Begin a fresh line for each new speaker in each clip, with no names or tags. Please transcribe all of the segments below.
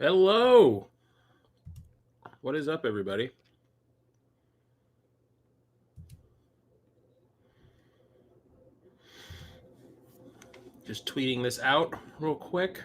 Hello. What is up, everybody? Just tweeting this out real quick.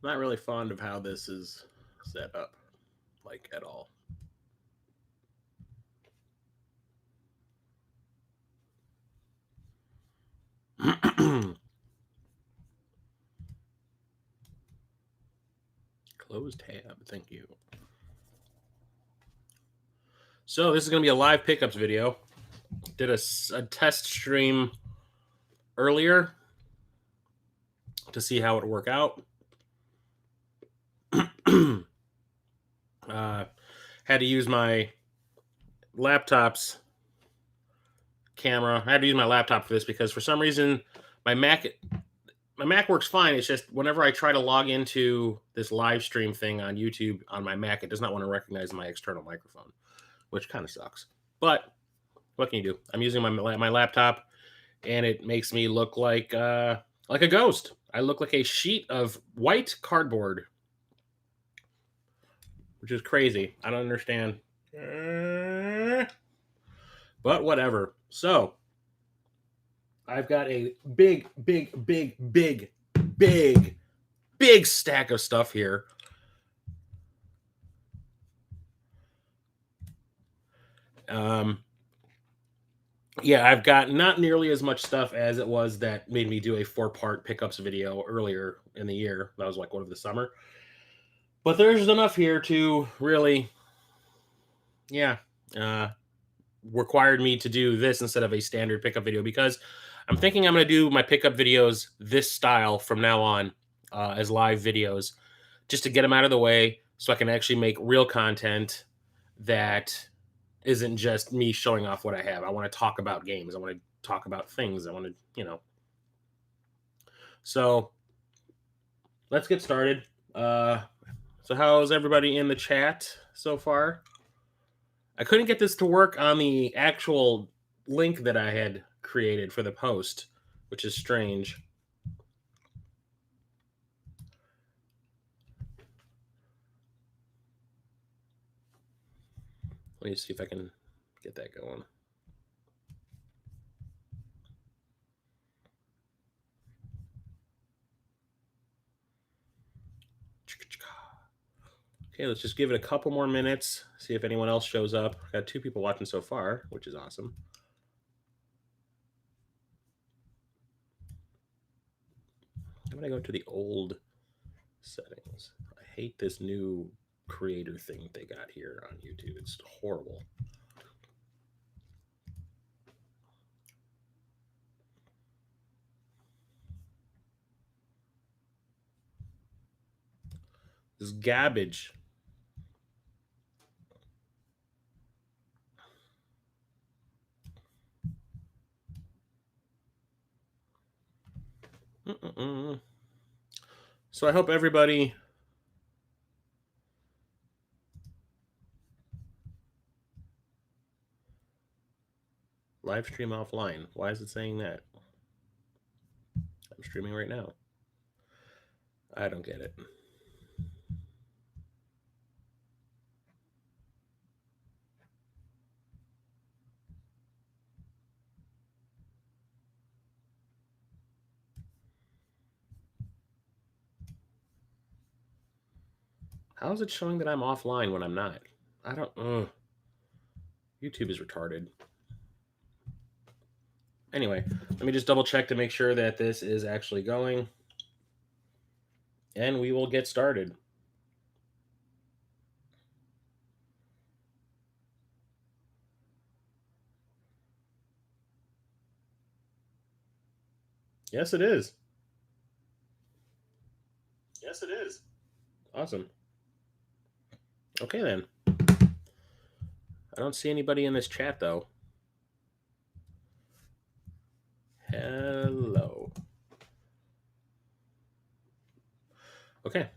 Not really fond of how this is set up, like at all. Close tab. Thank you. So this is going to be a live pickups video. Did a test stream earlier to see how it would work out. Had to use my laptop's camera. I had to use my laptop for this because for some reason my Mac works fine. It's just whenever I try to log into this live stream thing on YouTube on my Mac, it does not want to recognize my external microphone, which kind of sucks. But what can you do? I'm using my laptop, and it makes me look like a ghost. I look like a sheet of white cardboard, which is crazy. I don't understand. But whatever. So I've got a big stack of stuff here. Yeah, I've got not nearly as much stuff as it was that made me do a 4-part pickups video earlier in the year. That was like one of the summer. But there's enough here to really, required me to do this instead of a standard pickup video because I'm thinking I'm going to do my pickup videos this style from now on as live videos just to get them out of the way so I can actually make real content that isn't just me showing off what I have. I want to talk about games. I want to talk about things. I want to, So let's get started. So how's everybody in the chat so far? I couldn't get this to work on the actual link that I had created for the post, which is strange. Let me see if I can get that going. Okay, let's just give it a couple more minutes, see if anyone else shows up. Got 2 people watching so far, which is awesome. I'm going to go to the old settings. I hate this new creator thing they got here on YouTube. It's horrible. This garbage. So I hope everybody live stream offline. Why is it saying that? I'm streaming right now. I don't get it. How is it showing that I'm offline when I'm not? I don't. YouTube is retarded. Anyway, let me just double check to make sure that this is actually going. And we will get started. Yes, it is.
Yes, it is.
Awesome. Okay, then. I don't see anybody in this chat, though. Hello. Okay.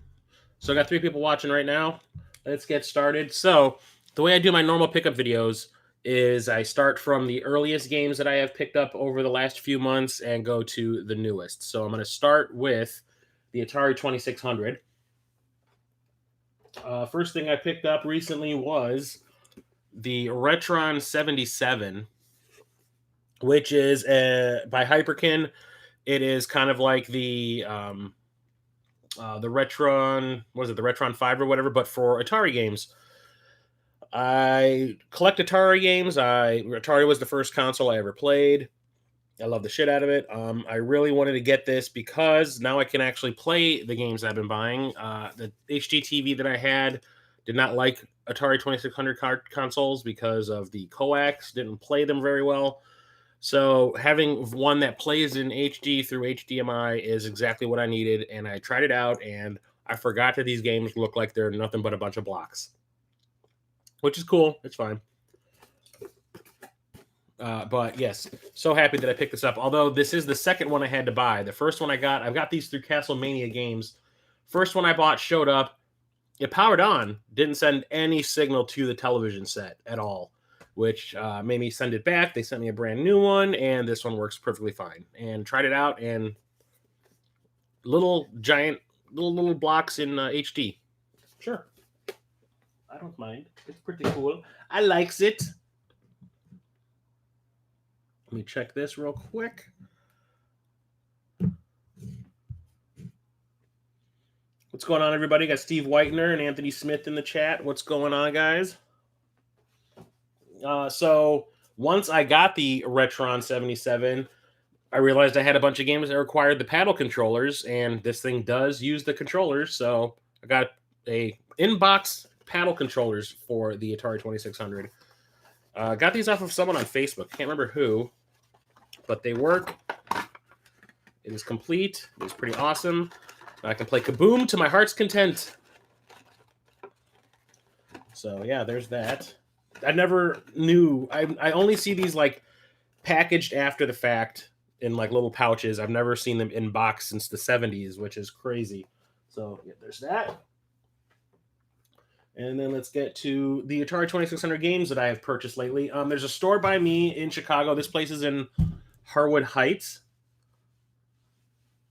So I got 3 people watching right now. Let's get started. So the way I do my normal pickup videos is I start from the earliest games that I have picked up over the last few months and go to the newest. So I'm going to start with the Atari 2600. First thing I picked up recently was the Retron 77, which is by Hyperkin. It is kind of like the Retron, what is it, the Retron 5 or whatever, but for Atari games. I collect Atari games. Atari was the first console I ever played. I love the shit out of it. I really wanted to get this because now I can actually play the games I've been buying. The HD TV that I had did not like Atari 2600 consoles because of the coax, didn't play them very well. So having one that plays in HD through HDMI is exactly what I needed, and I tried it out, and I forgot that these games look like they're nothing but a bunch of blocks, which is cool. It's fine. But yes, so happy that I picked this up. Although this is the second one I had to buy. The first one I've got these through Castlemania Games. First one I bought showed up. It powered on, didn't send any signal to the television set at all, which made me send it back. They sent me a brand new one, and this one works perfectly fine. And tried it out, and little blocks in HD. Sure, I don't mind. It's pretty cool. I likes it. Let me check this real quick. What's going on, everybody? Got Steve Whitener and Anthony Smith in the chat. What's going on, guys? So once I got the Retron 77, I realized I had a bunch of games that required the paddle controllers, and this thing does use the controllers. So I got a in-box paddle controllers for the Atari 2600. Got these off of someone on Facebook. Can't remember who, but they work. It is complete. It is pretty awesome. I can play Kaboom to my heart's content. So yeah, there's that. I never knew. I only see these like packaged after the fact in like little pouches. I've never seen them in box since the 70s, which is crazy. So yeah, there's that. And then let's get to the Atari 2600 games that I have purchased lately. There's a store by me in Chicago. This place is in Harwood Heights.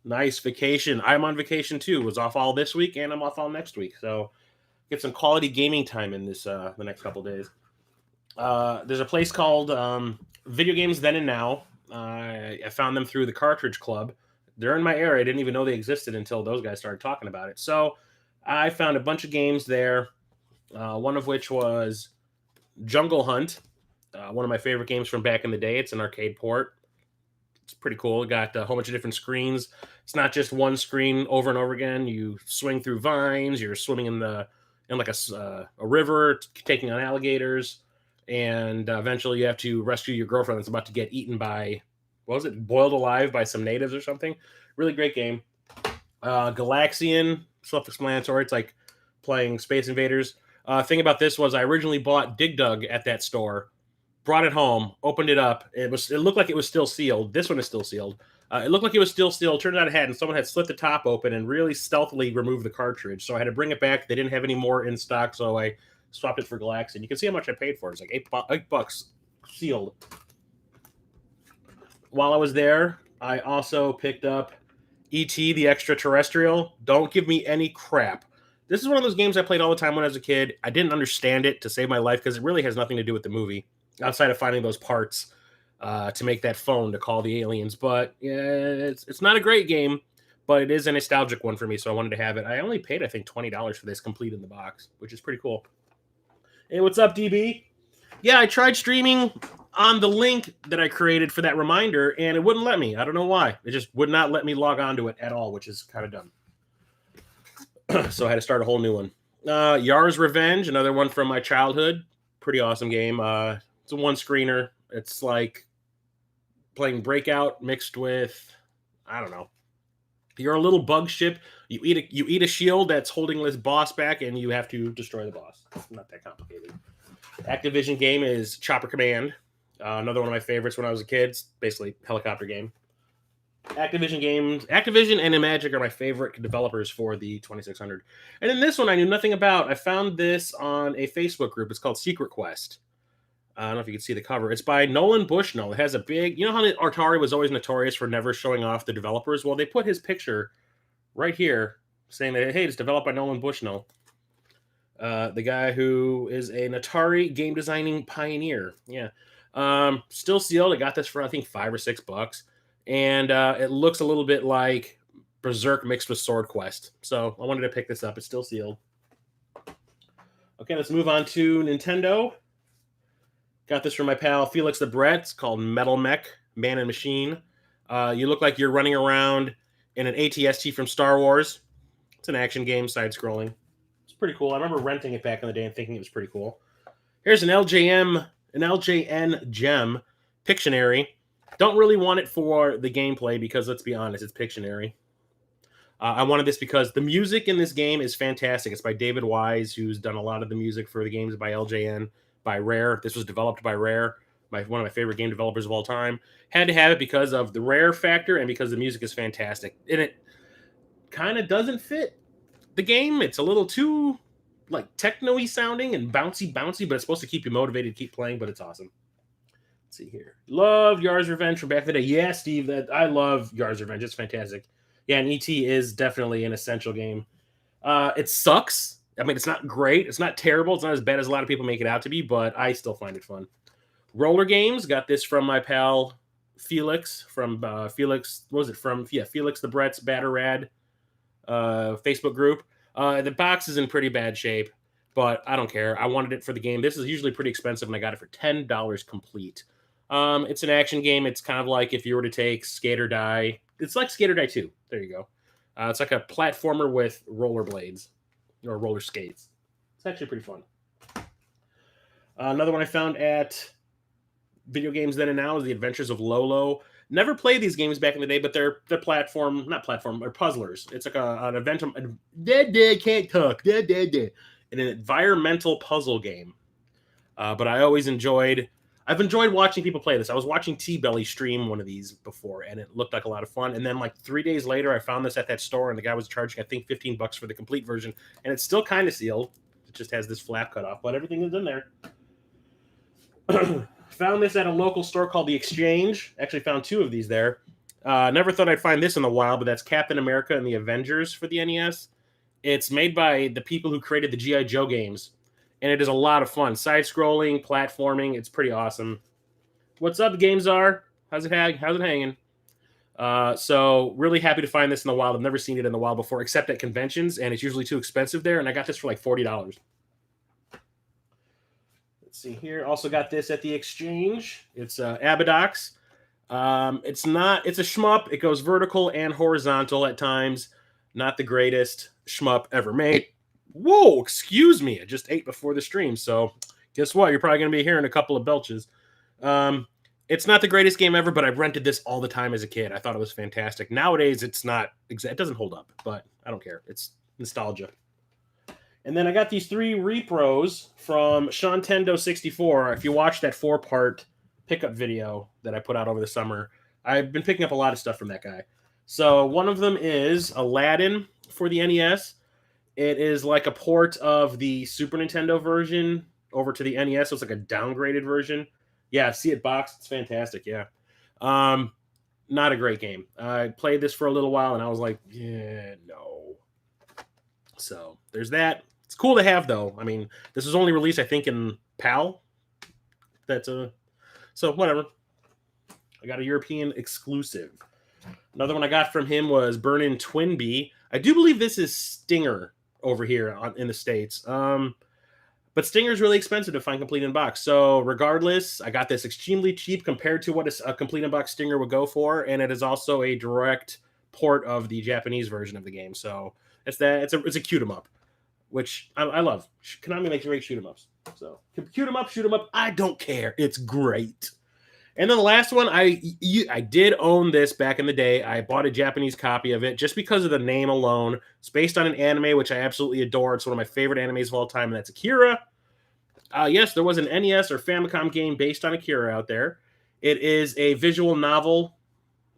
Nice vacation. I'm on vacation too. Was off all this week, and I'm off all next week. So get some quality gaming time in this the next couple days. There's a place called Video Games Then and Now. I found them through the Cartridge Club. They're in my area. I didn't even know they existed until those guys started talking about it. So I found a bunch of games there. One of which was Jungle Hunt, one of my favorite games from back in the day. It's an arcade port. It's pretty cool. It got a whole bunch of different screens. It's not just one screen over and over again. You swing through vines. You're swimming in like a river, taking on alligators, and eventually you have to rescue your girlfriend that's about to get eaten by, what was it, boiled alive by some natives or something. Really great game. Galaxian, self-explanatory. It's like playing Space Invaders. Thing about this was I originally bought Dig Dug at that store, brought it home, opened it up. It looked like it was still sealed. This one is still sealed. It looked like it was still sealed. Turned out it hadn't. Someone had slit the top open and really stealthily removed the cartridge. So I had to bring it back. They didn't have any more in stock, so I swapped it for Galaxian. You can see how much I paid for it. It's like $8 sealed. While I was there, I also picked up E.T. the Extraterrestrial. Don't give me any crap. This is one of those games I played all the time when I was a kid. I didn't understand it to save my life because it really has nothing to do with the movie outside of finding those parts to make that phone to call the aliens. But yeah, it's not a great game, but it is a nostalgic one for me, so I wanted to have it. I only paid, I think, $20 for this complete in the box, which is pretty cool. Hey, what's up, DB? Yeah, I tried streaming on the link that I created for that reminder, and it wouldn't let me. I don't know why. It just would not let me log onto it at all, which is kind of dumb. So I had to start a whole new one. Yar's Revenge, another one from my childhood. Pretty awesome game. It's a one-screener. It's like playing Breakout mixed with, I don't know. You're a little bug ship. You eat a shield that's holding this boss back, and you have to destroy the boss. It's not that complicated. Activision game is Chopper Command. Another one of my favorites when I was a kid. It's basically a helicopter game. Activision and Imagic are my favorite developers for the 2600. And then this one I knew nothing about. I found this on a Facebook group. It's called Secret Quest. I don't know if you can see the cover. It's by Nolan Bushnell. It has a big, you know how Atari was always notorious for never showing off the developers? Well, they put his picture right here saying that, hey, it's developed by Nolan Bushnell. The guy who is an Atari game designing pioneer. Yeah. Still sealed. I got this for, I think, $5 or $6. And it looks a little bit like Berserk mixed with Sword Quest. So I wanted to pick this up. It's still sealed. Okay, let's move on to Nintendo. Got this from my pal Felix the Brett. It's called Metal Mech, Man and Machine. You look like you're running around in an AT-ST from Star Wars. It's an action game, side-scrolling. It's pretty cool. I remember renting it back in the day and thinking it was pretty cool. Here's an LJN gem, Pictionary. Don't really want it for the gameplay because, let's be honest, it's Pictionary. I wanted this because the music in this game is fantastic. It's by David Wise, who's done a lot of the music for the games by LJN, by Rare. This was developed by Rare, one of my favorite game developers of all time. Had to have it because of the Rare factor and because the music is fantastic. And it kind of doesn't fit the game. It's a little too like techno-y sounding and bouncy, but it's supposed to keep you motivated to keep playing, but it's awesome. Let's see here. Love Yar's Revenge from back in the day. Yeah, Steve, I love Yar's Revenge. It's fantastic. Yeah, and E.T. is definitely an essential game. It sucks. I mean, it's not great. It's not terrible. It's not as bad as a lot of people make it out to be, but I still find it fun. Roller games. Got this from my pal Felix from Felix. What was it from? Yeah, Felix the Brett's Batterad Facebook group. The box is in pretty bad shape, but I don't care. I wanted it for the game. This is usually pretty expensive, and I got it for $10 complete. It's an action game. It's kind of like if you were to take Skate or Die. It's like Skate or Die 2. There you go. It's like a platformer with rollerblades or roller skates. It's actually pretty fun. Another one I found at Video Games Then and Now is The Adventures of Lolo. Never played these games back in the day, but they're not platform, they're puzzlers. It's like an event. Can't talk. An environmental puzzle game. But I've enjoyed watching people play this. I was watching T-Belly stream one of these before, and it looked like a lot of fun. And then like 3 days later, I found this at that store, and the guy was charging, I think, $15 for the complete version. And it's still kind of sealed. It just has this flap cut off, but everything is in there. Found this at a local store called The Exchange. Actually found 2 of these there. Never thought I'd find this in a while, but that's Captain America and the Avengers for the NES. It's made by the people who created the G.I. Joe games. And it is a lot of fun. Side-scrolling, platforming. It's pretty awesome. What's up, GameZar? How's it hanging? So really happy to find this in the wild. I've never seen it in the wild before, except at conventions, and it's usually too expensive there. And I got this for like $40. Let's see here. Also got this at the Exchange. It's Abadox. It's a shmup. It goes vertical and horizontal at times. Not the greatest shmup ever made. Whoa, excuse me. I just ate before the stream, so guess what? You're probably going to be hearing a couple of belches. It's not the greatest game ever, but I rented this all the time as a kid. I thought it was fantastic. Nowadays, it doesn't hold up, but I don't care. It's nostalgia. And then I got these 3 repros from Shantendo 64. If you watch that 4-part pickup video that I put out over the summer, I've been picking up a lot of stuff from that guy. So one of them is Aladdin for the NES. It is like a port of the Super Nintendo version over to the NES. So it's like a downgraded version. Yeah, see it boxed. It's fantastic. Yeah. Not a great game. I played this for a little while and I was like, yeah, no. So there's that. It's cool to have, though. I mean, this was only released, I think, in PAL. So whatever. I got a European exclusive. Another one I got from him was Burnin' Twinbee. I do believe this is Stinger over here in the States. But Stinger's really expensive to find complete in box. So regardless, I got this extremely cheap compared to what a complete in box Stinger would go for, and it is also a direct port of the Japanese version of the game. So it's a cute 'em up, which I love. Konami makes great shoot 'em ups. So cute 'em up, shoot 'em up. I don't care. It's great. And then the last one, I did own this back in the day. I bought a Japanese copy of it just because of the name alone. It's based on an anime which I absolutely adore. It's one of my favorite animes of all time, and that's Akira. Yes, there was an NES or Famicom game based on Akira out there. It is a visual novel,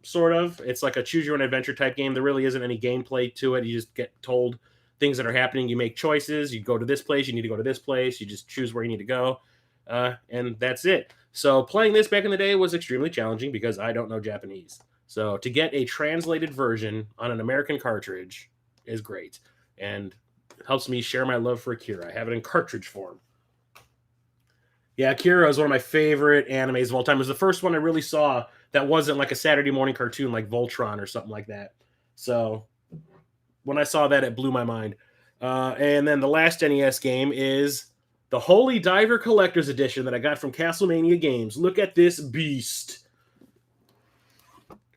sort of. It's like a choose your own adventure type game. There really isn't any gameplay to it. You just get told things that are happening. You make choices. You go to this place. You need to go to this place. You just choose where you need to go. And that's it. So playing this back in the day was extremely challenging because I don't know Japanese. So to get a translated version on an American cartridge is great. And it helps me share my love for Akira. I have it in cartridge form. Yeah, Akira is one of my favorite animes of all time. It was the first one I really saw that wasn't like a Saturday morning cartoon like Voltron or something like that. So when I saw that, it blew my mind. And then the last NES game is the Holy Diver Collector's Edition that I got from Castlemania Games. Look at this beast.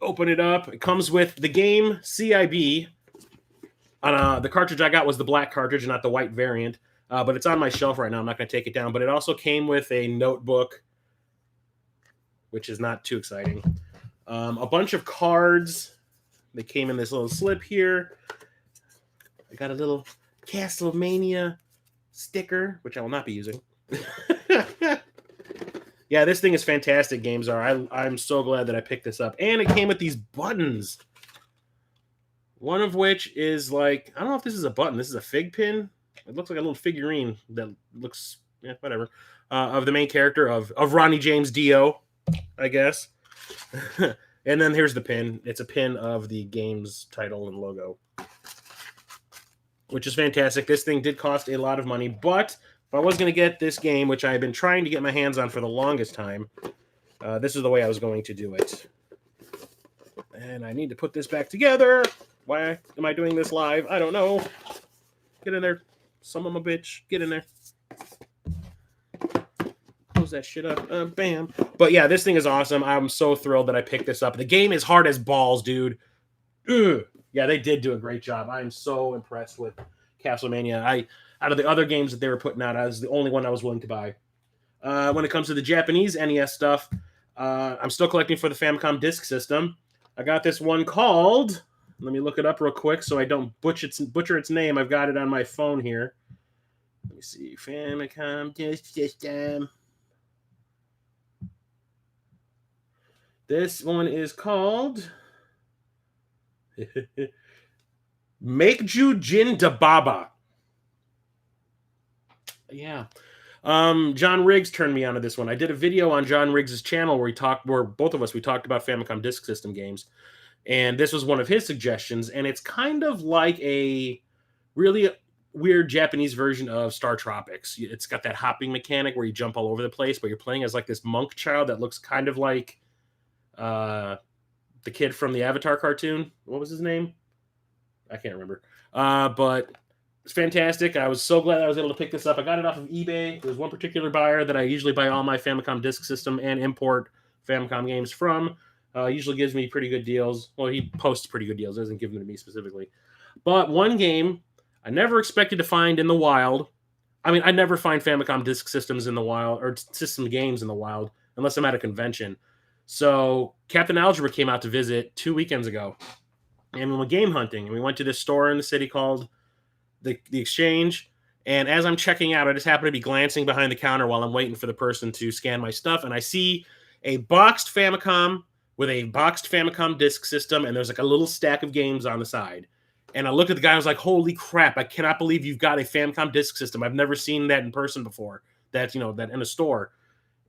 Open it up. It comes with the game CIB. The cartridge I got was the black cartridge, not the white variant. But it's on my shelf right now. I'm not going to take it down. But it also came with a notebook, which is not too exciting. A bunch of cards. They came in this little slip here. I got a little Castlevania sticker, which I will not be using. Yeah, this thing is fantastic, Games are. I'm so glad that I picked this up. And it came with these buttons. One of which is like, I don't know if this is a button. This is a fig pin. It looks like a little figurine that looks, whatever, of the main character of Ronnie James Dio, I guess. And then here's the pin. It's a pin of the game's title and logo, which is fantastic. This thing did cost a lot of money, but if I was going to get this game, which I've been trying to get my hands on for the longest time, this is the way I was going to do it. And I need to put this back together. Why am I doing this live? I don't know. Get in there. Son of a bitch. Get in there. Close that shit up. Bam. But yeah, this thing is awesome. I'm so thrilled that I picked this up. The game is hard as balls, dude. Ugh. Yeah, they did do a great job. I'm so impressed with Castlemania. Out of the other games that they were putting out, I was the only one I was willing to buy. When it comes to the Japanese NES stuff, I'm still collecting for the Famicom Disk System. I got this one called... Let me look it up real quick so I don't butcher its name. I've got it on my phone here. Let me see. Famicom Disk System. This one is called Makeju Jin Dababa. Yeah. John Riggs turned me onto this one. I did a video on John Riggs' channel where we talked about Famicom Disk System games. And this was one of his suggestions, and it's kind of like a really weird Japanese version of Star Tropics. It's got that hopping mechanic where you jump all over the place, but you're playing as like this monk child that looks kind of like the kid from the Avatar cartoon. What was his name? I can't remember. But it's fantastic. I was so glad I was able to pick this up. I got it off of eBay. There's one particular buyer that I usually buy all my Famicom Disk System and import Famicom games from. Usually gives me pretty good deals. Well, he posts pretty good deals. Doesn't give them to me specifically. But one game I never expected to find in the wild. I mean, I never find Famicom Disk Systems in the wild, or system games in the wild, unless I'm at a convention. So Captain Algebra came out to visit 2 weekends ago. And we went game hunting. And we went to this store in the city called the Exchange. And as I'm checking out, I just happen to be glancing behind the counter while I'm waiting for the person to scan my stuff. And I see a boxed Famicom with a boxed Famicom Disk System, and there's like a little stack of games on the side. And I looked at the guy, I was like, holy crap, I cannot believe you've got a Famicom Disk System. I've never seen that in person before, that in a store.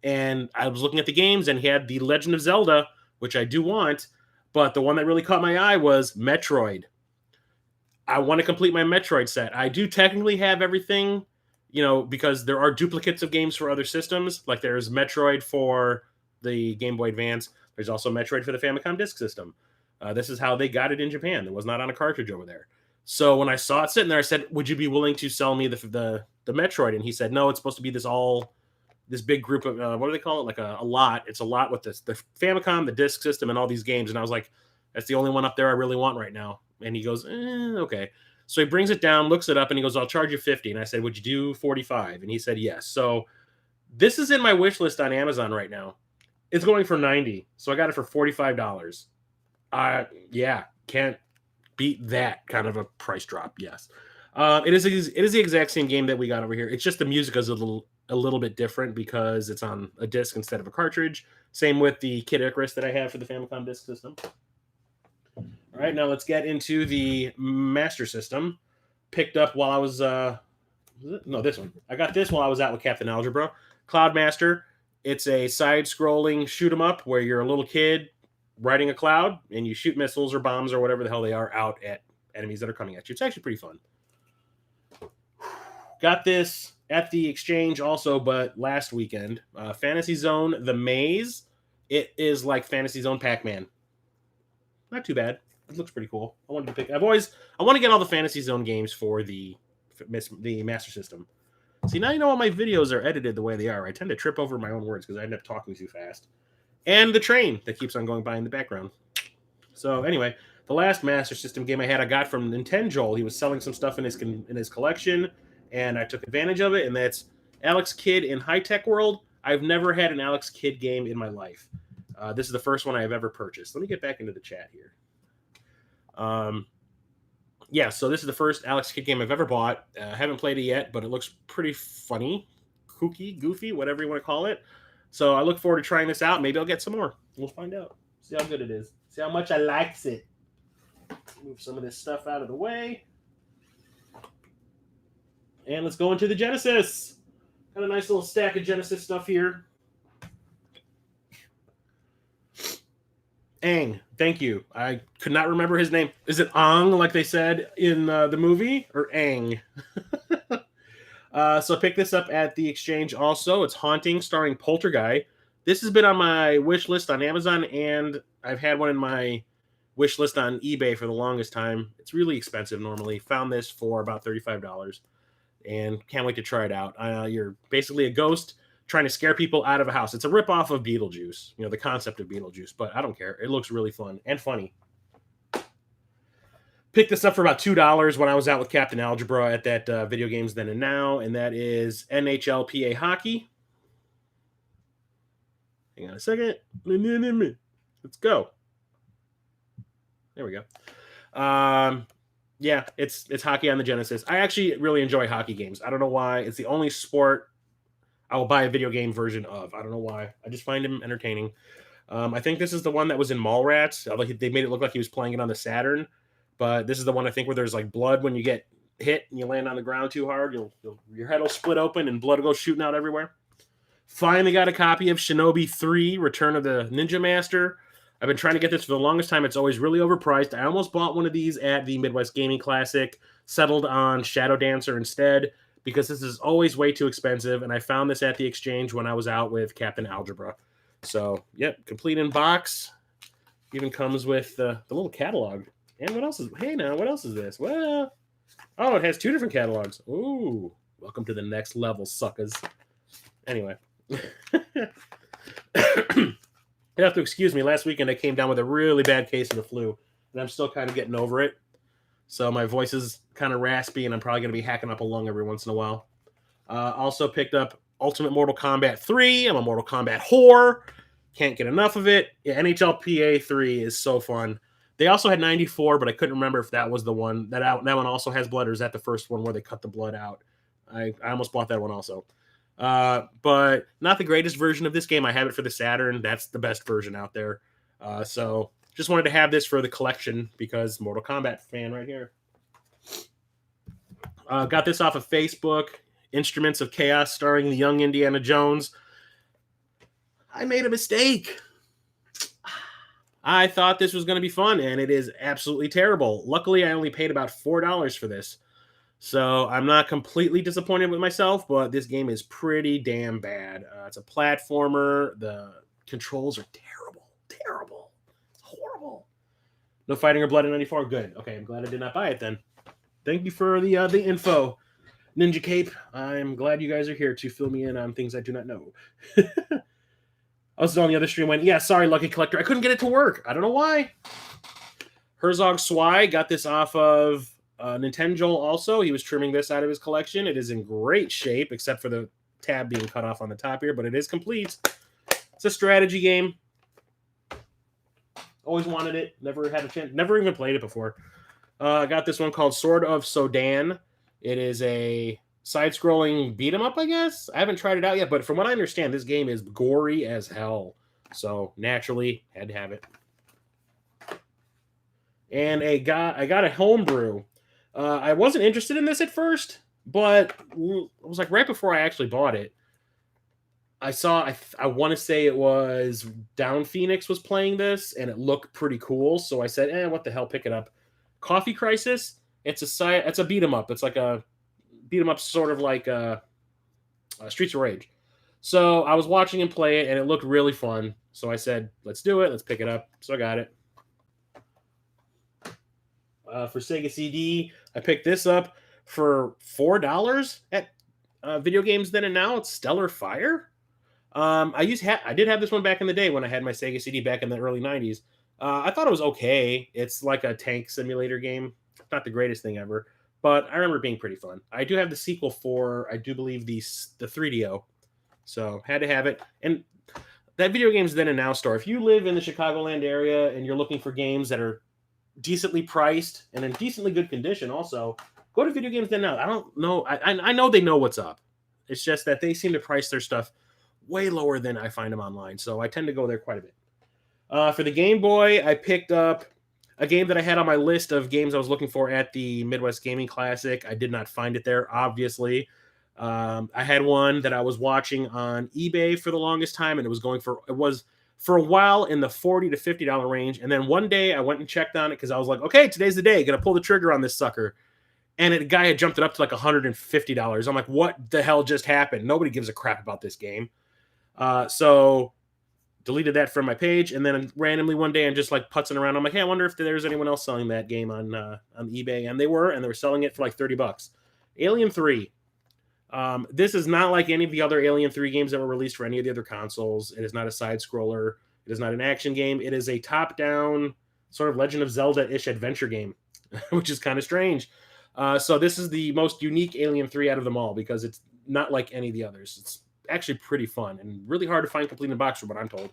And I was looking at the games, and he had The Legend of Zelda, which I do want, but the one that really caught my eye was Metroid. I want to complete my Metroid set. I do technically have everything, because there are duplicates of games for other systems. Like there's Metroid for the Game Boy Advance. There's also Metroid for the Famicom Disk System. This is how they got it in Japan. It was not on a cartridge over there. So when I saw it sitting there, I said, "Would you be willing to sell me the Metroid?" And he said, "No, it's supposed to be this big group of what do they call it? Like a lot. It's a lot with the Famicom, the disc system, and all these games." And I was like, "That's the only one up there I really want right now." And he goes, "Okay." So he brings it down, looks it up, and he goes, "I'll charge you 50." And I said, "Would you do 45?" And he said, "Yes." So this is in my wish list on Amazon right now. It's going for 90, so I got it for $45. Yeah, can't beat that kind of a price drop. Yes, it is the exact same game that we got over here. It's just the music is a little bit different because it's on a disc instead of a cartridge. Same with the Kid Icarus that I have for the Famicom Disk System. All right, now let's get into the Master System. Picked up while I was no, this one. I got this while I was out with Captain Algebra. Cloudmaster. It's a side-scrolling shoot 'em up where you're a little kid riding a cloud and you shoot missiles or bombs or whatever the hell they are out at enemies that are coming at you. It's actually pretty fun. Got this at the exchange also, but last weekend. Fantasy Zone The Maze. It is like Fantasy Zone Pac-Man. Not too bad. It looks pretty cool. I want to get all the Fantasy Zone games for the Master System. See, now you know all my videos are edited the way they are. I tend to trip over my own words because I end up talking too fast. And the train that keeps on going by in the background. So anyway, the last Master System game I had, I got from Nintendo. He was selling some stuff in his collection, and I took advantage of it. And that's Alex Kidd in High Tech World. I've never had an Alex Kidd game in my life. This is the first one I've ever purchased. Let me get back into the chat here. Yeah, so this is the first Alex Kidd game I've ever bought. I haven't played it yet, but it looks pretty funny, kooky, goofy, whatever you want to call it. So I look forward to trying this out. Maybe I'll get some more. We'll find out. See how good it is. See how much I likes it. Move some of this stuff out of the way. And let's go into the Genesis. Got a nice little stack of Genesis stuff here. Aang, thank you. I could not remember his name. Is it Ang, like they said in the movie, or Aang? So I picked this up at the exchange also. It's Haunting, starring Poltergeist. This has been on my wish list on Amazon, and I've had one in my wish list on eBay for the longest time. It's really expensive normally. Found this for about $35, and can't wait to try it out. You're basically a ghost trying to scare people out of a house. It's a ripoff of Beetlejuice, the concept of Beetlejuice, but I don't care. It looks really fun and funny. Picked this up for about $2 when I was out with Captain Algebra at that Video Games Then and Now, and that is NHLPA Hockey. Hang on a second. Let's go. There we go. Yeah, it's hockey on the Genesis. I actually really enjoy hockey games. I don't know why. It's the only sport I will buy a video game version of. I don't know why. I just find him entertaining. I think this is the one that was in Mallrats. They made it look like he was playing it on the Saturn, but this is the one I think where there's like blood when you get hit and you land on the ground too hard. Your head will split open and blood will go shooting out everywhere. Finally got a copy of Shinobi 3, Return of the Ninja Master. I've been trying to get this for the longest time. It's always really overpriced. I almost bought one of these at the Midwest Gaming Classic, settled on Shadow Dancer instead, because this is always way too expensive, and I found this at the exchange when I was out with Captain Algebra. So, yep, complete in box. Even comes with the little catalog. And what else is... Hey, now, what else is this? Well... Oh, it has 2 different catalogs. Ooh. Welcome to the next level, suckers. Anyway. You have to excuse me. Last weekend, I came down with a really bad case of the flu, and I'm still kind of getting over it. So my voice is kind of raspy, and I'm probably going to be hacking up a lung every once in a while. Also picked up Ultimate Mortal Kombat 3. I'm a Mortal Kombat whore. Can't get enough of it. Yeah, NHLPA 3 is so fun. They also had 94, but I couldn't remember if that was the one. That one also has blood, or is that the first one where they cut the blood out? I almost bought that one also. But not the greatest version of this game. I have it for the Saturn. That's the best version out there. So... Just wanted to have this for the collection because Mortal Kombat fan right here. Got this off of Facebook. Instruments of Chaos starring the young Indiana Jones. I made a mistake. I thought this was going to be fun, and it is absolutely terrible. Luckily, I only paid about $4 for this. So I'm not completely disappointed with myself, but this game is pretty damn bad. It's a platformer. The controls are terrible. Terrible. Horrible. No fighting or blood in 94. Good. Okay, I'm glad I did not buy it then. Thank you for the info, Ninja Cape. I'm glad you guys are here to fill me in on things I do not know. I was on the other stream went, yeah, sorry, Lucky Collector. I couldn't get it to work. I don't know why. Herzog Swy got this off of Nintendo also. He was trimming this out of his collection. It is in great shape, except for the tab being cut off on the top here, but it is complete. It's a strategy game. Always wanted it. Never had a chance. Never even played it before. I got this one called Sword of Sodan. It is a side-scrolling beat-em-up, I guess. I haven't tried it out yet, but from what I understand, this game is gory as hell. So naturally, had to have it. And I got a homebrew. I wasn't interested in this at first, but it was like right before I actually bought it. I saw, I want to say it was Down Phoenix was playing this, and it looked pretty cool. So I said, what the hell, pick it up. Coffee Crisis. It's a beat 'em up. It's like a beat 'em up, sort of like Streets of Rage. So I was watching him play it, and it looked really fun. So I said, let's do it. Let's pick it up. So I got it. For Sega CD, I picked this up for $4 at Video Games Then and Now. It's Stellar Fire. I did have this one back in the day when I had my Sega CD back in the early 90s. I thought it was okay. It's like a tank simulator game. Not the greatest thing ever, but I remember it being pretty fun. I do have the sequel for, I do believe, the 3DO. So had to have it. And that Video Games Then and Now store, if you live in the Chicagoland area and you're looking for games that are decently priced and in decently good condition also, go to Video Games Then Now. I don't know. I know they know what's up. It's just that they seem to price their stuff way lower than I find them online. So I tend to go there quite a bit. For the Game Boy, I picked up a game that I had on my list of games I was looking for at the Midwest Gaming Classic. I did not find it there, obviously. I had one that I was watching on eBay for the longest time, and it was for a while in the $40 to $50 range. And then one day I went and checked on it because I was like, okay, today's the day. Gonna pull the trigger on this sucker. And a guy had jumped it up to like $150. I'm like, what the hell just happened? Nobody gives a crap about this game. So deleted that from my page, and then randomly one day I'm just like putzing around. I'm like, hey, I wonder if there's anyone else selling that game on eBay, and they were selling it for like $30. Alien 3. This is not like any of the other Alien 3 games that were released for any of the other consoles. It is not a side scroller. It is not an action game. It is a top-down sort of Legend of Zelda-ish adventure game, which is kind of strange. So this is the most unique Alien 3 out of them all because it's not like any of the others. It's actually pretty fun and really hard to find complete in the box from what I'm told.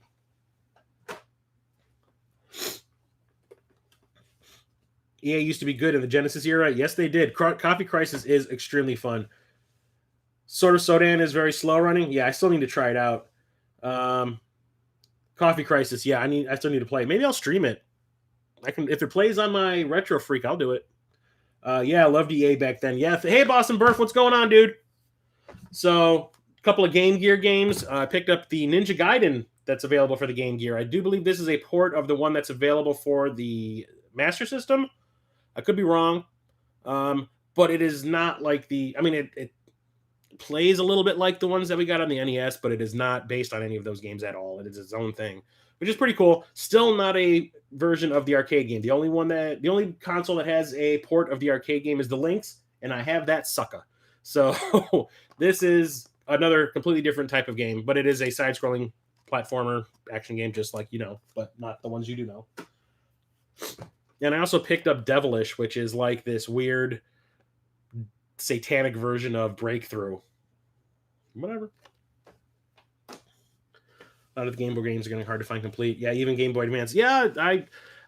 EA used to be good in the Genesis era. Yes, they did. Coffee Crisis is extremely fun. Sword of Sodan is very slow running. Yeah, I still need to try it out. Coffee Crisis. Yeah, I still need to play it. Maybe I'll stream it. If it plays on my Retro Freak, I'll do it. Yeah, I loved EA back then. Yeah. Hey, Boston Burf, what's going on, dude? So, a couple of Game Gear games. I picked up the Ninja Gaiden that's available for the Game Gear. I do believe this is a port of the one that's available for the Master System. I could be wrong. But it is not like it plays a little bit like the ones that we got on the NES, but it is not based on any of those games at all. It is its own thing, which is pretty cool. Still not a version of the arcade game. The only console that has a port of the arcade game is the Lynx, and I have that sucker. So this is another completely different type of game, but it is a side-scrolling platformer action game, just like but not the ones you do know. And I also picked up Devilish, which is like this weird satanic version of Breakthrough. Whatever. A lot of the Game Boy games are getting hard to find complete. Yeah, even Game Boy Advance. Yeah,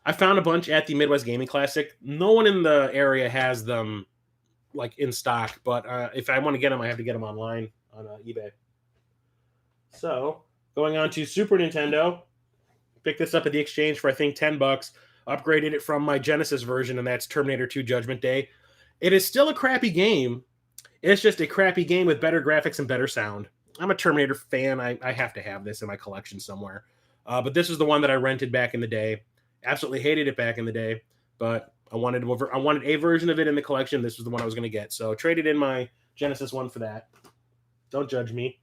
I found a bunch at the Midwest Gaming Classic. No one in the area has them like in stock, but if I want to get them, I have to get them online on eBay. So going on to Super Nintendo, picked this up at the exchange for I think $10. Upgraded it from my Genesis version, and that's Terminator 2 Judgment Day. It is still a crappy game. It's just a crappy game with better graphics and better sound. I'm a Terminator fan. I have to have this in my collection somewhere. But this is the one that I rented back in the day. Absolutely hated it back in the day, but I wanted a version of it in the collection. This was the one I was going to get. So traded in my Genesis one for that. Don't judge me.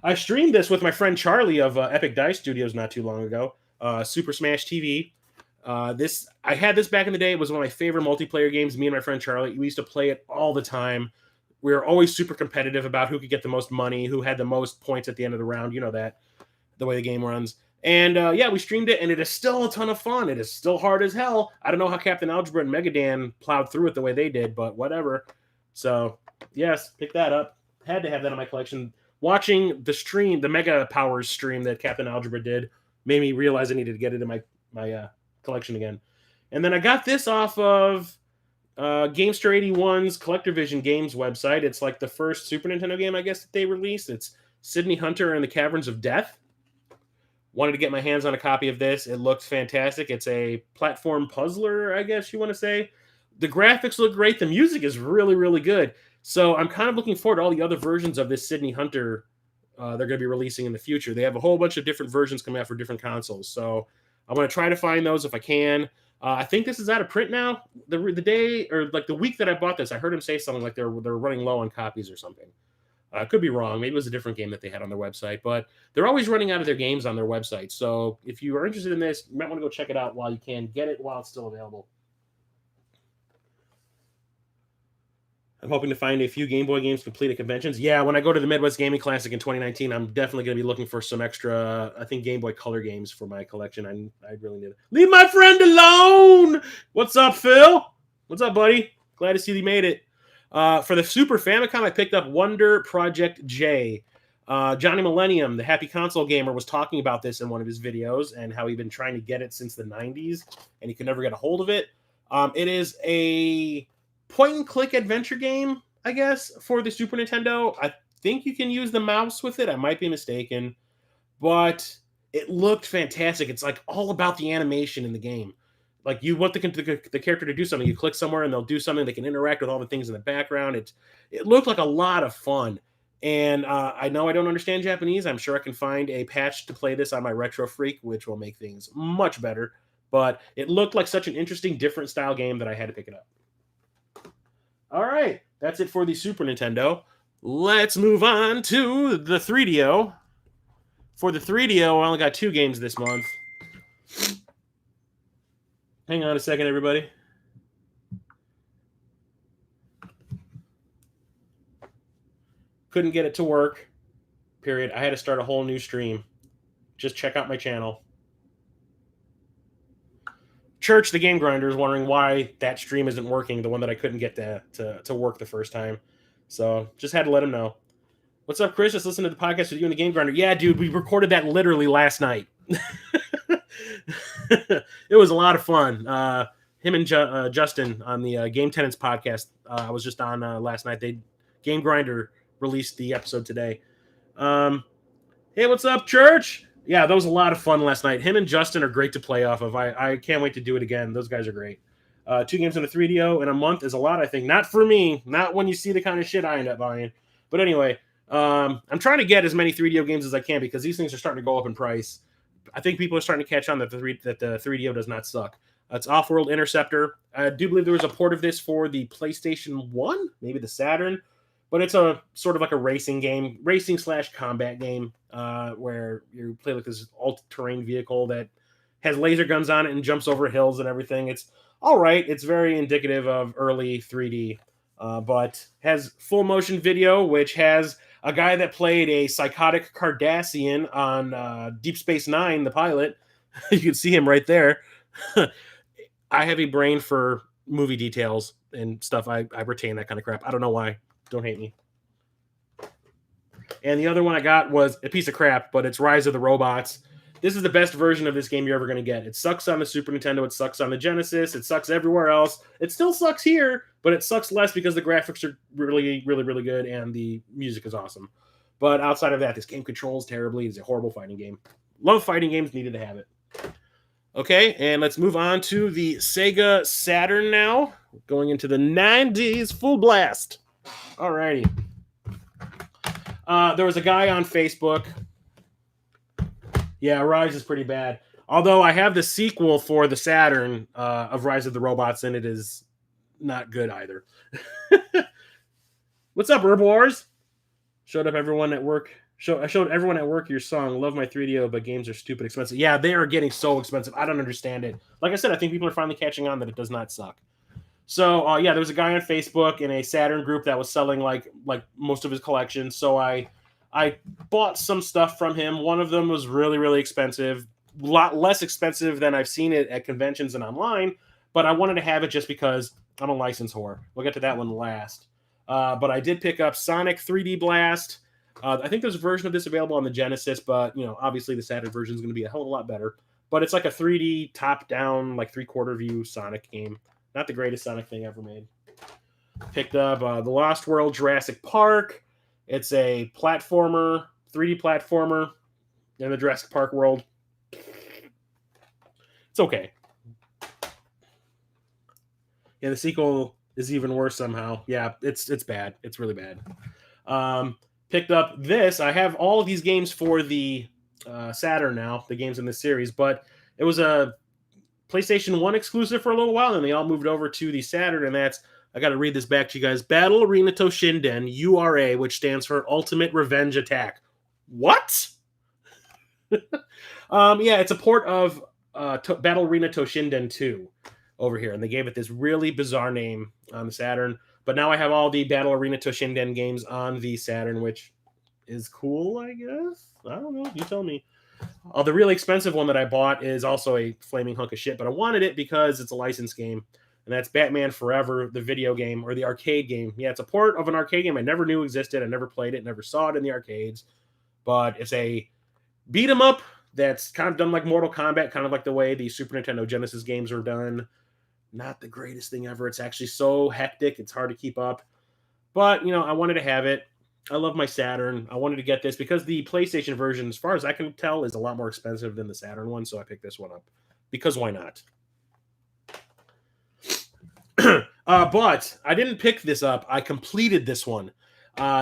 I streamed this with my friend Charlie of Epic Dice Studios not too long ago. Super Smash TV. I had this back in the day. It was one of my favorite multiplayer games. Me and my friend Charlie, we used to play it all the time. We were always super competitive about who could get the most money, who had the most points at the end of the round. You know that, the way the game runs. And yeah, we streamed it, and it is still a ton of fun. It is still hard as hell. I don't know how Captain Algebra and Megadan plowed through it the way they did, but whatever. So yes, pick that up. Had to have that in my collection. Watching the stream, the Mega Powers stream that Captain Algebra did, made me realize I needed to get it in my collection again. And then I got this off of Gamester 81's Collector Vision Games website. It's like the first Super Nintendo game, I guess, that they released. It's Sydney Hunter and the Caverns of Death. Wanted to get my hands on a copy of this. It looks fantastic. It's a platform puzzler, I guess you want to say. The graphics look great. The music is really, really good. So I'm kind of looking forward to all the other versions of this Sydney Hunter they're going to be releasing in the future. They have a whole bunch of different versions coming out for different consoles. So I'm going to try to find those if I can. I think this is out of print now. The day, or like the week that I bought this, I heard him say something like they're running low on copies or something. I could be wrong. Maybe it was a different game that they had on their website, but they're always running out of their games on their website. So if you are interested in this, you might want to go check it out while you can. Get it while it's still available. I'm hoping to find a few Game Boy games complete at conventions. Yeah, when I go to the Midwest Gaming Classic in 2019, I'm definitely going to be looking for some extra, I think, Game Boy Color games for my collection. I really need it. Leave my friend alone! What's up, Phil? What's up, buddy? Glad to see you made it. For the Super Famicom, I picked up Wonder Project J. Johnny Millennium, the Happy Console Gamer, was talking about this in one of his videos and how he'd been trying to get it since the 90s, and he could never get a hold of it. It is a point-and-click adventure game, I guess, for the Super Nintendo. I think you can use the mouse with it. I might be mistaken. But it looked fantastic. It's like all about the animation in the game. Like you want the character to do something. You click somewhere and they'll do something. They can interact with all the things in the background. It looked like a lot of fun. And I know I don't understand Japanese. I'm sure I can find a patch to play this on my Retro Freak, which will make things much better. But it looked like such an interesting, different style game that I had to pick it up. All right, that's it for the Super Nintendo. Let's move on to the 3DO. For the 3DO, I only got 2 games this month. Hang on a second, everybody. Couldn't get it to work. Period. I had to start a whole new stream. Just check out my channel. Church, the Game Grinder, is wondering why that stream isn't working, the one that I couldn't get to work the first time. So just had to let him know. What's up, Chris? Just listen to the podcast with you and the Game Grinder. Yeah, dude, we recorded that literally last night. It was a lot of fun. Him and Justin on the Game Tenants podcast. I was just on last night. Game Grinder released the episode today. Hey, what's up, Church? Yeah, that was a lot of fun last night. Him and Justin are great to play off of. I can't wait to do it again. Those guys are great. 2 games on the 3DO in a month is a lot, I think. Not for me. Not when you see the kind of shit I end up buying. But anyway, I'm trying to get as many 3DO games as I can because these things are starting to go up in price. I think people are starting to catch on that the 3DO does not suck. It's Off-World Interceptor. I do believe there was a port of this for the PlayStation 1, maybe the Saturn. But it's a sort of like a racing game, racing/combat game, where you play like this all-terrain vehicle that has laser guns on it and jumps over hills and everything. It's all right. It's very indicative of early 3D, but has full motion video, which has a guy that played a psychotic Cardassian on Deep Space Nine, the pilot. You can see him right there. I have a brain for movie details and stuff. I retain that kind of crap. I don't know why. Don't hate me. And the other one I got was a piece of crap, but it's Rise of the Robots. This is the best version of this game you're ever going to get. It sucks on the Super Nintendo. It sucks on the Genesis. It sucks everywhere else. It still sucks here, but it sucks less because the graphics are really, really, really good and the music is awesome. But outside of that, this game controls terribly. It's a horrible fighting game. Love fighting games. Needed to have it. Okay, and let's move on to the Sega Saturn now. Going into the 90s full blast. Alrighty. There was a guy on Facebook. Yeah, Rise is pretty bad. Although I have the sequel for the Saturn of Rise of the Robots, and it is not good either. What's up, Herb Wars? Showed up everyone at work I showed everyone at work your song. Love my 3DO, but games are stupid expensive. Yeah, they are getting so expensive. I don't understand it. Like I said, I think people are finally catching on that it does not suck. So yeah, there was a guy on Facebook in a Saturn group that was selling like most of his collection. So I bought some stuff from him. One of them was really expensive, a lot less expensive than I've seen it at conventions and online. But I wanted to have it just because I'm a license whore. We'll get to that one last. But I did pick up Sonic 3D Blast. I think there's a version of this available on the Genesis, but obviously the Saturn version is going to be a hell of a lot better. But it's like a 3D top-down, like 3/4 view Sonic game. Not the greatest Sonic thing ever made. Picked up The Lost World Jurassic Park. It's a platformer, 3D platformer in the Jurassic Park world. It's okay. Yeah, the sequel is even worse somehow. Yeah, it's bad. It's really bad. Picked up this. I have all of these games for the Saturn now, the games in this series, but it was a PlayStation 1 exclusive for a little while, and they all moved over to the Saturn, and that's, I got to read this back to you guys, Battle Arena Toshinden, URA, which stands for Ultimate Revenge Attack. What? Yeah, it's a port of Battle Arena Toshinden 2 over here, and they gave it this really bizarre name on the Saturn, but now I have all the Battle Arena Toshinden games on the Saturn, which is cool, I guess. I don't know. You tell me. The really expensive one that I bought is also a flaming hunk of shit, but I wanted it because it's a licensed game, and that's Batman Forever, the video game, or the arcade game. Yeah, it's a port of an arcade game I never knew existed. I never played it, never saw it in the arcades, but it's a beat 'em up that's kind of done like Mortal Kombat, kind of like the way the Super Nintendo Genesis games are done. Not the greatest thing ever. It's actually so hectic, it's hard to keep up. But, I wanted to have it. I love my Saturn. I wanted to get this because the PlayStation version, as far as I can tell, is a lot more expensive than the Saturn one, so I picked this one up. Because why not? But I didn't pick this up. I completed this one.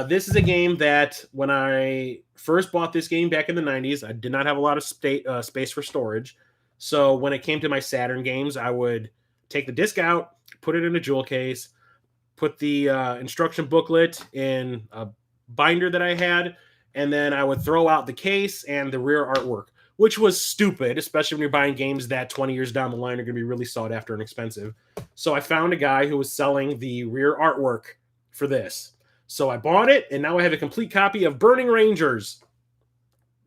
This is a game that when I first bought this game back in the 90s, I did not have a lot of space for storage. So when it came to my Saturn games, I would take the disc out, put it in a jewel case, put the instruction booklet in a binder that I had, and then I would throw out the case and the rear artwork, which was stupid, especially when you're buying games that 20 years down the line are going to be really sought after and expensive. So I found a guy who was selling the rear artwork for this. So I bought it, and now I have a complete copy of Burning Rangers.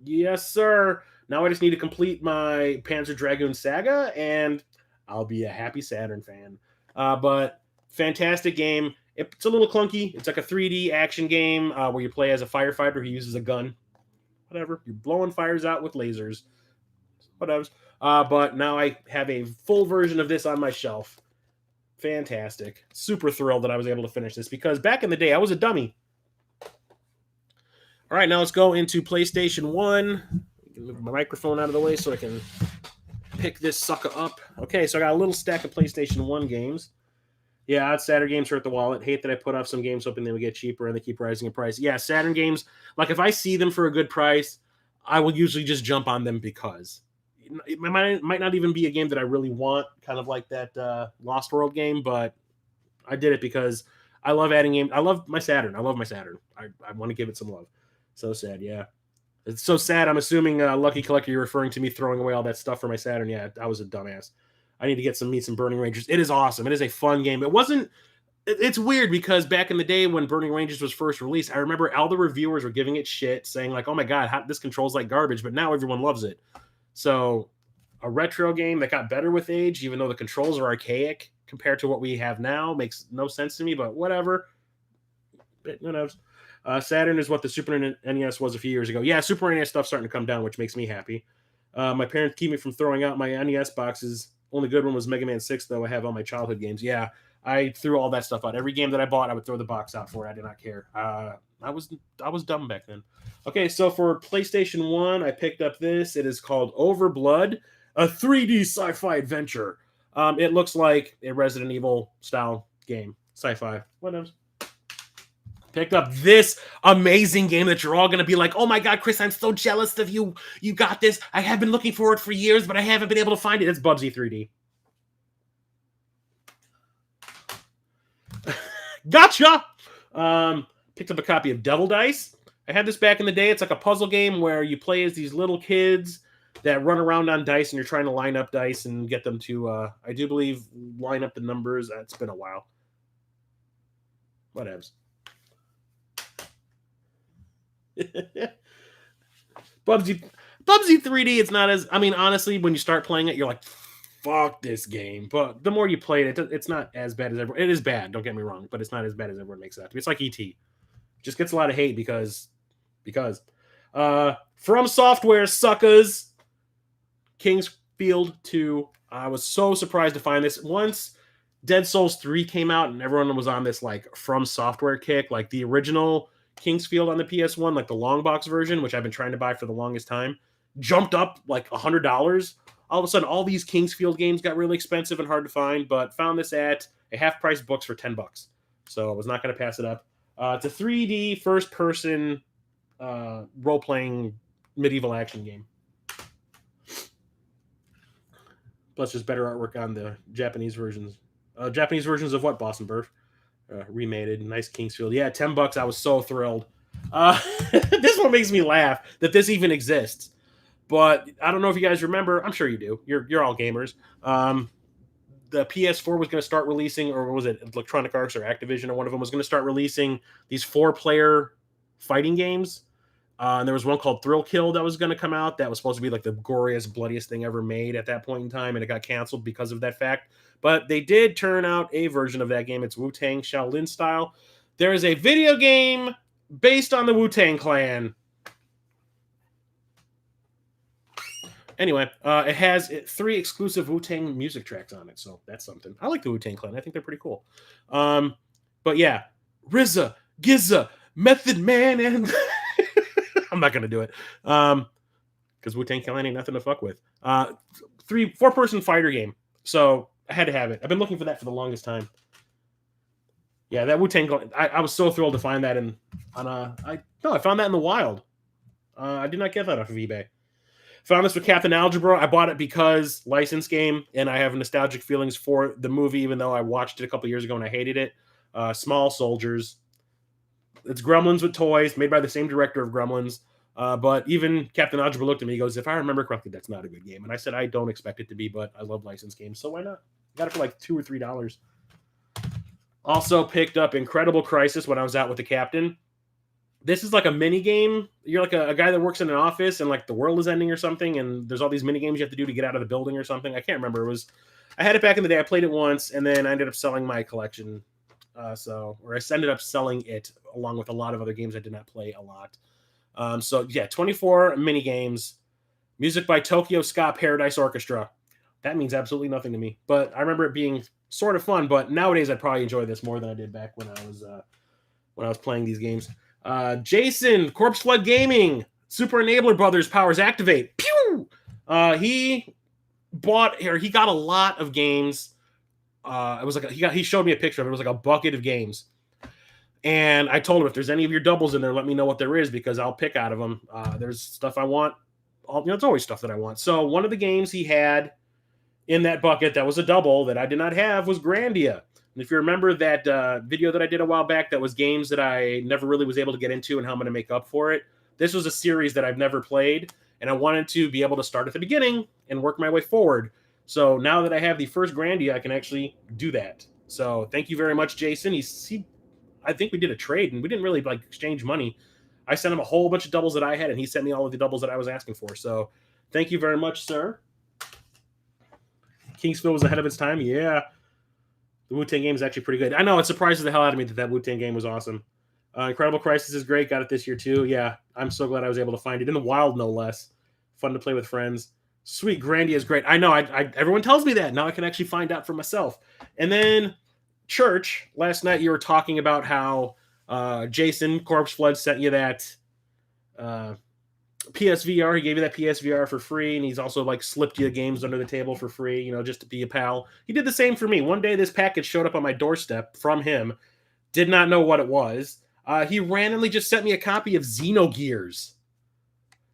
Yes, sir. Now I just need to complete my Panzer Dragoon saga, and I'll be a happy Saturn fan. But fantastic game. It's a little clunky. It's like a 3D action game where you play as a firefighter who uses a gun. Whatever. You're blowing fires out with lasers. Whatever. But now I have a full version of this on my shelf. Fantastic. Super thrilled that I was able to finish this because back in the day, I was a dummy. All right, now let's go into PlayStation 1. Move my microphone out of the way so I can pick this sucker up. Okay, so I got a little stack of PlayStation 1 games. Yeah, Saturn games hurt the wallet. Hate that I put off some games hoping they would get cheaper and they keep rising in price. Yeah, Saturn games, like if I see them for a good price, I will usually just jump on them because it might not even be a game that I really want, kind of like that Lost World game, but I did it because I love adding games. I love my Saturn. I want to give it some love. So sad, yeah. It's so sad. I'm assuming Lucky Collector, you're referring to me throwing away all that stuff for my Saturn. Yeah, I was a dumbass. I need to get some Burning Rangers. It is awesome. It is a fun game. It's weird because back in the day when Burning Rangers was first released, I remember all the reviewers were giving it shit, saying like, oh my God, this controls like garbage, but now everyone loves it. So a retro game that got better with age, even though the controls are archaic compared to what we have now, makes no sense to me, but whatever. Who knows? Saturn is what the Super NES was a few years ago. Yeah, Super NES stuff's starting to come down, which makes me happy. My parents keep me from throwing out my NES boxes. Only good one was Mega Man 6, though. I have all my childhood games. Yeah, I threw all that stuff out. Every game that I bought, I would throw the box out for it. I did not care. I was dumb back then. Okay, so for PlayStation 1, I picked up this. It is called Overblood, a 3D sci-fi adventure. It looks like a Resident Evil style game. Sci-fi. Whatever. Picked up this amazing game that you're all going to be like, oh my God, Chris, I'm so jealous of you. You got this. I have been looking for it for years, but I haven't been able to find it. It's Bubsy 3D. Gotcha! Picked up a copy of Devil Dice. I had this back in the day. It's like a puzzle game where you play as these little kids that run around on dice, and you're trying to line up dice and get them to, I do believe, line up the numbers. It's been a while. Whatevs. Bubsy 3D, it's not as, I mean, honestly, when you start playing it, you're like, fuck this game. But the more you play it, it's not as bad as everyone. It is bad, don't get me wrong, but it's not as bad as everyone makes it out to be. It's like ET. Just gets a lot of hate because From Software suckers. Kingsfield 2. I was so surprised to find this. Once Dead Souls 3 came out and everyone was on this like From Software kick, like the original Kingsfield on the PS1, like the long box version, which I've been trying to buy for the longest time, jumped up like $100. All of a sudden, all these Kingsfield games got really expensive and hard to find, but found this at a half-price books for $10. So I was not going to pass it up. It's a 3D first-person role-playing medieval action game. Plus, just better artwork on the Japanese versions. Japanese versions of what, Boston Burf? Remade, nice Kingsfield. Yeah, $10. I was so thrilled. This one makes me laugh that this even exists. But I don't know if you guys remember. I'm sure you do. You're all gamers. The PS4 was going to start releasing, or was it Electronic Arts or Activision, or one of them was going to start releasing these 4-player fighting games. And there was one called Thrill Kill that was going to come out that was supposed to be like the goriest, bloodiest thing ever made at that point in time, and it got canceled because of that fact. But they did turn out a version of that game. It's Wu-Tang Shaolin style. There is a video game based on the Wu-Tang Clan. Anyway, it has 3 exclusive Wu-Tang music tracks on it, so that's something. I like the Wu-Tang Clan. I think they're pretty cool. But yeah, RZA, GZA, Method Man, and... I'm not going to do it. Because Wu-Tang Clan ain't nothing to fuck with. 4-person fighter game. So I had to have it. I've been looking for that for the longest time. Yeah, that Wu-Tang Clan. I was so thrilled to find that I found that in the wild. I did not get that off of eBay. Found this with Captain Algebra. I bought it because license game, and I have nostalgic feelings for the movie, even though I watched it a couple years ago and I hated it. Small Soldiers. It's Gremlins with toys, made by the same director of Gremlins. But even Captain Algebra looked at me and goes, if I remember correctly, that's not a good game. And I said, I don't expect it to be, but I love licensed games, so why not? Got it for like $2 or $3. Also picked up Incredible Crisis when I was out with the captain. This is like a mini game. You're like a guy that works in an office and like the world is ending or something, and there's all these mini games you have to do to get out of the building or something. I can't remember. I had it back in the day. I played it once, and then I ended up selling my collection. I ended up selling it along with a lot of other games I did not play a lot. 24 mini games. Music by Tokyo Ska Paradise Orchestra. That means absolutely nothing to me, but I remember it being sort of fun. But nowadays, I'd probably enjoy this more than I did back when I was playing these games. Jason, Corpse Flood Gaming, Super Enabler Brothers Powers Activate. Pew! He got a lot of games. It was like he showed me a picture of it. It was like a bucket of games, and I told him, if there's any of your doubles in there, let me know what there is, because I'll pick out of them. There's stuff I want. It's always stuff that I want. So one of the games he had in that bucket that was a double that I did not have was Grandia. And if you remember that video that I did a while back, that was games that I never really was able to get into and how I'm going to make up for it. This was a series that I've never played, and I wanted to be able to start at the beginning and work my way forward. So now that I have the first Grandia, I can actually do that. So thank you very much, Jason. I think we did a trade, and we didn't really like exchange money. I sent him a whole bunch of doubles that I had, and he sent me all of the doubles that I was asking for. So thank you very much, sir. Kingsfield was ahead of its time. Yeah. The Wu-Tang game is actually pretty good. I know, it surprises the hell out of me that Wu-Tang game was awesome. Incredible Crisis is great. Got it this year, too. Yeah, I'm so glad I was able to find it. In the wild, no less. Fun to play with friends. Sweet, Grandia is great. I know, everyone tells me that. Now I can actually find out for myself. And then, Church, last night you were talking about how Jason, Corpse Flood, sent you that PSVR. He gave you that PSVR for free, and he's also like slipped you games under the table for free, just to be a pal. He did the same for me. One day this package showed up on my doorstep from him. Did not know what it was. He randomly just sent me a copy of Xenogears.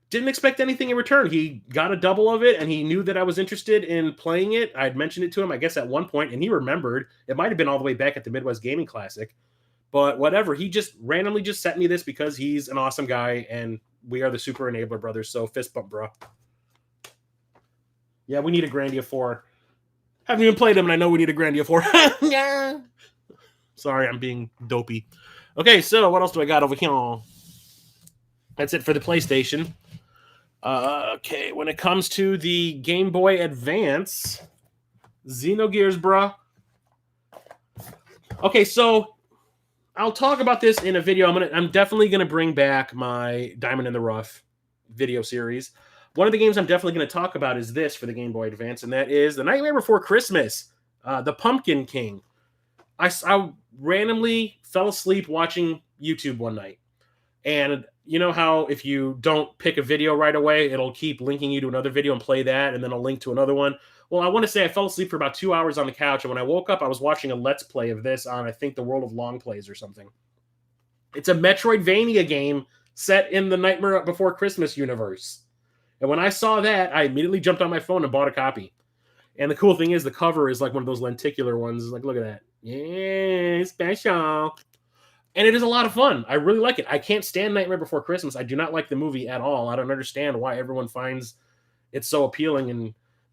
Didn't expect anything in return. He got a double of it, and he knew that I was interested in playing it. I'd mentioned it to him, I guess, at one point, and he remembered. It might have been all the way back at the Midwest Gaming Classic. But whatever, he just randomly just sent me this because he's an awesome guy, and we are the Super Enabler brothers. So fist bump, bro. Yeah, we need a Grandia 4. Haven't even played them, and I know we need a Grandia 4. Yeah. Sorry, I'm being dopey. Okay, so what else do I got over here? That's it for the PlayStation. Okay, when it comes to the Game Boy Advance, Xenogears, bruh. Okay, so I'll talk about this in a video. I'm definitely gonna bring back my Diamond in the Rough video series. One of the games I'm definitely going to talk about is this for the Game Boy Advance, and that is The Nightmare Before Christmas, The Pumpkin King. I randomly fell asleep watching YouTube one night. And you know how if you don't pick a video right away, it'll keep linking you to another video and play that, and then I'll link to another one. Well, I want to say I fell asleep for about 2 hours on the couch, and when I woke up, I was watching a Let's Play of this on, I think, the World of Long Plays or something. It's a Metroidvania game set in the Nightmare Before Christmas universe. And when I saw that, I immediately jumped on my phone and bought a copy. And the cool thing is the cover is like one of those lenticular ones. Like, look at that. Yeah, special. And it is a lot of fun. I really like it. I can't stand Nightmare Before Christmas. I do not like the movie at all. I don't understand why everyone finds it so appealing. And,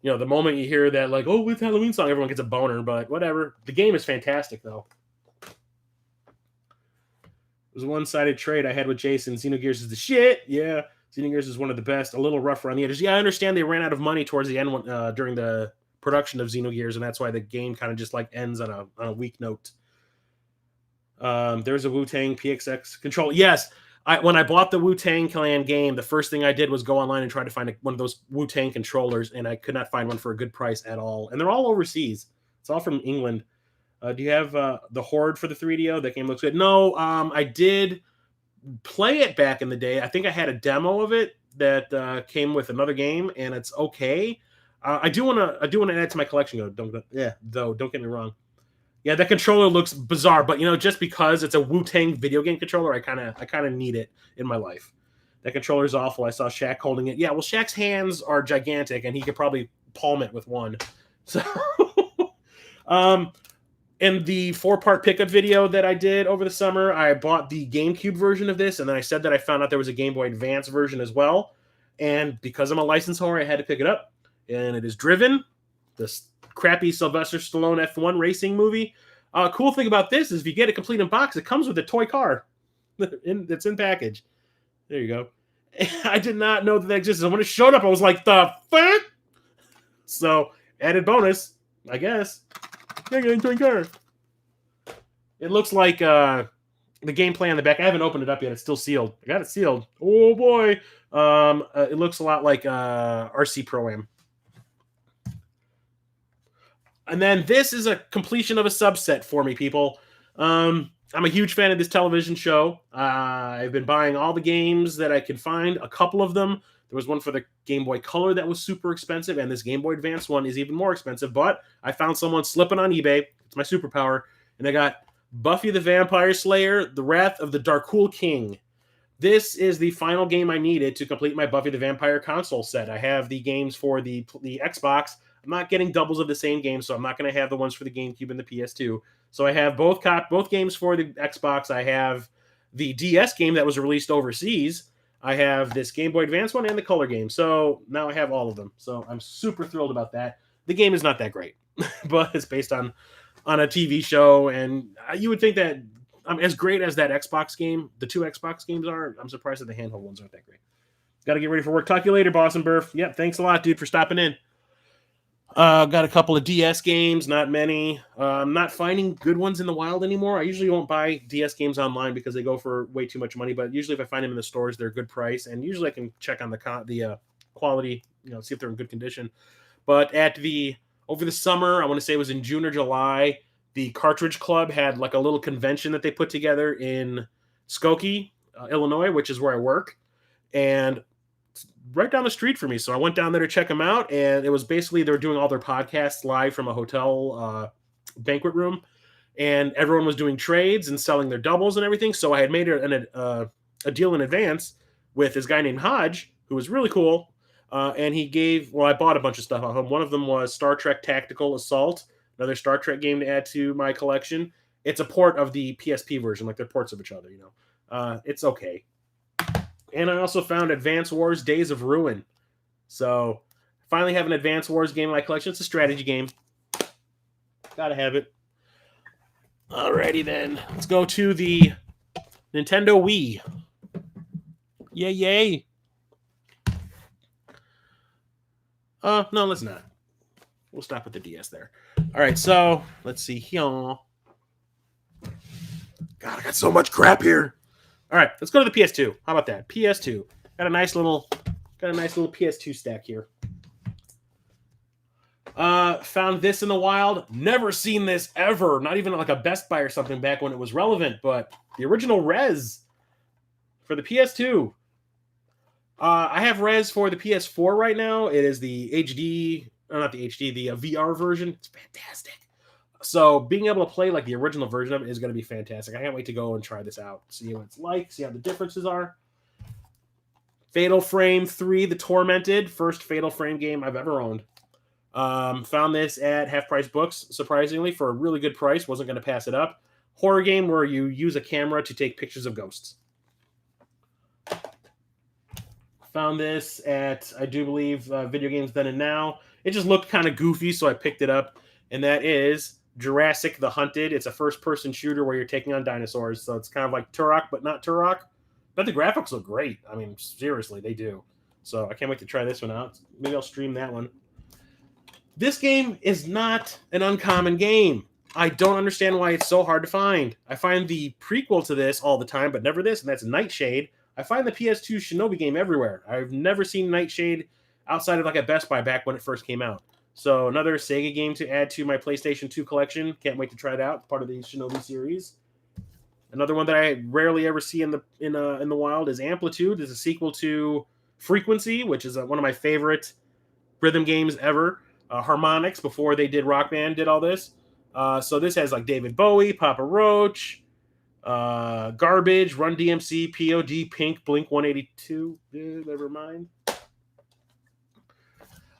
you know, the moment you hear that, like, oh, with Halloween song, everyone gets a boner. But whatever. The game is fantastic, though. It was a one-sided trade I had with Jason. Xenogears is the shit. Yeah. Xenogears is one of the best. A little rougher on the edges. Yeah, I understand they ran out of money towards the end during the production of Xenogears, and that's why the game kind of just like ends on a weak note. There's a Wu-Tang PXX controller. Yes, when I bought the Wu-Tang Clan game, the first thing I did was go online and try to find one of those Wu-Tang controllers, and I could not find one for a good price at all. And they're all overseas. It's all from England. Do you have the Horde for the 3DO? That game looks good. No, I did play it back in the day. I think I had a demo of it that came with another game, and it's okay. I do want to add it to my collection. Don't get me wrong. Yeah, that controller looks bizarre, but you know, just because it's a Wu-Tang video game controller, I kind of need it in my life. That controller is awful. I saw Shaq holding it. Yeah, well, Shaq's hands are gigantic, and he could probably palm it with one. So, in the 4-part pickup video that I did over the summer, I bought the GameCube version of this, and then I said that I found out there was a Game Boy Advance version as well. And because I'm a license whore, I had to pick it up. And it is Driven, this crappy Sylvester Stallone F1 racing movie. Cool thing about this is if you get it complete in box, it comes with a toy car that's in package. There you go. I did not know that existed. So when it showed up, I was like, the fuck? So, added bonus, I guess. It looks like the gameplay on the back. I haven't opened it up yet. It's still sealed. I got it sealed. Oh boy. It looks a lot like RC Pro-Am. And then this is a completion of a subset for me, people. I'm a huge fan of this television show. I've been buying all the games that I could find. A couple of them. There was one for the Game Boy Color that was super expensive, and this Game Boy Advance one is even more expensive. But I found someone slipping on eBay. It's my superpower. And I got Buffy the Vampire Slayer, The Wrath of the Darkul King. This is the final game I needed to complete my Buffy the Vampire console set. I have the games for the Xbox. I'm not getting doubles of the same game, so I'm not going to have the ones for the GameCube and the PS2. So I have both games for the Xbox. I have the DS game that was released overseas. I have this Game Boy Advance one and the color game. So now I have all of them. So I'm super thrilled about that. The game is not that great, but it's based on a TV show. And you would think that as great as that Xbox game, the 2 Xbox games are, I'm surprised that the handheld ones aren't that great. Got to get ready for work. Talk to you later, Boston Burf. Yep, thanks a lot, dude, for stopping in. Got a couple of DS games, not many. I'm not finding good ones in the wild anymore. I usually won't buy DS games online because they go for way too much money. But usually, if I find them in the stores, they're a good price, and usually I can check on the quality, see if they're in good condition. But over the summer, I want to say it was in June or July, the Cartridge Club had like a little convention that they put together in Skokie, Illinois, which is where I work, and right down the street from me. So I went down there to check them out, and it was basically they were doing all their podcasts live from a hotel banquet room, and everyone was doing trades and selling their doubles and everything. So I had made a deal in advance with this guy named Hodge, who was really cool, and I bought a bunch of stuff off him. One of them was Star Trek Tactical Assault, another Star Trek game to add to my collection, it's a port of the PSP version, like they're ports of each other. It's okay. And I also found Advance Wars: Days of Ruin. So finally have an Advance Wars game in my collection. It's a strategy game. Gotta have it. Alrighty then, let's go to the Nintendo Wii. Yay, yay. No, let's not. We'll stop at the DS there. All right, so let's see here. God, I got so much crap here. All right, let's go to the PS2. How about that? PS2. Got a nice little PS2 stack here. Found this in the wild. Never seen this ever. Not even like a Best Buy or something back when it was relevant, but the original Res for the PS2. I have Res for the PS4 right now. It is the HD, or not the HD, the VR version. It's fantastic. So being able to play like the original version of it is going to be fantastic. I can't wait to go and try this out. See what it's like. See how the differences are. Fatal Frame 3, The Tormented. First Fatal Frame game I've ever owned. Found this at Half Price Books, surprisingly, for a really good price. Wasn't going to pass it up. Horror game where you use a camera to take pictures of ghosts. Found this at, I do believe, Video Games Then and Now. It just looked kind of goofy, so I picked it up. And that is Jurassic the Hunted. It's a first-person shooter where you're taking on dinosaurs. So it's kind of like Turok, but not Turok. But the graphics look great. I mean, seriously, they do. So I can't wait to try this one out. Maybe I'll stream that one. This game is not an uncommon game. I don't understand why it's so hard to find. I find the prequel to this all the time, but never this, and that's Nightshade. I find the PS2 Shinobi game everywhere. I've never seen Nightshade outside of like a Best Buy back when it first came out. So another Sega game to add to my PlayStation 2 collection. Can't wait to try it out. Part of the Shinobi series. Another one that I rarely ever see in the wild is Amplitude. It's a sequel to Frequency, which is one of my favorite rhythm games ever. Harmonix, before they did Rock Band, did all this. So this has like David Bowie, Papa Roach, Garbage, Run DMC, POD, Pink, Blink 182. Never mind.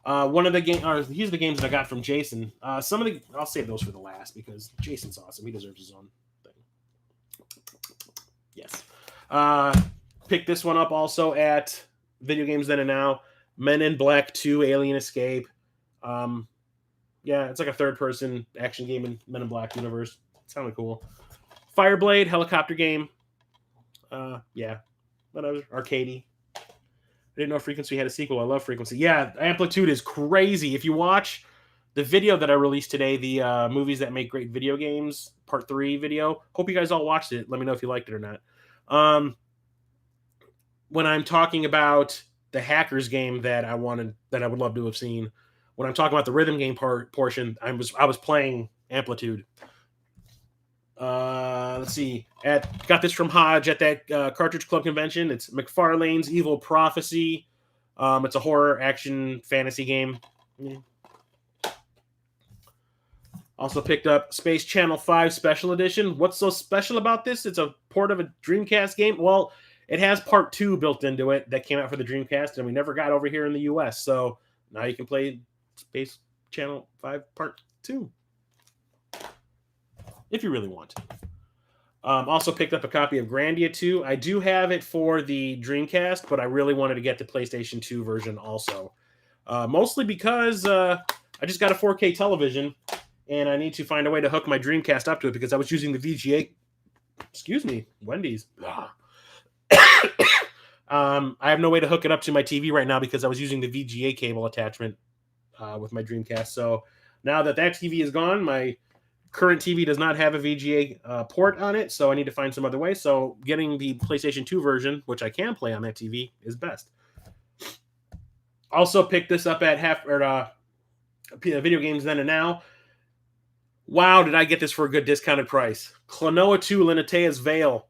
One of the games, these are the games that I got from Jason. I'll save those for the last because Jason's awesome. He deserves his own thing. Yes. Picked this one up also at Video Games Then and Now. Men in Black 2, Alien Escape. Yeah, it's like a third-person action game in Men in Black universe. It sounded cool. Fireblade, helicopter game. Yeah, whatever. Arcadey. I didn't know Frequency had a sequel. I love Frequency. Yeah, Amplitude is crazy. If you watch the video that I released today, the Movies That Make Great Video Games, Part 3 video, hope you guys all watched it. Let me know if you liked it or not. When I'm talking about the Hackers game that I would love to have seen, when I'm talking about the rhythm game portion, I was playing Amplitude. Let's see. Got this from Hodge at that Cartridge Club convention. It's McFarlane's Evil Prophecy. It's a horror action fantasy game. Yeah. Also picked up Space Channel 5 Special Edition. What's so special about this? It's a port of a Dreamcast game. Well, it has Part 2 built into it that came out for the Dreamcast, and we never got over here in the US. So now you can play Space Channel 5 Part 2. If you really want to. Also picked up a copy of Grandia 2. I do have it for the Dreamcast, but I really wanted to get the PlayStation 2 version also. Mostly because I just got a 4K television, and I need to find a way to hook my Dreamcast up to it because I was using the VGA... Excuse me, Wendy's. I have no way to hook it up to my TV right now because I was using the VGA cable attachment with my Dreamcast. So now that TV is gone, my current TV does not have a VGA port on it, so I need to find some other way. So getting the PlayStation 2 version, which I can play on that TV, is best. Also picked this up at Video Games Then and Now. Wow, did I get this for a good discounted price. Klonoa 2 Linatea's Veil.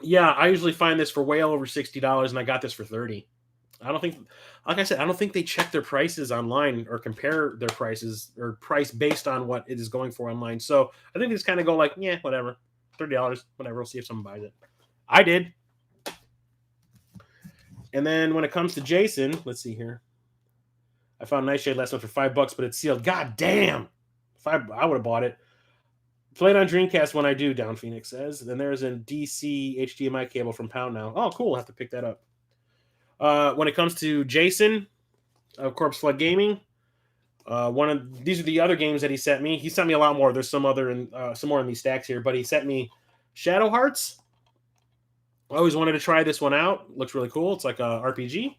Yeah, I usually find this for way over $60, and I got this for $30. I don't think, like I said, I don't think they check their prices online or compare their prices or price based on what it is going for online. So I think they just kind of go like, yeah, whatever, $30, whatever. We'll see if someone buys it. I did. And then when it comes to Jason, let's see here. I found Nightshade last month for $5, but it's sealed. God damn! I would have bought it. Play it on Dreamcast when I do, Down Phoenix says. Then there's a DC HDMI cable from Pound now. Oh, cool. I'll have to pick that up. When it comes to Jason of Corpse Flood Gaming, these are the other games that he sent me. He sent me a lot more. There's some more in these stacks here, but he sent me Shadow Hearts. I always wanted to try this one out. Looks really cool. It's like a RPG.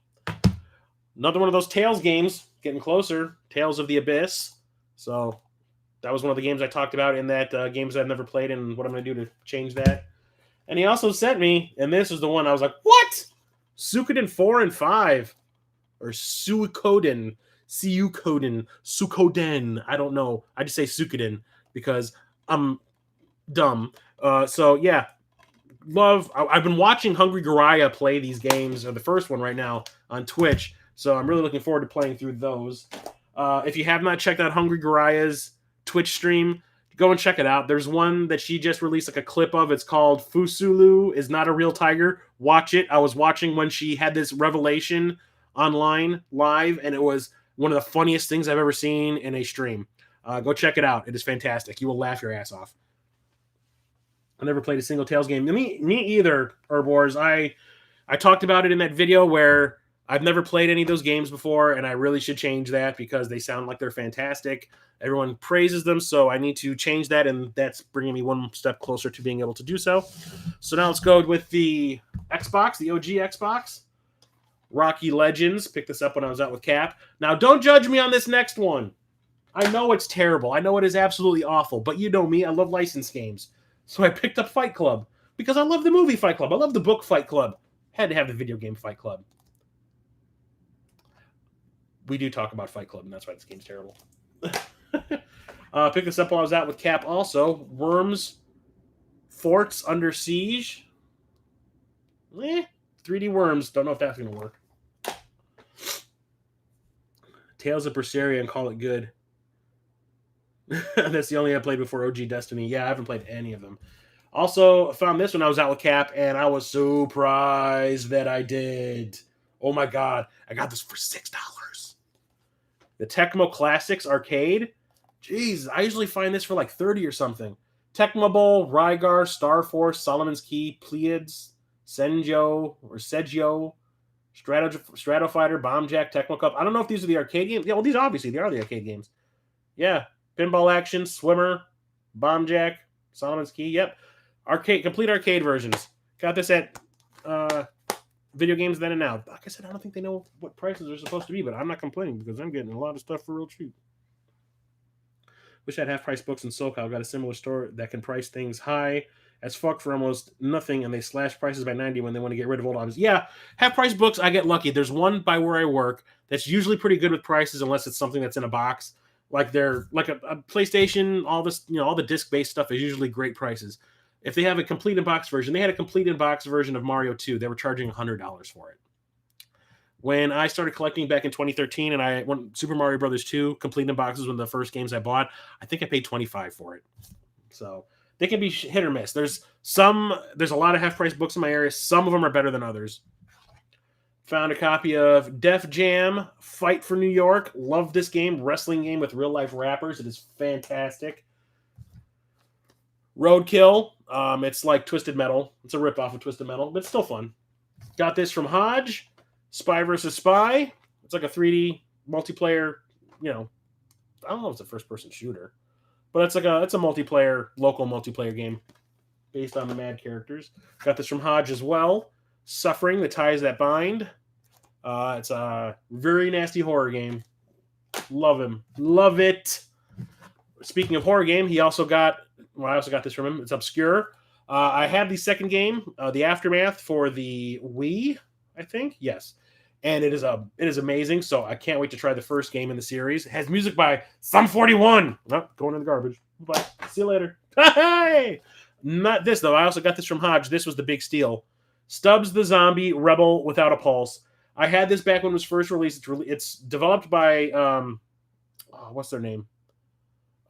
Another one of those Tales games, getting closer. Tales of the Abyss. So that was one of the games I talked about in that games I've never played and what I'm going to do to change that. And he also sent me, and this is the one I was like, what? Suikoden 4 and 5. Or Suikoden. Suikoden. I don't know. I just say Suikoden because I'm dumb. So, yeah. I've been watching Hungry Garaya play these games, or the first one right now, on Twitch. So I'm really looking forward to playing through those. If you have not checked out Hungry Garaya's Twitch stream, go and check it out. There's one that she just released like a clip of. It's called Fusulu is Not a Real Tiger. Watch it. I was watching when she had this revelation online live, and it was one of the funniest things I've ever seen in a stream. Go check it out. It is fantastic. You will laugh your ass off. I never played a single Tales game. Me either, Herbivores. I talked about it in that video where I've never played any of those games before, and I really should change that because they sound like they're fantastic. Everyone praises them, so I need to change that, and that's bringing me one step closer to being able to do so. So now let's go with the Xbox, the OG Xbox. Rocky Legends. Picked this up when I was out with Cap. Now, don't judge me on this next one. I know it's terrible. I know it is absolutely awful, but you know me. I love licensed games. So I picked up Fight Club because I love the movie Fight Club. I love the book Fight Club. Had to have the video game Fight Club. We do talk about Fight Club, and that's why this game's terrible. Picked this up while I was out with Cap also. Worms Forts Under Siege. 3D Worms. Don't know if that's going to work. Tales of Berseria and Call It Good. That's the only I played before OG Destiny. Yeah, I haven't played any of them. Also, found this when I was out with Cap, and I was surprised that I did. Oh my god, I got this for $6. The Tecmo Classics Arcade. Jeez, I usually find this for like 30 or something. Tecmo Bowl, Rygar, Star Force, Solomon's Key, Pleiades, Senjo, Strato Fighter, Bomb Jack, Tecmo Cup. I don't know if these are the arcade games. Yeah, well, these obviously, they are the arcade games. Yeah, Pinball Action, Swimmer, Bomb Jack, Solomon's Key. Yep, complete arcade versions. Got this at Video Games Then and Now. Like I said, I don't think they know what prices are supposed to be, but I'm not complaining because I'm getting a lot of stuff for real cheap. Wish I'd half-price books in SoCal. Got a similar store that can price things high as fuck for almost nothing, and they slash prices by 90 when they want to get rid of old items. Yeah, half-price books, I get lucky. There's one by where I work that's usually pretty good with prices unless it's something that's in a box. Like they're like a PlayStation, all this, all the disc-based stuff is usually great prices. If they have a complete in-box version, they had a complete in-box version of Mario 2. They were charging $100 for it. When I started collecting back in 2013, and I went Super Mario Brothers 2, complete in boxes, one of the first games I bought, I think I paid $25 for it. So they can be hit or miss. There's a lot of half-price books in my area. Some of them are better than others. Found a copy of Def Jam Fight for New York. Love this game. Wrestling game with real-life rappers. It is fantastic. Roadkill. It's like Twisted Metal. It's a rip-off of Twisted Metal, but it's still fun. Got this from Hodge. Spy vs. Spy. It's like a 3D multiplayer, I don't know if it's a first-person shooter, but it's a multiplayer, local multiplayer game based on the Mad characters. Got this from Hodge as well. Suffering, The Ties That Bind. It's a very nasty horror game. Love him. Love it. Speaking of horror game, I also got this from him. It's Obscure. I had the second game, The Aftermath, for the Wii, I think. Yes. And it is amazing. So I can't wait to try the first game in the series. It has music by Sum 41. Oh, going in the garbage. Bye. See you later. Hey! Not this, though. I also got this from Hodge. This was the big steal. Stubbs the Zombie Rebel Without a Pulse. I had this back when it was first released. It's developed by, what's their name?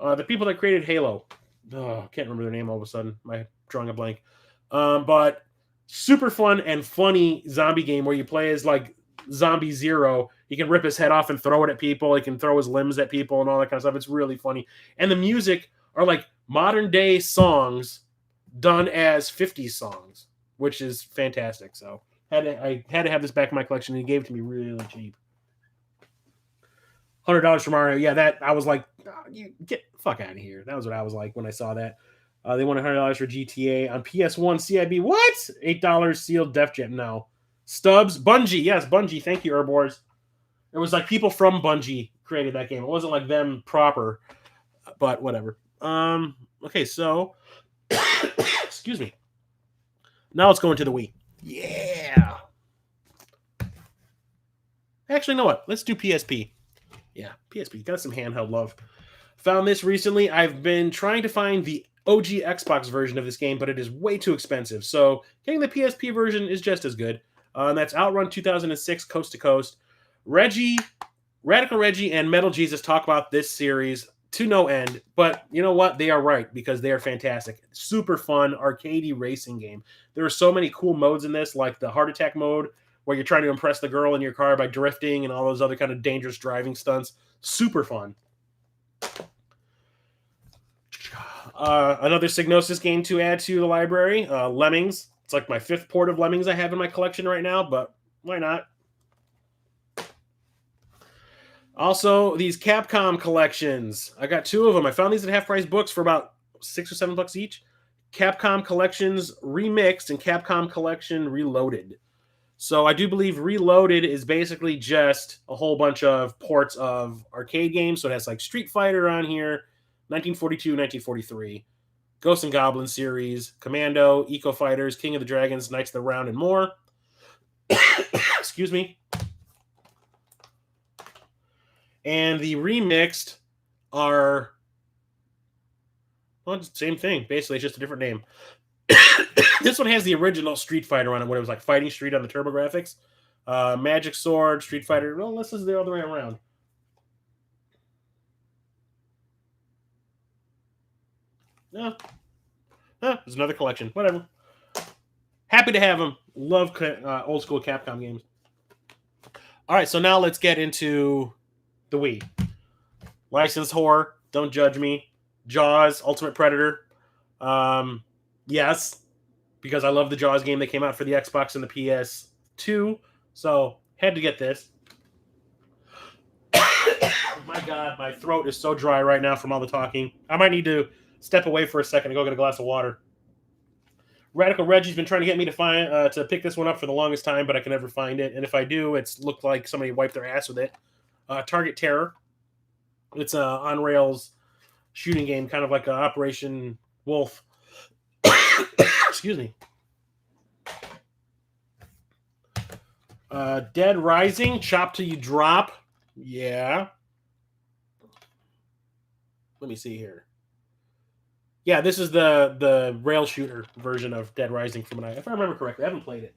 The people that created Halo. Oh, I can't remember their name all of a sudden. I'm drawing a blank. But super fun and funny zombie game where you play as like Zombie Zero. He can rip his head off and throw it at people. He can throw his limbs at people and all that kind of stuff. It's really funny. And the music are like modern day songs done as 50s songs, which is fantastic. So I had to have this back in my collection, and he gave it to me really cheap. $100 for Mario. Yeah, that I was like, oh, you get the fuck out of here. That was what I was like when I saw that. They want $100 for GTA on PS1 CIB. What? $8 sealed Def Jam. No. Stubbs. Bungie. Yes, Bungie. Thank you, Urbors. It was like people from Bungie created that game. It wasn't like them proper, but whatever. Okay, so excuse me. Now let's go into the Wii. Yeah. Actually, you know what? Let's do PSP. Yeah, PSP. Got some handheld love. Found this recently. I've been trying to find the OG Xbox version of this game, but it is way too expensive. So getting the PSP version is just as good. And that's Outrun 2006 Coast to Coast. Radical Reggie, and Metal Jesus talk about this series to no end. But you know what? They are right, because they are fantastic. Super fun, arcadey racing game. There are so many cool modes in this, like the heart attack mode, where you're trying to impress the girl in your car by drifting and all those other kind of dangerous driving stunts. Super fun. Another Psygnosis game to add to the library. Lemmings. It's like my 5th port of Lemmings I have in my collection right now, but why not? Also, these Capcom collections. I got 2 of them. I found these at half-price books for about $6 or $7 each. Capcom Collections Remixed and Capcom Collection Reloaded. So I do believe Reloaded is basically just a whole bunch of ports of arcade games. So it has like Street Fighter on here, 1942, 1943, Ghosts and Goblins series, Commando, Eco Fighters, King of the Dragons, Knights of the Round, and more. Excuse me. And the remixed are, well, same thing. Basically, it's just a different name. This one has the original Street Fighter on it, when it was like Fighting Street on the TurboGrafx. Magic Sword, Street Fighter. Well, this is the other way around. No. There's another collection. Whatever. Happy to have them. Love old school Capcom games. All right, so now let's get into the Wii. Licensed horror. Don't judge me. Jaws, Ultimate Predator. Yes, because I love the Jaws game that came out for the Xbox and the PS2. So, had to get this. My God, my throat is so dry right now from all the talking. I might need to step away for a second and go get a glass of water. Radical Reggie's been trying to get me to pick this one up for the longest time, but I can never find it. And if I do, it's looked like somebody wiped their ass with it. Target Terror. It's a on-rails shooting game, kind of like Operation Wolf. Excuse me. Dead Rising, Chop Till You Drop. Yeah. Let me see here. Yeah, this is the rail shooter version of Dead Rising if I remember correctly. I haven't played it.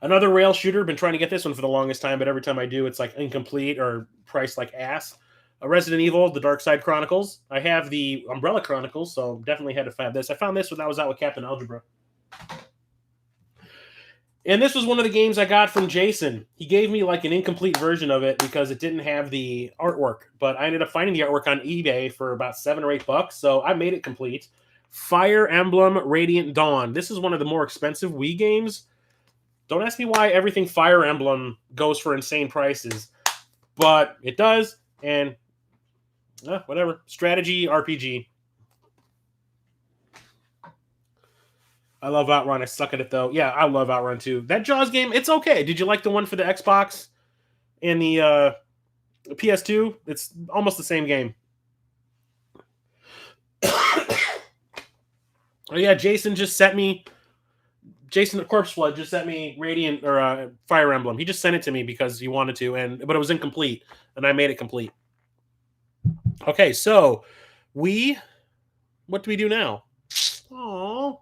Another rail shooter. Been trying to get this one for the longest time, but every time I do, it's like incomplete or priced like ass. Resident Evil, The Dark Side Chronicles. I have the Umbrella Chronicles, so definitely had to find this. I found this when I was out with Captain Algebra. And this was one of the games I got from Jason. He gave me like an incomplete version of it because it didn't have the artwork. But I ended up finding the artwork on eBay for about $7 or $8, so I made it complete. Fire Emblem Radiant Dawn. This is one of the more expensive Wii games. Don't ask me why everything Fire Emblem goes for insane prices. But it does, and whatever. Strategy RPG. I love Outrun. I suck at it, though. Yeah, I love Outrun, too. That Jaws game, it's okay. Did you like the one for the Xbox and the PS2? It's almost the same game. Oh, yeah, Jason at Corpse Flood just sent me Radiant or Fire Emblem. He just sent it to me because he wanted to, but it was incomplete, and I made it complete. Okay, so what do we do now? Oh,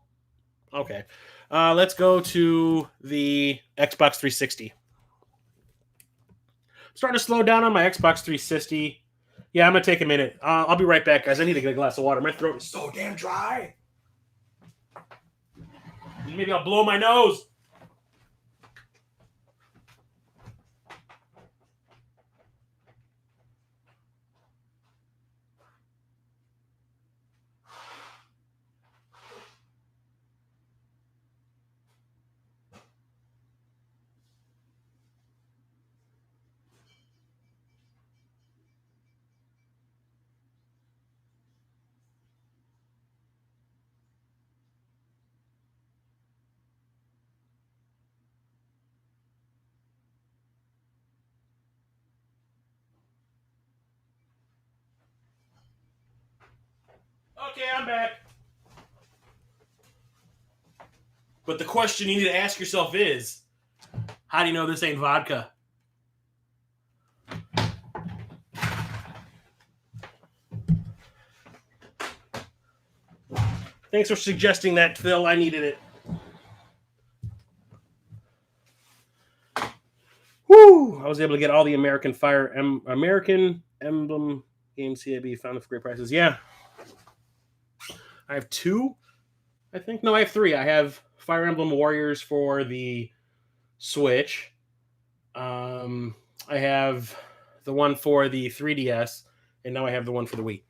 okay. Let's go to the Xbox 360. Starting to slow down on my Xbox 360. Yeah, I'm going to take a minute. I'll be right back, guys. I need to get a glass of water. My throat is so damn dry. Maybe I'll blow my nose. Okay, I'm back. But the question you need to ask yourself is, how do you know this ain't vodka? Thanks for suggesting that, Phil. I needed it. Woo! I was able to get all the American Emblem games CAB found them for great prices. Yeah. I have 2, I think. No, I have 3. I have Fire Emblem Warriors for the Switch. I have the one for the 3DS, and now I have the one for the Wii.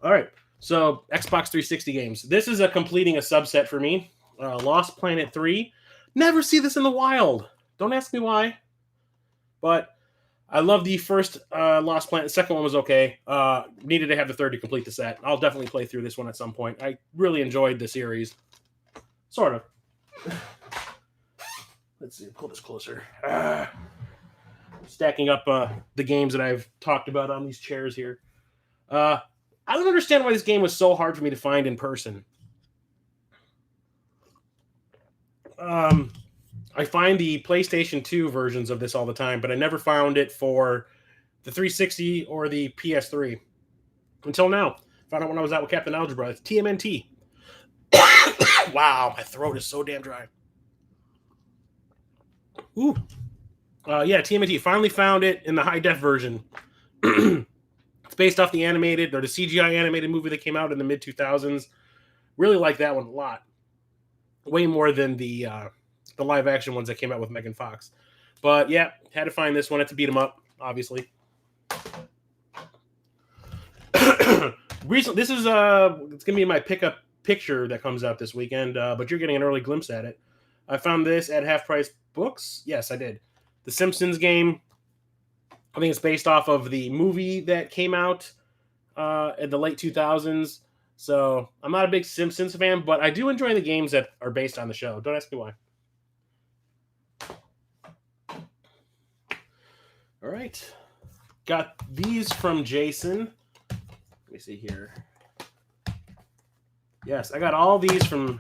All right. So Xbox 360 games. This is completing a subset for me. Lost Planet 3. Never see this in the wild. Don't ask me why. But I love the first Lost Planet. The second one was okay. Needed to have the third to complete the set. I'll definitely play through this one at some point. I really enjoyed the series. Sort of. Let's see. Pull this closer. Stacking up the games that I've talked about on these chairs here. I don't understand why this game was so hard for me to find in person. I find the PlayStation 2 versions of this all the time, but I never found it for the 360 or the PS3 until now. Found out when I was out with Captain Algebra. It's TMNT. Wow, my throat is so damn dry. Ooh. Yeah, TMNT. Finally found it in the high def version. It's based off the CGI animated movie that came out in the mid 2000s. Really like that one a lot. Way more than the live action ones that came out with Megan Fox. But yeah, had to find this one. Had to beat him up, obviously. Recently, this is it's gonna be my pickup picture that comes out this weekend, but you're getting an early glimpse at it. I found this at Half Price Books. Yes, I did. The Simpsons game. I think it's based off of the movie that came out in the late 2000s. So I'm not a big Simpsons fan, but I do enjoy the games that are based on the show. Don't ask me why. All right. Got these from Jason. Let me see here. Yes, I got all these from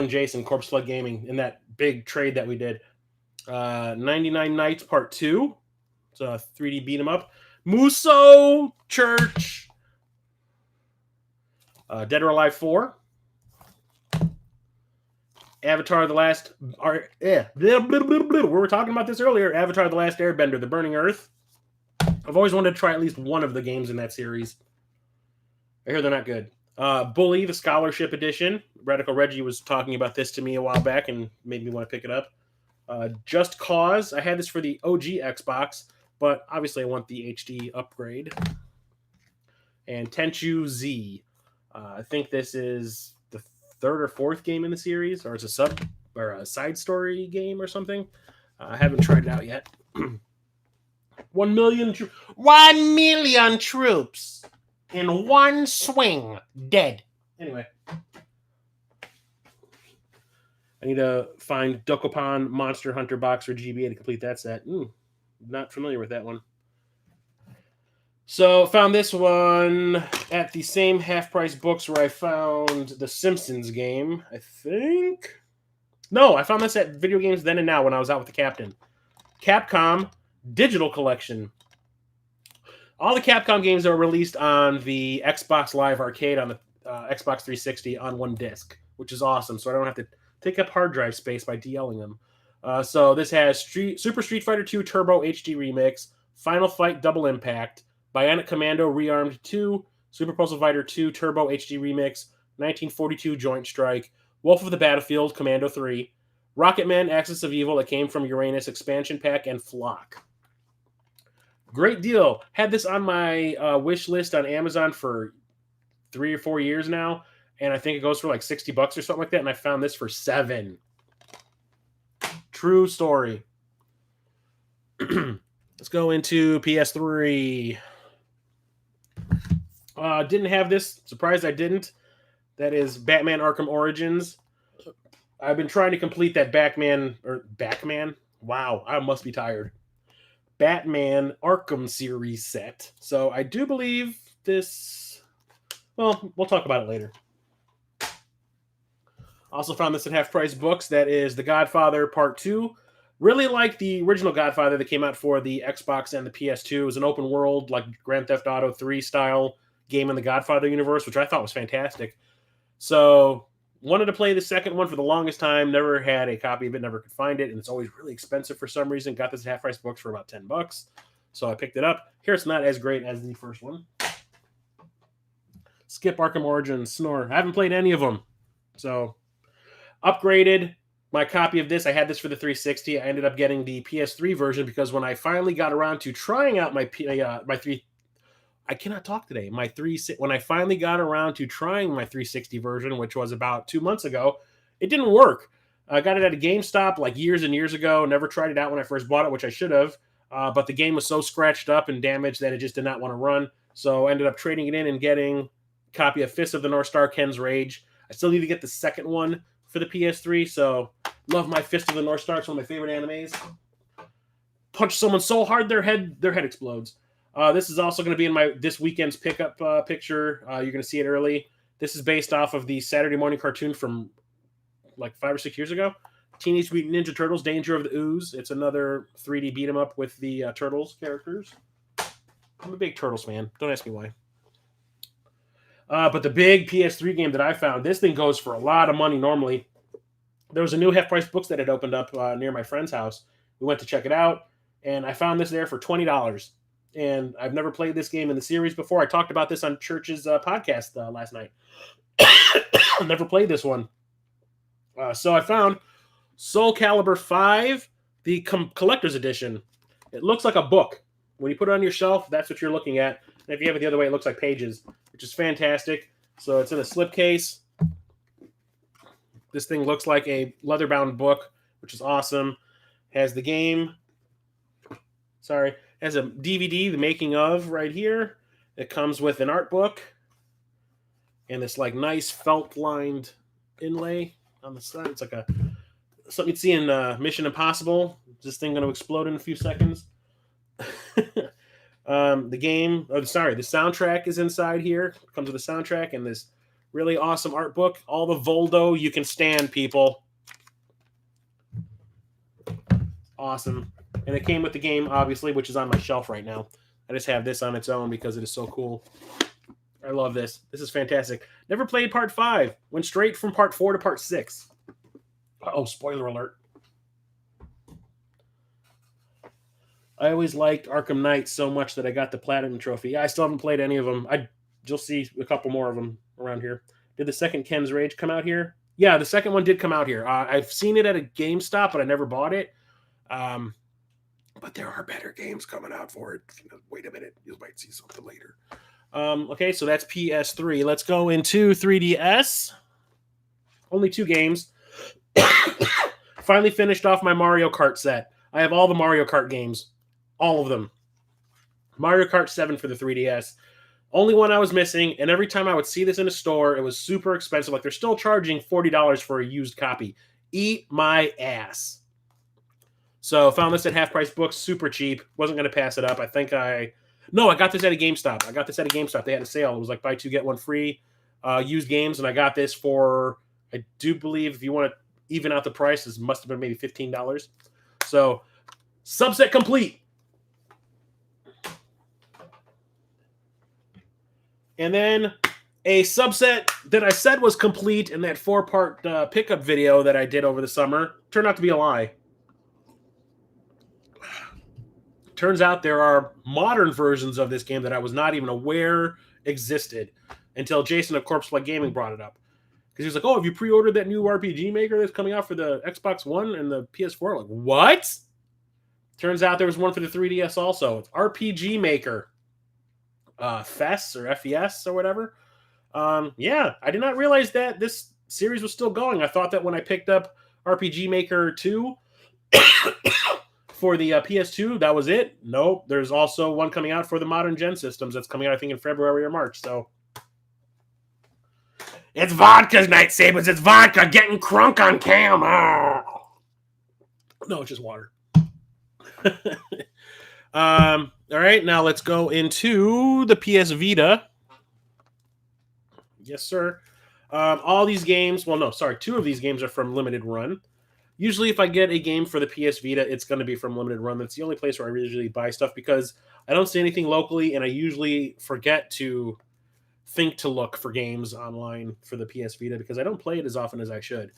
Jason, Corpse Flood Gaming, in that big trade that we did. 99 Nights Part 2. It's a 3D beat 'em up. Muso Church. Dead or Alive 4. Avatar the Last... We were talking about this earlier. Avatar the Last Airbender, The Burning Earth. I've always wanted to try at least one of the games in that series. I hear they're not good. Bully, the Scholarship Edition. Radical Reggie was talking about this to me a while back and made me want to pick it up. Just Cause. I had this for the OG Xbox, but obviously I want the HD upgrade. And Tenchu Z. I think this is the 3rd or 4th game in the series, or it's a side story game or something. I haven't tried it out yet. 1 million troops in one swing, dead. Anyway. I need to find Dokapon Monster Hunter box for GBA to complete that set. Not familiar with that one. So found this one at the same Half Price Books where I found the Simpsons game, I think. No, I found this at Video Games Then and Now when I was out with the Captain. Capcom Digital Collection. All the Capcom games that were released on the Xbox Live Arcade on the Xbox 360 on one disc, which is awesome. So I don't have to take up hard drive space by DLing them. So this has Super Street Fighter 2 Turbo HD Remix, Final Fight Double Impact, Bionic Commando Rearmed 2, Super Puzzle Fighter 2 Turbo HD Remix, 1942 Joint Strike, Wolf of the Battlefield Commando 3, Rocketman Axis of Evil that came from Uranus Expansion Pack, and Flock. Great deal. Had this on my wish list on Amazon for 3 or 4 years now, and I think it goes for like $60 or something like that, and I found this for $7. True story. Let's go into PS3. Didn't have this. Surprised I didn't. That is Batman Arkham Origins. I've been trying to complete that Batman. Wow, I must be tired. Batman Arkham series set. So I do believe this. Well, we'll talk about it later. Also found this at Half Price Books. That is The Godfather Part 2. Really like the original Godfather that came out for the Xbox and the PS2. It was an open world, like Grand Theft Auto 3 style game in the Godfather universe, which I thought was fantastic. So, wanted to play the second one for the longest time. Never had a copy of it, never could find it, and it's always really expensive for some reason. Got this at Half Price Books for about $10. So I picked it up. Here it's not as great as the first one. Skip Arkham Origins, Snore. I haven't played any of them. So, upgraded my copy of this. I had this for the 360. I ended up getting the PS3 version because when I finally got around to trying out when I finally got around to trying my 360 version, which was about 2 months ago, it didn't work. I got it at a GameStop like years and years ago. Never tried it out when I first bought it, which I should have. But the game was so scratched up and damaged that it just did not want to run. So I ended up trading it in and getting a copy of Fist of the North Star, Ken's Rage. I still need to get the second one for the PS3. So love my Fist of the North Star. It's one of my favorite animes. Punch someone so hard their head explodes. This is also going to be in this weekend's pickup picture. You're going to see it early. This is based off of the Saturday morning cartoon from like 5 or 6 years ago. Teenage Mutant Ninja Turtles, Danger of the Ooze. It's another 3D beat 'em up with the Turtles characters. I'm a big Turtles fan. Don't ask me why. But the big PS3 game that I found, this thing goes for a lot of money normally. There was a new Half Price Books that had opened up near my friend's house. We went to check it out, and I found this there for $20. And I've never played this game in the series before. I talked about this on Church's podcast last night. Never played this one. So I found Soul Calibur 5, the collector's edition. It looks like a book. When you put it on your shelf, that's what you're looking at. And if you have it the other way, it looks like pages, which is fantastic. So it's in a slipcase. This thing looks like a leather-bound book, which is awesome. Has the game. Has a DVD, the making of, right here. It comes with an art book and this like nice felt-lined inlay on the side. It's like something you'd see in Mission Impossible. Is this thing going to explode in a few seconds? The soundtrack is inside here. It comes with a soundtrack and this really awesome art book. All the Voldo you can stand, people. Awesome. And it came with the game, obviously, which is on my shelf right now. I just have this on its own because it is so cool. I love this. This is fantastic. Never played Part 5. Went straight from Part 4 to Part 6. Oh, spoiler alert. I always liked Arkham Knight so much that I got the Platinum Trophy. I still haven't played any of them. You'll see a couple more of them around here. Did the second Ken's Rage come out here? Yeah, the second one did come out here. I've seen it at a GameStop, but I never bought it. But there are better games coming out for it. Wait a minute. You might see something later. Okay, so that's PS3. Let's go into 3DS. Only 2 games. Finally finished off my Mario Kart set. I have all the Mario Kart games. All of them. Mario Kart 7 for the 3DS. Only one I was missing, and every time I would see this in a store, it was super expensive. Like, they're still charging $40 for a used copy. Eat my ass. So, found this at Half Price Books, super cheap. Wasn't going to pass it up. I got this at a GameStop. They had a sale. It was like buy 2, get 1 free used games, and I got this for, I do believe, if you want to even out the price, this must have been maybe $15. So, subset complete. And then a subset that I said was complete in that 4-part pickup video that I did over the summer turned out to be a lie. Turns out there are modern versions of this game that I was not even aware existed until Jason of Corpse Plug Gaming brought it up. Because he was like, oh, have you pre-ordered that new RPG Maker that's coming out for the Xbox One and the PS4? I'm like, what? Turns out there was one for the 3DS also. It's RPG Maker. FES or FES or whatever. Yeah, I did not realize that this series was still going. I thought that when I picked up RPG Maker 2 for the PS2, that was it. Nope, there's also one coming out for the modern gen systems that's coming out, I think, in February or March. So it's vodka's Night Sabers. It's vodka getting crunk on cam. No, it's just water. All right, now let's go into the PS Vita. Yes, sir. All these games, well, no, sorry, 2 of these games are from Limited Run. Usually, if I get a game for the PS Vita, it's going to be from Limited Run. That's the only place where I usually buy stuff because I don't see anything locally, and I usually forget to think to look for games online for the PS Vita because I don't play it as often as I should.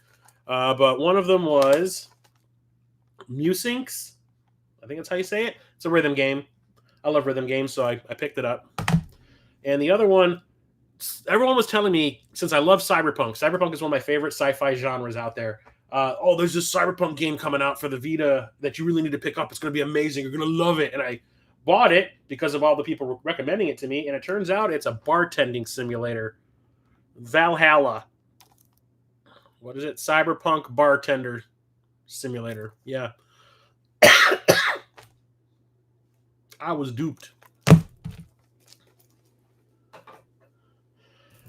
But one of them was Musinx. I think that's how you say it. It's a rhythm game. I love rhythm games, so I picked it up. And the other one, everyone was telling me, since I love Cyberpunk is one of my favorite sci-fi genres out there. Oh, there's this Cyberpunk game coming out for the Vita that you really need to pick up. It's going to be amazing. You're going to love it. And I bought it because of all the people recommending it to me. And it turns out it's a bartending simulator. Valhalla. What is it? Cyberpunk Bartender Simulator. Yeah. I was duped.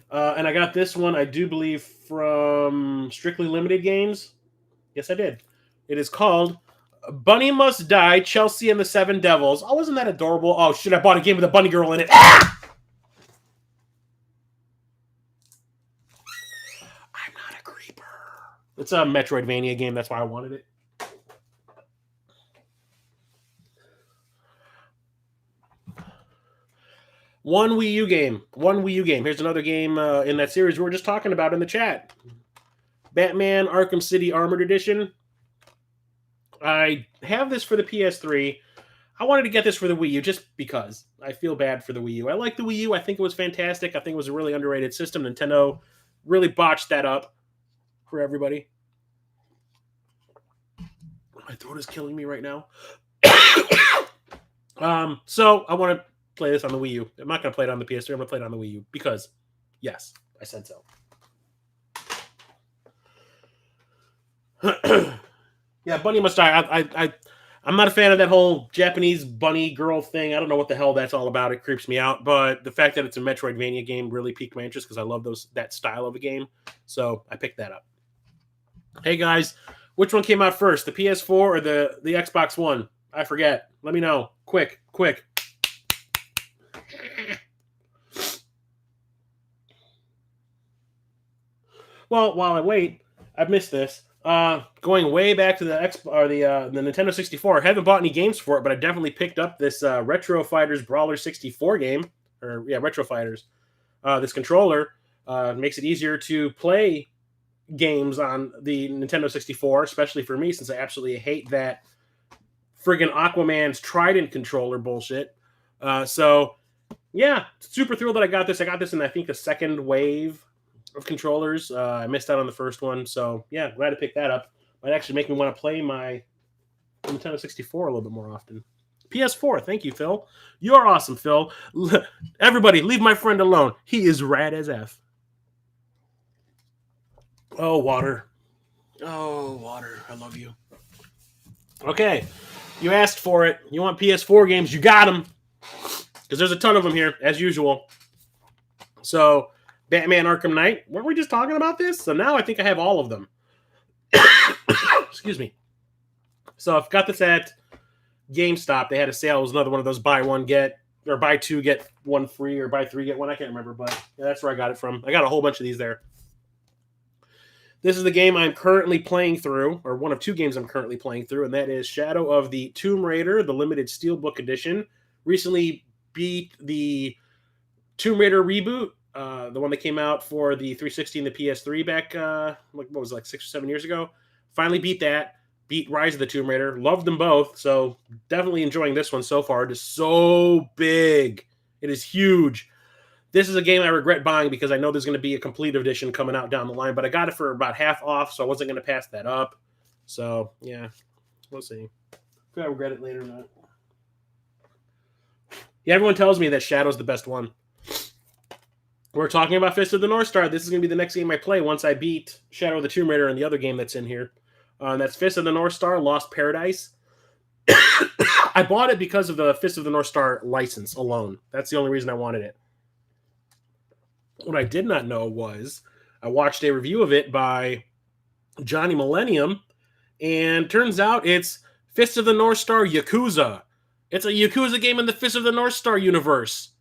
And I got this one, I do believe, from Strictly Limited Games. Yes, I did. It is called Bunny Must Die, Chelsea and the Seven Devils. Oh, wasn't that adorable? Oh, shit, I bought a game with a bunny girl in it. Ah! I'm not a creeper. It's a Metroidvania game. That's why I wanted it. One Wii U game. Here's another game in that series we were just talking about in the chat. Batman Arkham City Armored Edition. I have this for the PS3. I wanted to get this for the Wii U just because. I feel bad for the Wii U. I like the Wii U. I think it was fantastic. I think it was a really underrated system. Nintendo really botched that up for everybody. My throat is killing me right now. So I want to play this on the Wii U. I'm not going to play it on the PS3. I'm going to play it on the Wii U because, yes, I said so. Yeah, Bunny Must Die. I'm not a fan of that whole Japanese bunny girl thing. I don't know what the hell that's all about. It creeps me out. But the fact that it's a Metroidvania game really piqued my interest because I love that style of a game. So I picked that up. Hey guys, which one came out first, the PS4 or the Xbox One? I forget. Let me know. Quick. Well, while I wait, I've missed this. Going way back to the Nintendo 64. I haven't bought any games for it, but I definitely picked up this Retro Fighters Brawler 64 game. Retro Fighters. This controller makes it easier to play games on the Nintendo 64, especially for me, since I absolutely hate that friggin' Aquaman's Trident controller bullshit. So, yeah, super thrilled that I got this. I got this in, I think, the second wave of controllers. I missed out on the first one, so yeah, glad to pick that up. Might actually make me want to play my Nintendo 64 a little bit more often. PS4, thank you, Phil. You're awesome, Phil. Everybody, leave my friend alone. He is rad as F. Oh, water. Oh, water. I love you. Okay, you asked for it. You want PS4 games, you got them. Because there's a ton of them here, as usual. So, Batman Arkham Knight. Weren't we just talking about this? So now I think I have all of them. Excuse me. So I've got this at GameStop. They had a sale. It was another one of those buy one get, or buy two get one free, or buy three get one. I can't remember, but yeah, that's where I got it from. I got a whole bunch of these there. This is the game I'm currently playing through, or one of two games I'm currently playing through, and that is Shadow of the Tomb Raider, the limited steelbook edition. Recently beat the Tomb Raider reboot, the one that came out for the 360 and the PS3 back, what was it, like 6 or 7 years ago. Finally beat that. Beat Rise of the Tomb Raider. Loved them both, so definitely enjoying this one so far. It is so big. It is huge. This is a game I regret buying because I know there's going to be a complete edition coming out down the line, but I got it for about half off, so I wasn't going to pass that up. So, yeah, we'll see. If I regret it later or not. Yeah, everyone tells me that Shadow's the best one. We're talking about Fist of the North Star. This is going to be the next game I play once I beat Shadow of the Tomb Raider and the other game that's in here. That's Fist of the North Star, Lost Paradise. I bought it because of the Fist of the North Star license alone. That's the only reason I wanted it. What I did not know was I watched a review of it by Johnny Millennium, and turns out it's Fist of the North Star Yakuza. It's a Yakuza game in the Fist of the North Star universe.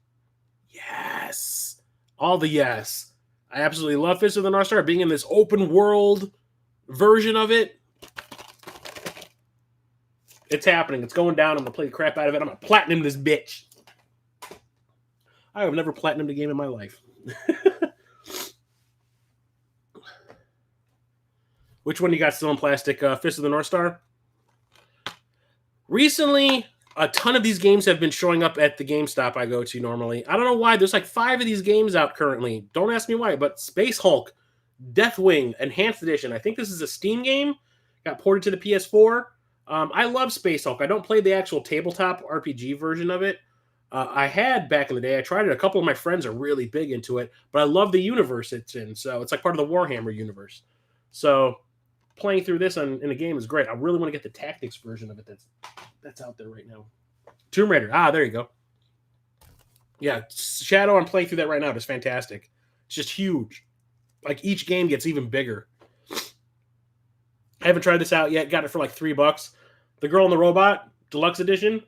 Yes. All the yes. I absolutely love Fist of the North Star. Being in this open world version of it, it's happening. It's going down. I'm gonna play the crap out of it. I'm gonna platinum this bitch. I have never platinumed a game in my life. Which one you got still in plastic? Fist of the North Star? Recently, a ton of these games have been showing up at the GameStop I go to normally. I don't know why. There's like 5 of these games out currently. Don't ask me why, but Space Hulk, Deathwing, Enhanced Edition. I think this is a Steam game. Got ported to the PS4. I love Space Hulk. I don't play the actual tabletop RPG version of it. I had back in the day. I tried it. A couple of my friends are really big into it, but I love the universe it's in. So it's like part of the Warhammer universe. So playing through this in a game is great. I really want to get the tactics version of it that's out there right now. Tomb Raider. There you go. Yeah, Shadow, I'm playing through that right now. It's fantastic. It's just huge. Like each game gets even bigger. I haven't tried this out yet. Got it for like $3. The Girl and the Robot Deluxe Edition.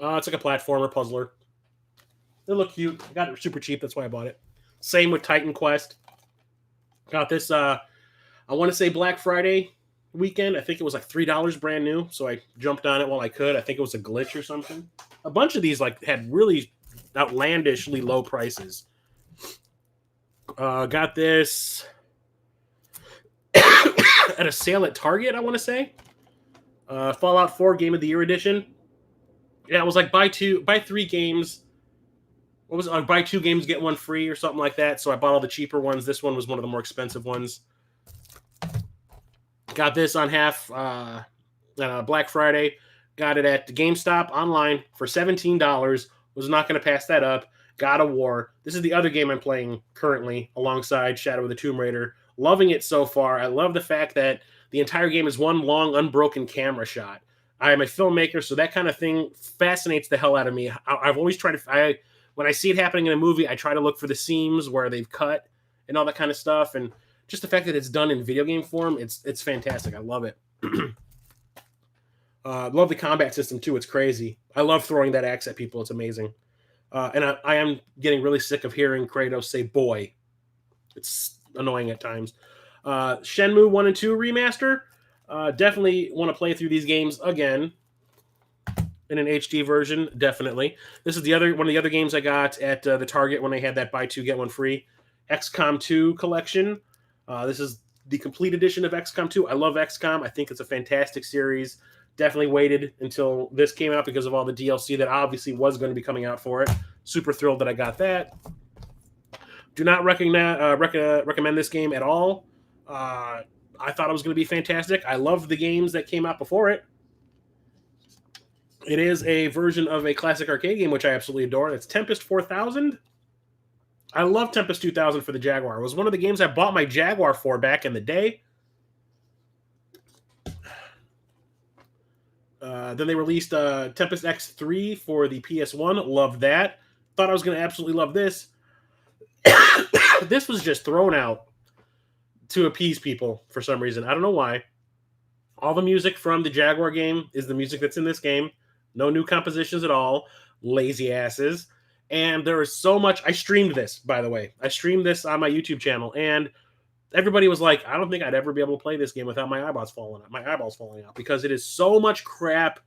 It's like a platformer puzzler. They look cute. I got it super cheap. That's why I bought it. Same with Titan Quest. Got this, I want to say Black Friday weekend. I think it was like $3 brand new. So I jumped on it while I could. I think it was a glitch or something. A bunch of these like had really outlandishly low prices. Got this at a sale at Target, I want to say. Fallout 4 Game of the Year edition. Yeah, it was like buy 3 games. What was it? Buy 2 games, get 1 free or something like that. So I bought all the cheaper ones. This one was one of the more expensive ones. Got this on half Black Friday. Got it at GameStop online for $17. Was not going to pass that up. God of War. This is the other game I'm playing currently alongside Shadow of the Tomb Raider. Loving it so far. I love the fact that the entire game is one long, unbroken camera shot. I am a filmmaker, so that kind of thing fascinates the hell out of me. I've always tried to... when I see it happening in a movie, I try to look for the seams where they've cut and all that kind of stuff. And just the fact that it's done in video game form, it's fantastic. I love it. Love the combat system, too. It's crazy. I love throwing that axe at people. It's amazing. And I am getting really sick of hearing Kratos say, boy. It's annoying at times. Shenmue 1 and 2 remaster. Definitely want to play through these games again. In an HD version, definitely. This is one of the other games I got at the Target when they had that buy 2, get 1 free. XCOM 2 collection. This is the complete edition of XCOM 2. I love XCOM. I think it's a fantastic series. Definitely waited until this came out because of all the DLC that obviously was going to be coming out for it. Super thrilled that I got that. Do not recommend this game at all. I thought it was going to be fantastic. I love the games that came out before it. It is a version of a classic arcade game, which I absolutely adore. It's Tempest 4000. I love Tempest 2000 for the Jaguar. It was one of the games I bought my Jaguar for back in the day. Then they released Tempest X3 for the PS1. Loved that. Thought I was going to absolutely love this. This was just thrown out to appease people for some reason. I don't know why. All the music from the Jaguar game is the music that's in this game. No new compositions at all. Lazy asses. And there is so much... I streamed this, by the way. I streamed this on my YouTube channel, and everybody was like, I don't think I'd ever be able to play this game without my eyeballs falling out, because it is so much crap.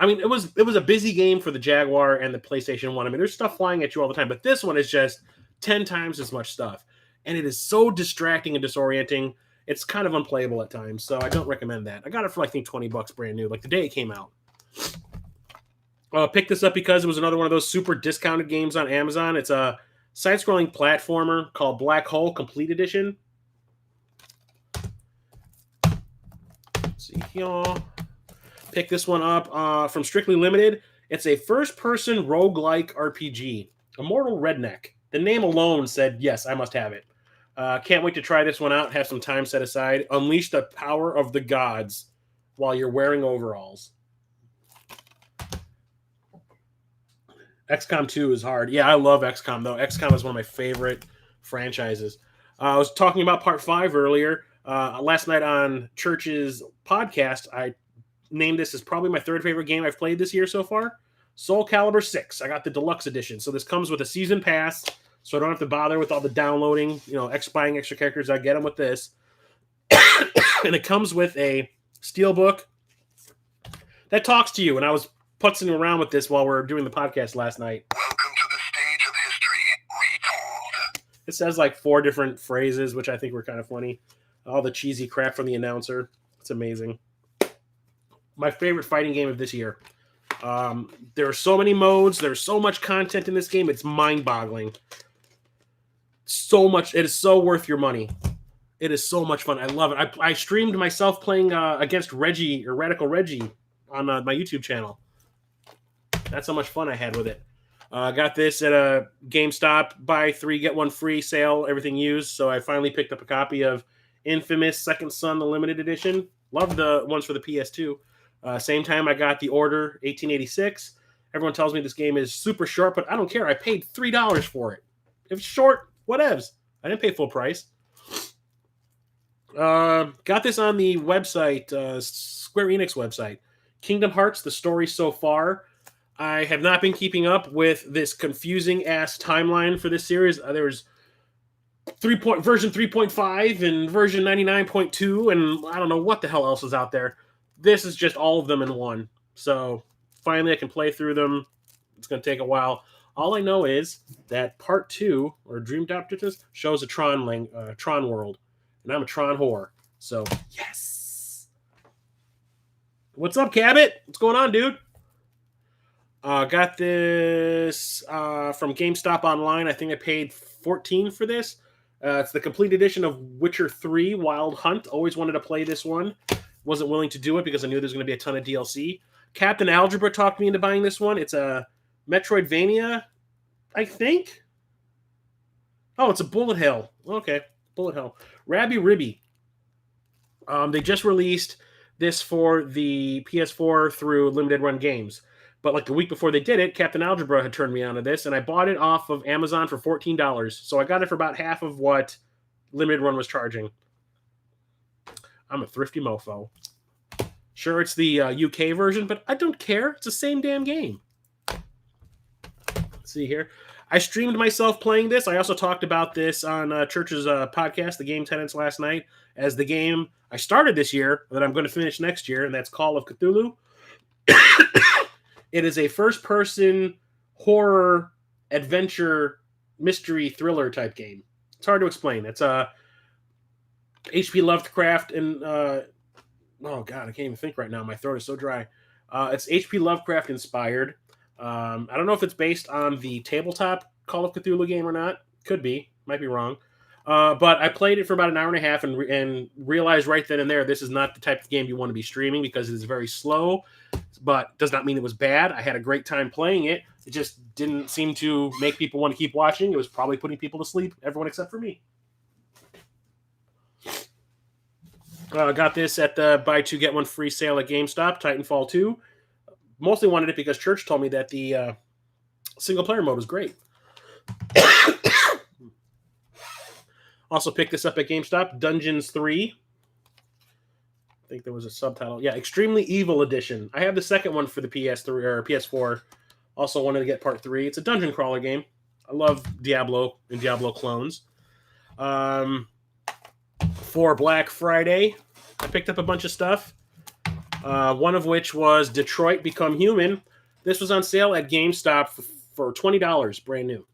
I mean, it was a busy game for the Jaguar and the PlayStation 1. I mean, there's stuff flying at you all the time, but this one is just 10 times as much stuff. And it is so distracting and disorienting. It's kind of unplayable at times, so I don't recommend that. I got it for, I think, $20 brand new, like the day it came out. Picked this up because it was another one of those super discounted games on Amazon. It's a side-scrolling platformer called Black Hole Complete Edition. Let's see here. Pick this one up from Strictly Limited. It's a first-person roguelike RPG. Immortal Redneck. The name alone said, yes, I must have it. Can't wait to try this one out. Have some time set aside. Unleash the power of the gods while you're wearing overalls. XCOM 2 is hard. Yeah, I love XCOM, though. XCOM is one of my favorite franchises. I was talking about Part 5 earlier. Last night on Church's podcast, I named this as probably my 3rd favorite game I've played this year so far. Soul Calibur 6. I got the deluxe edition. So this comes with a season pass. so I don't have to bother with all the downloading, buying extra characters. I get them with this. And it comes with a steelbook that talks to you. And I was putzing around with this while we were doing the podcast last night.
Welcome to the stage of history retold.
It says like 4 different phrases, which I think were kind of funny. All the cheesy crap from the announcer. It's amazing. My favorite fighting game of this year. There are so many modes. There's so much content in this game. It's mind-boggling. So much. It is so worth your money. It is so much fun. I love it. I streamed myself playing against Reggie or Radical Reggie on my YouTube channel. That's how much fun I had with it. I got this at a GameStop buy 3 get 1 free sale, everything used. So I finally picked up a copy of Infamous Second Son, the limited edition. Love the ones for the PS2. Same time I got The Order 1886. Everyone tells me this game is super short, but I don't care. I paid $3 for it. If it's short, whatevs. I didn't pay full price. Got this on the website, Square Enix website. Kingdom Hearts, the story so far. I have not been keeping up with this confusing-ass timeline for this series. There's version 3.5 and version 99.2, and I don't know what the hell else is out there. This is just all of them in one. So finally I can play through them. It's going to take a while. All I know is that Part 2, or Dreamed Optimus, shows a Tron world. And I'm a Tron whore. So, yes! What's up, Cabot? What's going on, dude? Got this from GameStop online. I think I paid $14 for this. It's the complete edition of Witcher 3 Wild Hunt. Always wanted to play this one. Wasn't willing to do it because I knew there's going to be a ton of DLC. Captain Algebra talked me into buying this one. It's a Metroidvania, I think. Oh, it's a Bullet Hell. Okay, Bullet Hell. Rabby Ribby. They just released this for the PS4 through Limited Run Games. But like the week before they did it, Captain Algebra had turned me on to this, and I bought it off of Amazon for $14. So I got it for about half of what Limited Run was charging. I'm a thrifty mofo. Sure, it's the UK version, but I don't care. It's the same damn game. Let's see here. I streamed myself playing this. I also talked about this on Church's podcast, The Game Tenants, last night, as the game I started this year that I'm going to finish next year, and that's Call of Cthulhu. It is a first-person horror, adventure, mystery, thriller type game. It's hard to explain. It's a H.P. Lovecraft and... oh, God, I can't even think right now. My throat is so dry. It's H.P. Lovecraft inspired. I don't know if it's based on the tabletop Call of Cthulhu game or not. Could be. Might be wrong. But I played it for about an hour and a half and realized right then and there this is not the type of game you want to be streaming because it is very slow, but does not mean it was bad. I had a great time playing it. It just didn't seem to make people want to keep watching. It was probably putting people to sleep, everyone except for me. Got this at the buy 2 get 1 free sale at GameStop, Titanfall 2. Mostly wanted it because Church told me that the single-player mode was great. Also picked this up at GameStop, Dungeons 3. I think there was a subtitle. Yeah, Extremely Evil Edition. I have the second one for the PS3 or PS4. Also wanted to get Part 3. It's a dungeon crawler game. I love Diablo and Diablo clones. For Black Friday, I picked up a bunch of stuff. One of which was Detroit Become Human. This was on sale at GameStop for $20, brand new.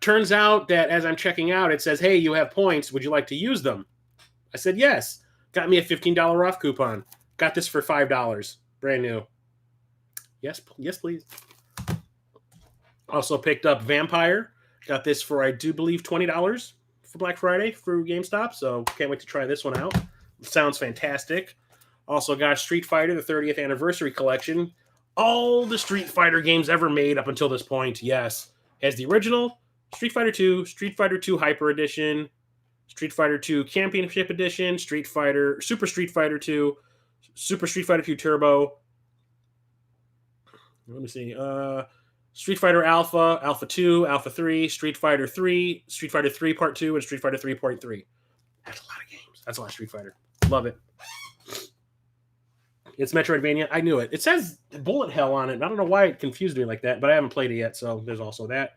Turns out that as I'm checking out, it says, hey, you have points. Would you like to use them? I said, yes. Got me a $15 off coupon. Got this for $5, brand new. Yes, please. Also picked up Vampire. Got this for, I do believe, $20 for Black Friday through GameStop. So can't wait to try this one out. It sounds fantastic. Also got Street Fighter, the 30th Anniversary Collection. All the Street Fighter games ever made up until this point, yes. Has the original, Street Fighter 2, Street Fighter 2 Hyper Edition, Street Fighter 2 Championship Edition, Super Street Fighter 2, Super Street Fighter 2 Turbo. Let me see. Street Fighter Alpha, Alpha 2, Alpha 3, Street Fighter 3, Street Fighter 3 Part 2, and Street Fighter 3.3. That's a lot of games. That's a lot of Street Fighter. Love it. It's Metroidvania. I knew it. It says Bullet Hell on it. I don't know why it confused me like that, but I haven't played it yet, so there's also that.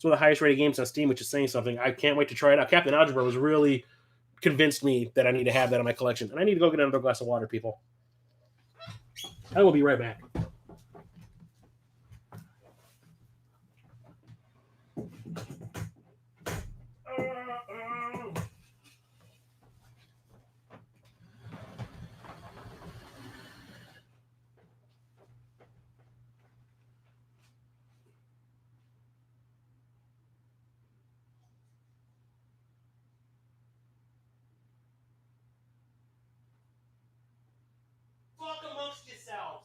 It's one of the highest rated games on Steam, which is saying something. I can't wait to try it out. Captain Algebra was really convinced me that I need to have that in my collection. And I need to go get another glass of water, people. I will be right back. Talk amongst yourselves.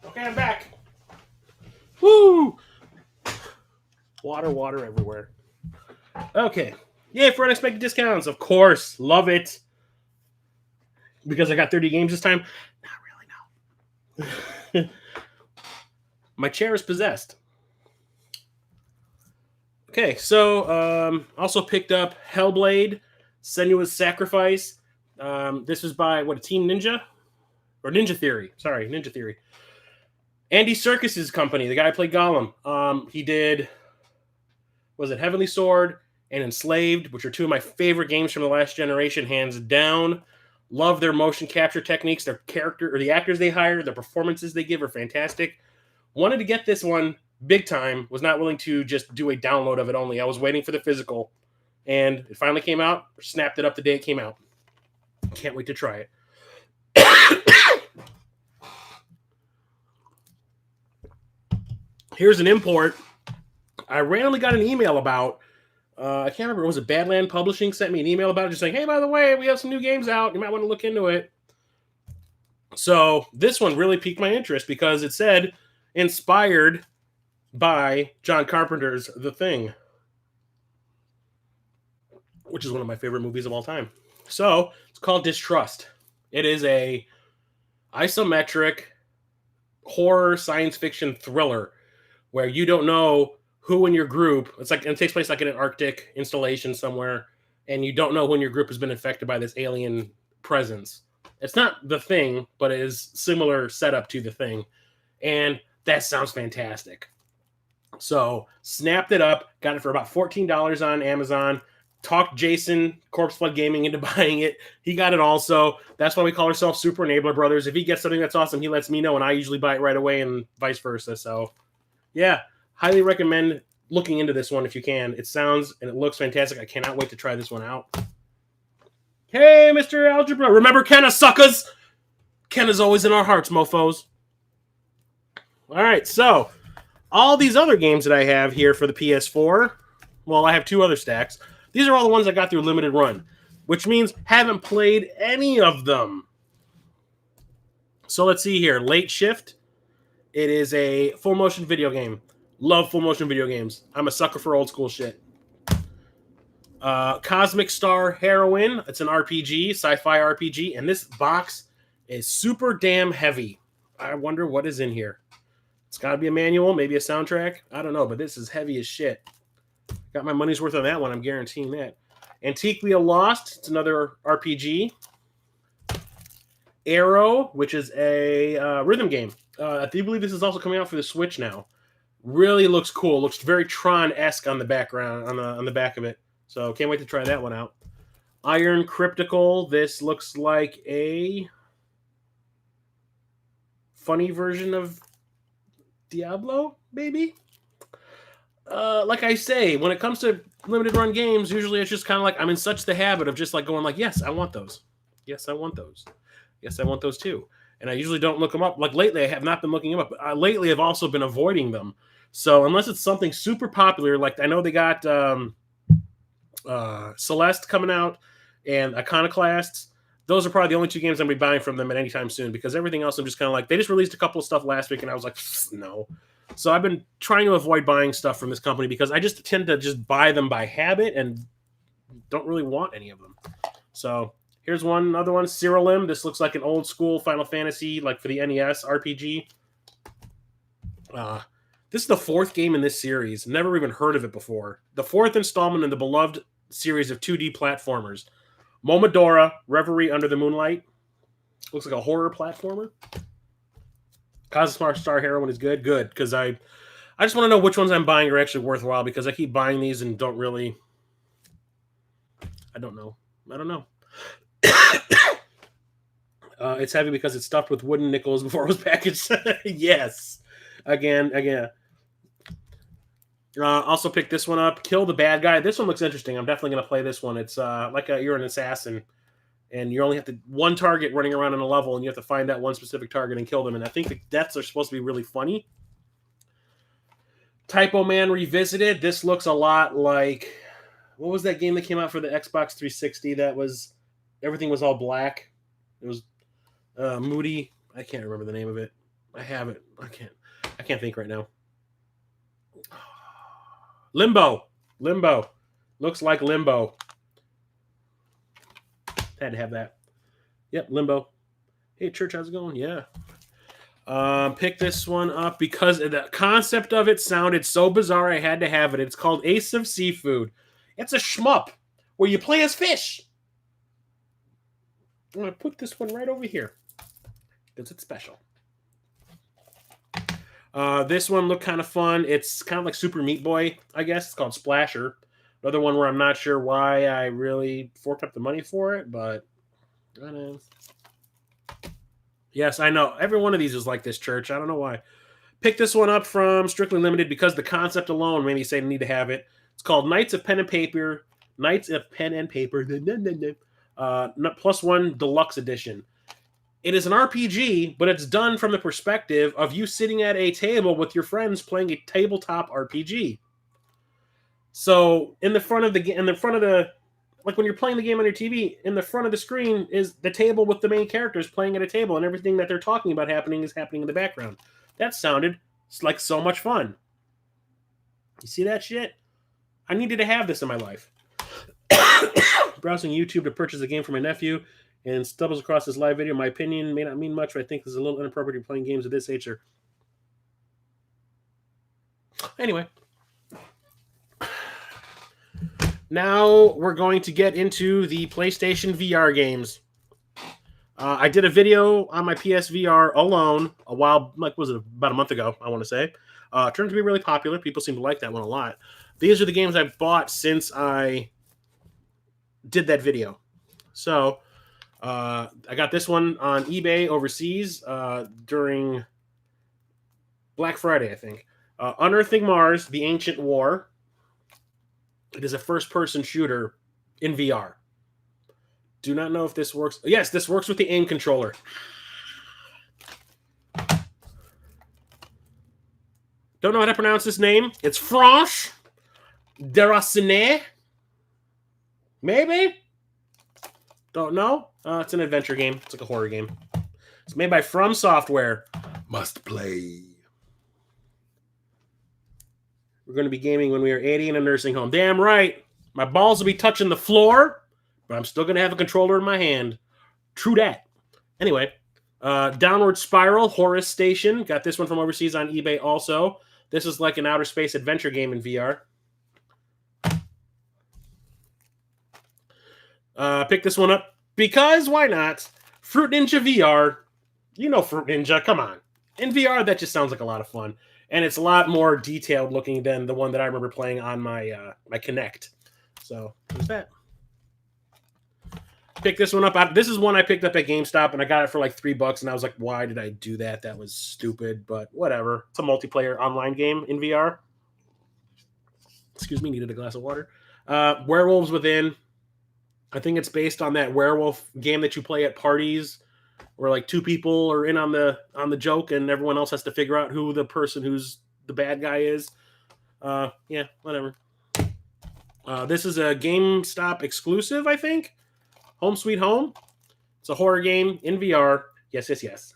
Okay, I'm back. Woo! Water everywhere. Okay. Yay for unexpected discounts. Of course. Love it. Because I got 30 games this time? Not really, no. My chair is possessed. Okay, so also picked up Hellblade, Senua's Sacrifice. This was by, Team Ninja? Or Ninja Theory. Sorry, Ninja Theory. Andy Serkis's company, the guy who played Gollum. He did, Heavenly Sword and Enslaved, which are two of my favorite games from the last generation, hands down. Love their motion capture techniques, their character, or the actors they hire, the performances they give are fantastic. Wanted to get this one big time, was not willing to just do a download of it only. I was waiting for the physical, and it finally came out. Snapped it up the day it came out. Can't wait to try it. Here's an import. I randomly got an email about, I can't remember, was it Badland Publishing sent me an email about it, just saying, hey, by the way, we have some new games out. You might want to look into it. So this one really piqued my interest because it said inspired by John Carpenter's The Thing, which is one of my favorite movies of all time. So it's called Distrust. It is a isometric horror science fiction thriller where you don't know who in your group, it takes place like in an Arctic installation somewhere, and you don't know who in your group has been infected by this alien presence. It's not The Thing, but it is similar setup to The Thing. And that sounds fantastic. So snapped it up, got it for about $14 on Amazon. Talked Jason, Corpse Flood Gaming, into buying it. He got it also. That's why we call ourselves Super Enabler Brothers. If he gets something that's awesome, he lets me know, and I usually buy it right away, and vice versa. So, yeah, highly recommend looking into this one if you can. It sounds and it looks fantastic. I cannot wait to try this one out. Hey, Mr. Algebra. Remember Kenna, suckers? Kenna's always in our hearts, mofos. All right, so all these other games that I have here for the PS4, well, I have two other stacks. These are all the ones I got through limited run, which means haven't played any of them. So let's see here. Late Shift. It is a full motion video game. Love full motion video games. I'm a sucker for old school shit. Cosmic Star Heroine. It's an RPG, sci-fi RPG, and this box is super damn heavy. I wonder what is in here. It's got to be a manual, maybe a soundtrack. I don't know, but this is heavy as shit. Got my money's worth on that one. I'm guaranteeing that. Antique Wheel Lost. It's another RPG. Arrow, which is a rhythm game. I do believe this is also coming out for the Switch now. Really looks cool. Looks very Tron-esque on the background, on the back of it. So can't wait to try that one out. Iron Cryptical. This looks like a funny version of Diablo, maybe? Like I say, when it comes to limited run games, usually it's just kind of like I'm in such the habit of just like going like, yes, I want those. Yes, I want those. Yes, I want those too. And I usually don't look them up. Like lately, I have not been looking them up. Lately, I've also been avoiding them. So unless it's something super popular, like I know they got Celeste coming out and Iconoclasts. those are probably the only 2 games I'm going to be buying from them at any time soon, because everything else I'm just kind of like, they just released a couple of stuff last week and I was like, no. So I've been trying to avoid buying stuff from this company because I just tend to just buy them by habit and don't really want any of them. So here's another one, Cyrilim. This looks like an old school Final Fantasy, like for the NES RPG. This is the 4th game in this series. Never even heard of it before. The 4th installment in the beloved series of 2D platformers. Momodora, Reverie Under the Moonlight. Looks like a horror platformer. Cosmos Star Heroine is good. Good, because I just want to know which ones I'm buying are actually worthwhile, because I keep buying these and don't really... I don't know. It's heavy because it's stuffed with wooden nickels before it was packaged. Yes. Again. Also picked this one up. Kill the Bad Guy. This one looks interesting. I'm definitely going to play this one. It's you're an assassin, and you only have one target running around in a level, and you have to find that one specific target and kill them. And I think the deaths are supposed to be really funny. Typo Man Revisited. This looks a lot like... What was that game that came out for the Xbox 360 that was... Everything was all black? It was Moody. I can't remember the name of it. I have it. I can't think right now. Limbo. Looks like Limbo. Had to have that. Yep, Limbo. Hey, Church, how's it going? Yeah. Pick this one up because the concept of it sounded so bizarre I had to have it. It's called Ace of Seafood. It's a shmup where you play as fish. I'm going to put this one right over here because it's special. This one looked kind of fun. It's kind of like Super Meat Boy, I guess. It's called Splasher. Another one where I'm not sure why I really forked up the money for it, but yes, I know. Every one of these is like this, Church. I don't know why. Pick this one up from Strictly Limited because the concept alone made me say I need to have it. It's called Knights of Pen and Paper. +1 Deluxe Edition. It is an RPG, but it's done from the perspective of you sitting at a table with your friends playing a tabletop RPG. So in the front of like when you're playing the game on your TV, in the front of the screen is the table with the main characters playing at a table, and everything that they're talking about is happening in the background. That sounded like so much fun. You see that shit? I needed to have this in my life. Browsing YouTube to purchase a game for my nephew and stumbles across this live video. My opinion may not mean much, but I think this is a little inappropriate to be playing games at this age. Anyway. Now we're going to get into the PlayStation VR games. I did a video on my PSVR alone a while, about a month ago, I want to say. It turned to be really popular. People seem to like that one a lot. These are the games I've bought since I did that video. So I got this one on eBay overseas during Black Friday, I think. Unearthing Mars, The Ancient War. It is a first-person shooter in VR. Do not know if this works. Yes, this works with the aim controller. Don't know how to pronounce this name. It's Franche Deracinet. Maybe? Don't know. It's an adventure game. It's like a horror game. It's made by From Software. Must play. We're going to be gaming when we are 80 in a nursing home. Damn right. My balls will be touching the floor, but I'm still going to have a controller in my hand. True that. Anyway, Downward Spiral, Horus Station. Got this one from overseas on eBay also. This is like an outer space adventure game in VR. Pick this one up because why not? Fruit Ninja VR. You know Fruit Ninja. Come on. In VR, that just sounds like a lot of fun. And it's a lot more detailed looking than the one that I remember playing on my my Kinect. So, there's that. Pick this one up. This is one I picked up at GameStop, and I got it for like $3, and I was like, why did I do that? That was stupid, but whatever. It's a multiplayer online game in VR. Excuse me, needed a glass of water. Werewolves Within. I think it's based on that werewolf game that you play at parties where like 2 people are in on the joke and everyone else has to figure out who the person who's the bad guy is. Yeah, whatever. This is a GameStop exclusive, I think. Home Sweet Home. It's a horror game in VR. Yes, yes, yes.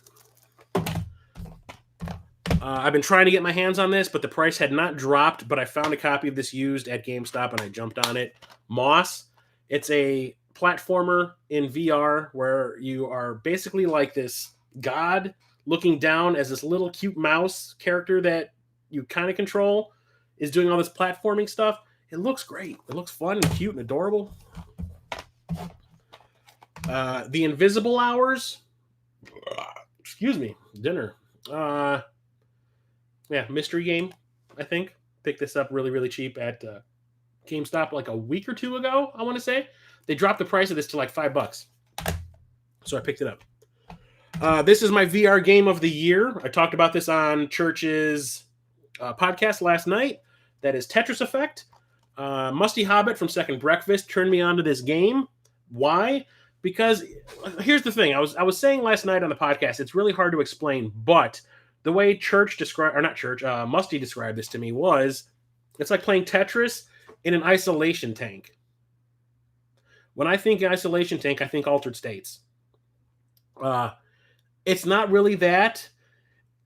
I've been trying to get my hands on this, but the price had not dropped. But I found a copy of this used at GameStop, and I jumped on it. Moss. It's a platformer in VR where you are basically like this god looking down as this little cute mouse character that you kind of control is doing all this platforming stuff. It looks great. It looks fun and cute and adorable. The Invisible Hours. Excuse me. Dinner. Yeah, mystery game, I think. Picked this up really, really cheap at GameStop like a week or two ago, I want to say. They dropped the price of this to like $5. So I picked it up. This is my VR game of the year. I talked about this on Church's podcast last night. That is Tetris Effect. Musty Hobbit from Second Breakfast turned me on to this game. Why? Because here's the thing. I was saying last night on the podcast, it's really hard to explain, but the way Musty described this to me was, it's like playing Tetris in an isolation tank. When I think isolation tank, I think altered states. It's not really that.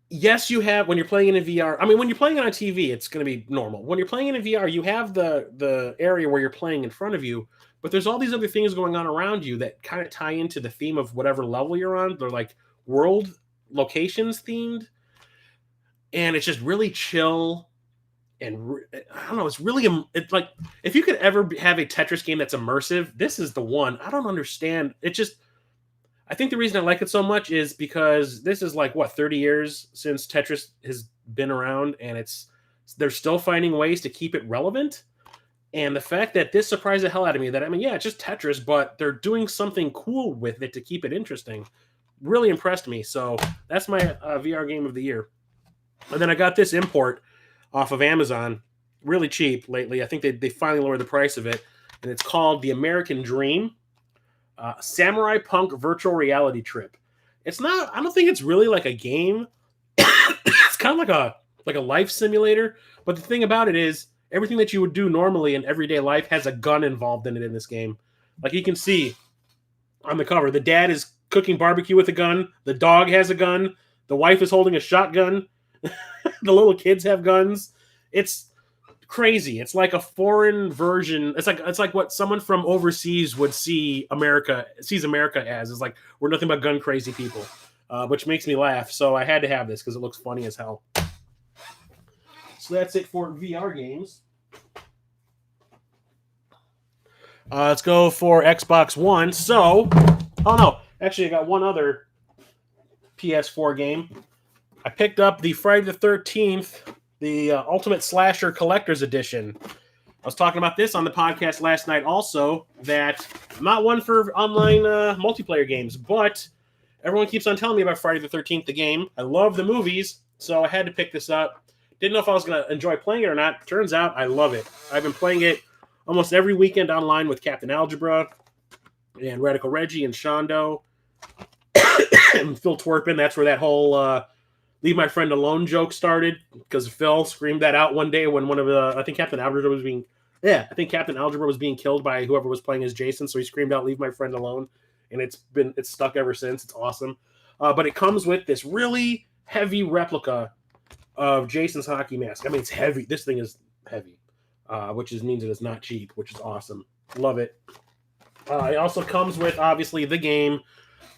Yes, you have, when you're playing in VR, I mean, when you're playing on a TV, it's going to be normal. When you're playing in a VR, you have the area where you're playing in front of you, but there's all these other things going on around you that kind of tie into the theme of whatever level you're on. They're like world locations themed. And it's just really chill, and I don't know. It's really, it's like, if you could ever have a Tetris game that's immersive, this is the one. I don't understand. It just, I think the reason I like it so much is because this is like 30 years since Tetris has been around, and they're still finding ways to keep it relevant. And the fact that this surprised the hell out of me, that, I mean, yeah, it's just Tetris, but they're doing something cool with it to keep it interesting, really impressed me. So that's my VR game of the year. And then I got this import off of Amazon, really cheap lately. I think they finally lowered the price of it, and it's called The American Dream, Samurai Punk Virtual Reality Trip. It's not. I don't think it's really like a game. It's kind of like a life simulator. But the thing about it is, everything that you would do normally in everyday life has a gun involved in it in this game. Like you can see on the cover, the dad is cooking barbecue with a gun. The dog has a gun. The wife is holding a shotgun. The little kids have guns. It's crazy. It's like a foreign version. It's like what someone from overseas would sees America as. It's like, we're nothing but gun crazy people, which makes me laugh. So I had to have this because it looks funny as hell. So that's it for VR games. Let's go for Xbox One. So, oh no, actually I got one other PS4 game. I picked up the Friday the 13th, the Ultimate Slasher Collector's Edition. I was talking about this on the podcast last night also, that I'm not one for online multiplayer games, but everyone keeps on telling me about Friday the 13th, the game. I love the movies, so I had to pick this up. Didn't know if I was going to enjoy playing it or not. Turns out I love it. I've been playing it almost every weekend online with Captain Algebra and Radical Reggie and Shondo and Phil Twerpin. That's where that whole Leave My Friend Alone joke started, because Phil screamed that out one day when one of the, I think Captain Algebra was being killed by whoever was playing as Jason, so he screamed out Leave My Friend Alone, and it's stuck ever since. It's awesome. But it comes with this really heavy replica of Jason's hockey mask. I mean, it's heavy. This thing is heavy, which means it is not cheap, which is awesome. Love it. It also comes with, obviously, the game.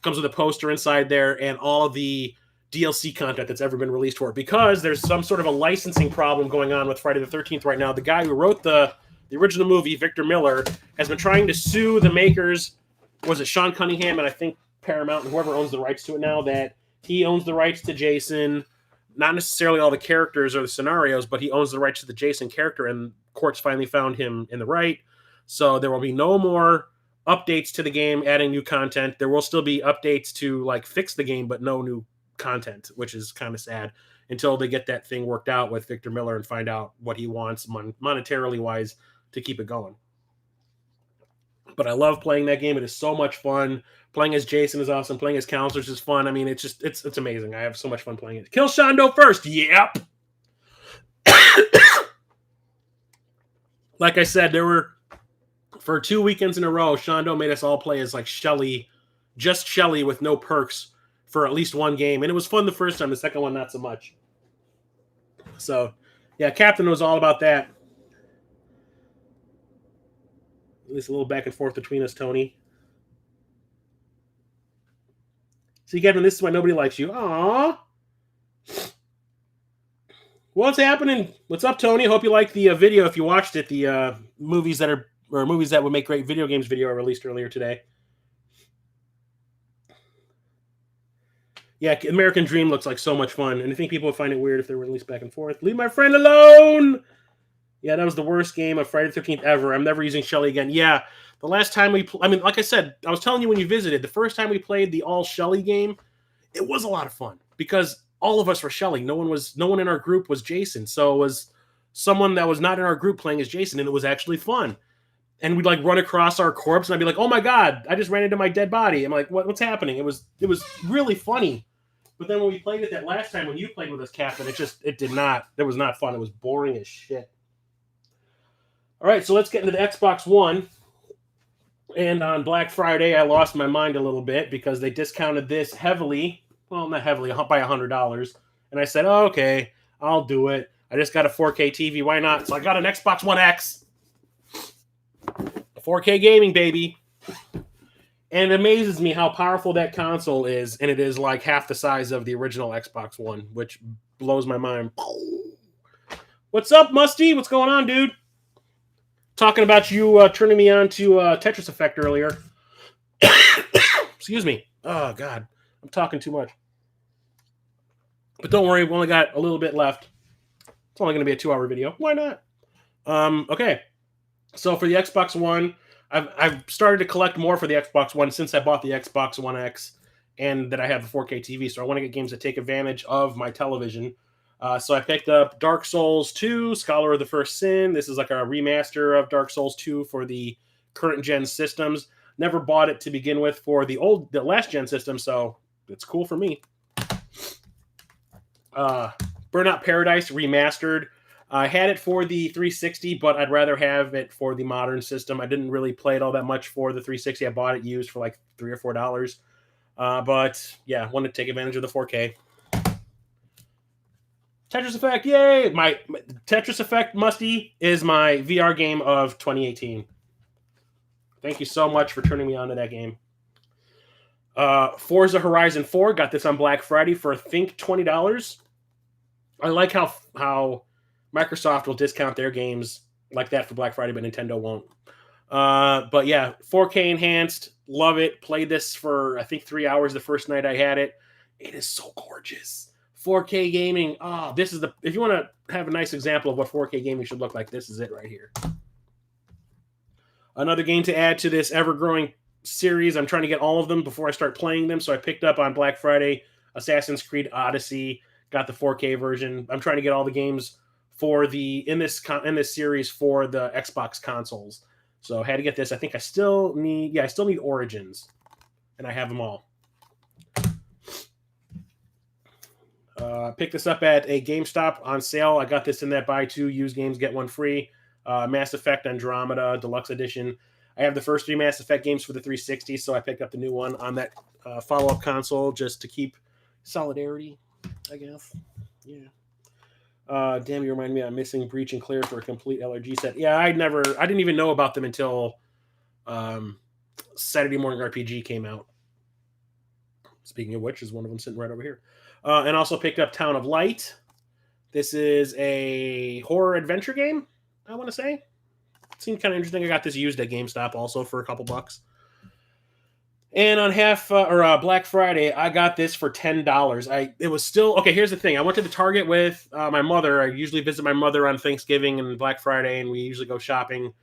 Comes with a poster inside there and all of the DLC content that's ever been released for it, because there's some sort of a licensing problem going on with Friday the 13th right now. The guy who wrote the original movie, Victor Miller, has been trying to sue the makers. Was it Sean Cunningham and I think Paramount and whoever owns the rights to it now, that he owns the rights to Jason, not necessarily all the characters or the scenarios, but he owns the rights to the Jason character, and courts finally found him in the right. So there will be no more updates to the game, adding new content. There will still be updates to like fix the game, but no new content, which is kind of sad, until they get that thing worked out with Victor Miller and find out what he wants monetarily wise to keep it going. But I love playing that game. It is so much fun. Playing as Jason is awesome. Playing as counselors is fun. I mean, it's amazing. I have so much fun playing it. Kill Shondo first. Yep. Like I said, there were, for 2 weekends in a row, Shondo made us all play as like Shelly just Shelly with no perks for at least one game, and it was fun the first time. The second one, not so much. So, yeah, Captain was all about that. At least a little back and forth between us, Tony. See, Kevin, this is why nobody likes you. Aww. What's happening? What's up, Tony? Hope you liked the video. If you watched it, the movies that would make great video games video I released earlier today. Yeah, American Dream looks like so much fun, and I think people would find it weird if they were released back and forth. Leave my friend alone! Yeah, that was the worst game of Friday the 13th ever. I'm never using Shelly again. Yeah, the last time like I said, I was telling you when you visited, the first time we played the all Shelly game, it was a lot of fun because all of us were Shelly. No one in our group was Jason, so it was someone that was not in our group playing as Jason, and it was actually fun. And we'd like run across our corpse, and I'd be like, "Oh my god, I just ran into my dead body." I'm like, "What's happening?" It was really funny. But then when we played it that last time, when you played with us, Captain, it was not fun. It was boring as shit. All right, so let's get into the Xbox One. And on Black Friday, I lost my mind a little bit because they discounted this heavily. Well, not heavily, by $100. And I said, oh, okay, I'll do it. I just got a 4K TV. Why not? So I got an Xbox One X. 4K gaming, baby. And it amazes me how powerful that console is. And it is like half the size of the original Xbox One, which blows my mind. What's up, Musty? What's going on, dude? Talking about you turning me on to Tetris Effect earlier. Excuse me. Oh, God. I'm talking too much. But don't worry, we've only got a little bit left. It's only going to be a 2-hour video. Why not? Okay. So for the Xbox One, I've started to collect more for the Xbox One since I bought the Xbox One X and that I have a 4K TV. So I want to get games that take advantage of my television. So I picked up Dark Souls 2, Scholar of the First Sin. This is like a remaster of Dark Souls 2 for the current gen systems. Never bought it to begin with for the last gen system, so it's cool for me. Burnout Paradise remastered. I had it for the 360, but I'd rather have it for the modern system. I didn't really play it all that much for the 360. I bought it used for like $3 or $4. But yeah, wanted to take advantage of the 4K. Tetris Effect, yay! My Tetris Effect Musty is my VR game of 2018. Thank you so much for turning me on to that game. Forza Horizon 4, got this on Black Friday for I think $20. I like how Microsoft will discount their games like that for Black Friday, but Nintendo won't. But yeah, 4K enhanced, love it. Played this for I think 3 hours the first night I had it. It is so gorgeous. 4K gaming. Oh, this is if you want to have a nice example of what 4K gaming should look like, this is it right here. Another game to add to this ever-growing series. I'm trying to get all of them before I start playing them. So I picked up on Black Friday Assassin's Creed Odyssey. Got the 4K version. I'm trying to get all the games for in this series for the Xbox consoles. So I had to get this. I think I still need Origins, and I have them all. Picked this up at a GameStop on sale. I got this in that buy two used games get one free. Mass Effect Andromeda Deluxe Edition. I have the first 3 Mass Effect games for the 360, so I picked up the new one on that follow-up console just to keep solidarity, I guess. Yeah. Damn, you remind me I'm missing Breach and Clear for a complete LRG set. Yeah, I didn't even know about them until Saturday Morning RPG came out. Speaking of which, is one of them sitting right over here. And also picked up Town of Light. This is a horror adventure game, I want to say. It seemed kind of interesting. I got this used at GameStop also for a couple bucks. And on Black Friday, I got this for $10. It was still okay. Here's the thing: I went to the Target with my mother. I usually visit my mother on Thanksgiving and Black Friday, and we usually go shopping.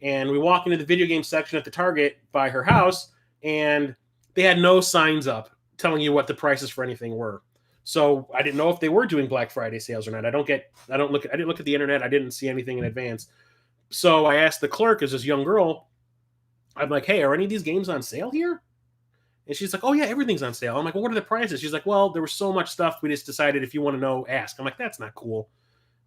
And we walk into the video game section at the Target by her house, and they had no signs up telling you what the prices for anything were. So I didn't know if they were doing Black Friday sales or not. I didn't look at the internet. I didn't see anything in advance. So I asked the clerk, as this young girl, I'm like, hey, are any of these games on sale here? And she's like, oh, yeah, everything's on sale. I'm like, well, what are the prices? She's like, well, there was so much stuff. We just decided if you want to know, ask. I'm like, that's not cool.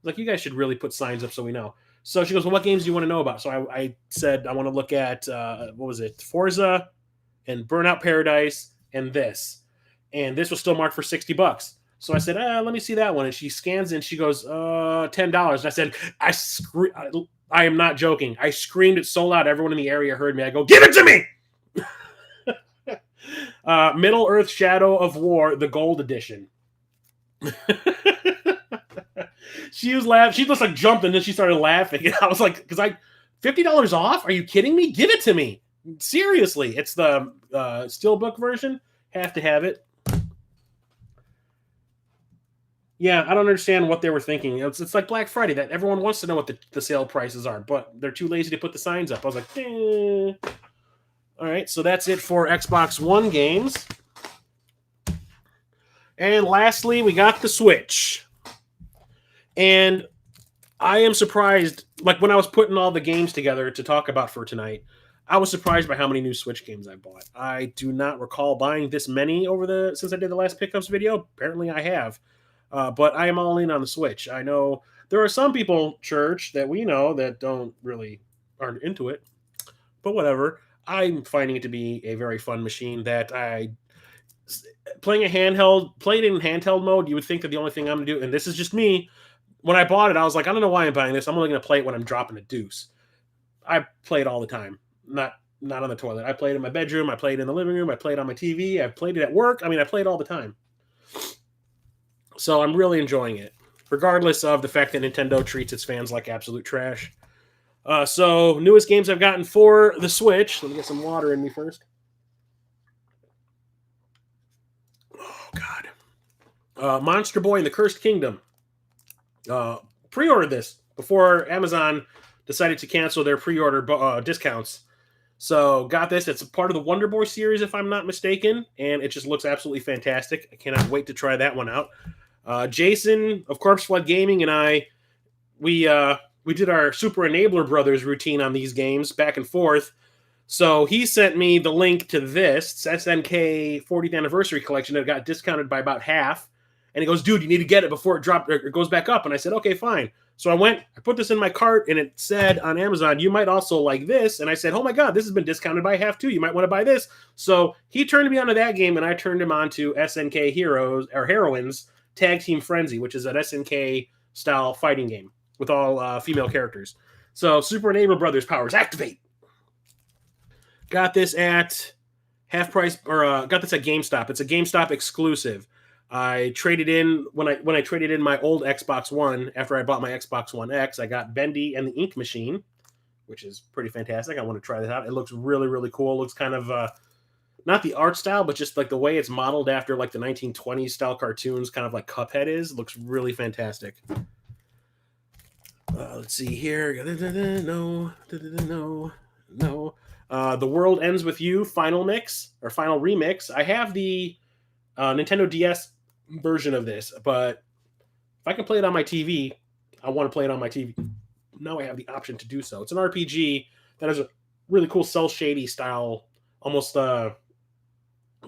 Like, you guys should really put signs up so we know. So she goes, well, what games do you want to know about? So I said, I want to look at, what was it? Forza and Burnout Paradise and this. And this was still marked for $60. So I said, let me see that one. And she scans and she goes, $10. And I said, I am not joking. I screamed it so loud, everyone in the area heard me. I go, give it to me! Middle Earth Shadow of War, the Gold Edition. She was laughing. She just like jumped and then she started laughing. And I was like, $50 off? Are you kidding me? Give it to me. Seriously. It's the Steelbook version. Have to have it. Yeah, I don't understand what they were thinking. It's like Black Friday, that everyone wants to know what the sale prices are, but they're too lazy to put the signs up. I was like, eh. All right, so that's it for Xbox One games. And lastly, we got the Switch. And I am surprised, like when I was putting all the games together to talk about for tonight, I was surprised by how many new Switch games I bought. I do not recall buying this many since I did the last pickups video. Apparently I have. But I am all in on the Switch. I know there are some people, Church, that we know that aren't into it. But whatever. I'm finding it to be a very fun machine that played in handheld mode, you would think that the only thing I'm going to do, and this is just me, when I bought it, I was like, I don't know why I'm buying this. I'm only going to play it when I'm dropping a deuce. I play it all the time. Not on the toilet. I played in my bedroom. I played in the living room. I played on my TV. I played it at work. I mean, I played all the time. So I'm really enjoying it, regardless of the fact that Nintendo treats its fans like absolute trash. So newest games I've gotten for the Switch. Let me get some water in me first. Oh, God. Monster Boy and the Cursed Kingdom. Pre-ordered this before Amazon decided to cancel their pre-order discounts. So got this. It's a part of the Wonder Boy series, if I'm not mistaken, and it just looks absolutely fantastic. I cannot wait to try that one out. Jason of Corpse Flood Gaming and we did our Super Enabler Brothers routine on these games back and forth. So he sent me the link to this. It's SNK 40th Anniversary Collection that got discounted by about half. And he goes, dude, you need to get it before it goes back up. And I said, okay, fine. So I put this in my cart, and it said on Amazon, you might also like this. And I said, oh my God, this has been discounted by half too. You might want to buy this. So he turned me onto that game, and I turned him on to SNK Heroines Tag Team Frenzy, which is an SNK style fighting game with all female characters. So Super Enabler Brothers powers activate. Got this at half price, or got this at GameStop. It's a GameStop exclusive. I traded in when I traded in my old Xbox One after I bought my Xbox One X. I got Bendy and the Ink Machine, which is pretty fantastic. I want to try this out. It looks really, really cool. It looks kind of not the art style, but just like the way it's modeled after like the 1920s style cartoons, kind of like Cuphead is. It looks really fantastic. Let's see here. No. The World Ends With You final remix. I have the Nintendo DS version of this, but if I can play it on my TV, I want to play it on my TV. Now I have the option to do so. It's an RPG that has a really cool cel shady style, almost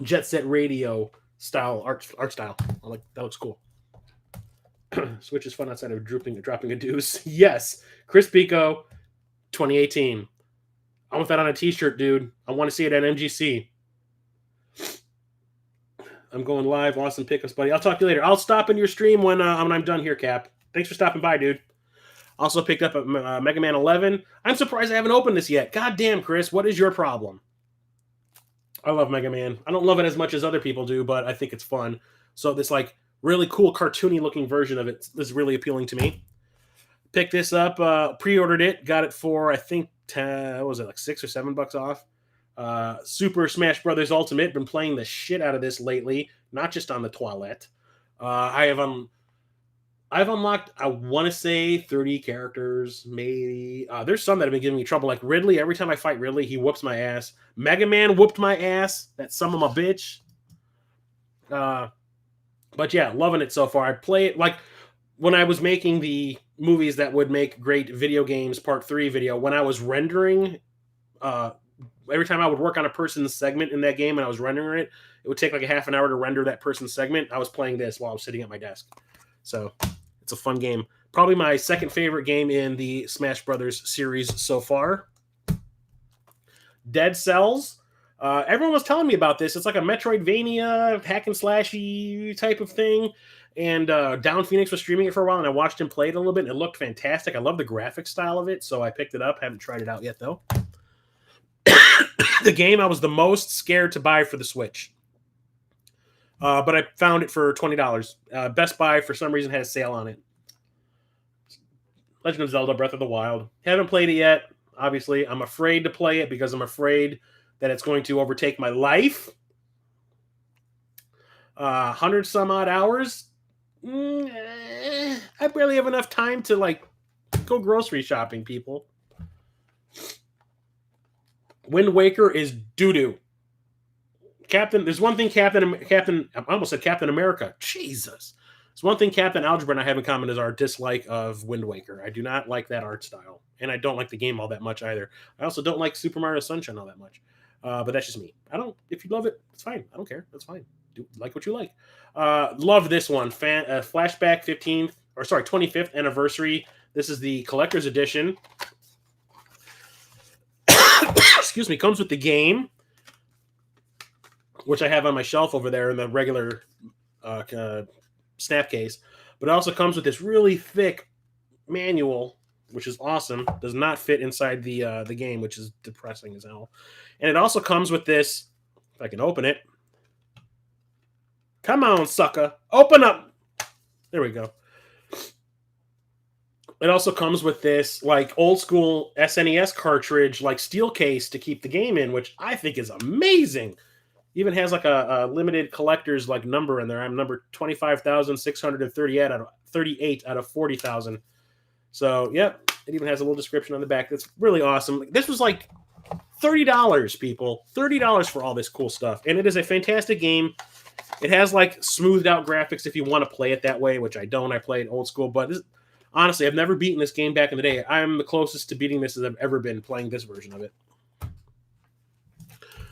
Jet Set Radio style art style. I like that. Looks cool. Switch is fun outside of dropping a deuce. Yes, Chris Pico, 2018. I want that on a T-shirt, dude. I want to see it at MGC. I'm going live. Awesome pickups, buddy. I'll talk to you later. I'll stop in your stream when I'm done here, Cap. Thanks for stopping by, dude. Also picked up a Mega Man 11. I'm surprised I haven't opened this yet. God damn, Chris. What is your problem? I love Mega Man. I don't love it as much as other people do, but I think it's fun. So this like really cool cartoony looking version of it is really appealing to me. Picked this up, pre-ordered it, got it for I think what was it, like $6 or $7 off. Super Smash Brothers Ultimate. Been playing the shit out of this lately, not just on the toilet. I've unlocked, I want to say 30 characters, maybe. There's some that have been giving me trouble, like Ridley. Every time I fight Ridley, he whoops my ass. Mega Man whooped my ass. That son of a bitch. But yeah, loving it so far. I play it like when I was making the movies that would make great video games part 3 video, when I was rendering, every time I would work on a person's segment in that game and I was rendering it, it would take like a half an hour to render that person's segment. I was playing this while I was sitting at my desk. So it's a fun game. Probably my second favorite game in the Smash Brothers series so far. Dead Cells. Everyone was telling me about this. It's like a Metroidvania hack and slashy type of thing. And Down Phoenix was streaming it for a while, and I watched him play it a little bit, and it looked fantastic. I love the graphic style of it, so I picked it up. Haven't tried it out yet, though. The game I was the most scared to buy for the Switch. But I found it for $20. Best Buy, for some reason, had a sale on it. Legend of Zelda Breath of the Wild. Haven't played it yet, obviously. I'm afraid to play it because I'm afraid that it's going to overtake my life. 100 some odd hours. I barely have enough time to like go grocery shopping, people. Wind Waker is doo-doo. There's one thing I almost said Captain America. Jesus. There's one thing Captain Algebra and I have in common is our dislike of Wind Waker. I do not like that art style. And I don't like the game all that much either. I also don't like Super Mario Sunshine all that much. But that's just me. If you love it, it's fine. I don't care. That's fine. Like what you like. Love this one. Flashback 25th anniversary. This is the collector's edition. Excuse me. Comes with the game, which I have on my shelf over there in the regular snap case. But it also comes with this really thick manual, which is awesome. Does not fit inside the game, which is depressing as hell. And it also comes with this, if I can open it. Come on, sucker. Open up. There we go. It also comes with this like old school SNES cartridge, like steel case to keep the game in, which I think is amazing. Even has like a limited collector's like number in there. I'm number 25,638 out of 40,000. So, yep. It even has a little description on the back. That's really awesome. This was like $30, people. $30 for all this cool stuff. And it is a fantastic game. It has like smoothed out graphics if you want to play it that way, which I don't. I play it old school. But honestly, I've never beaten this game back in the day. I'm the closest to beating this as I've ever been playing this version of it.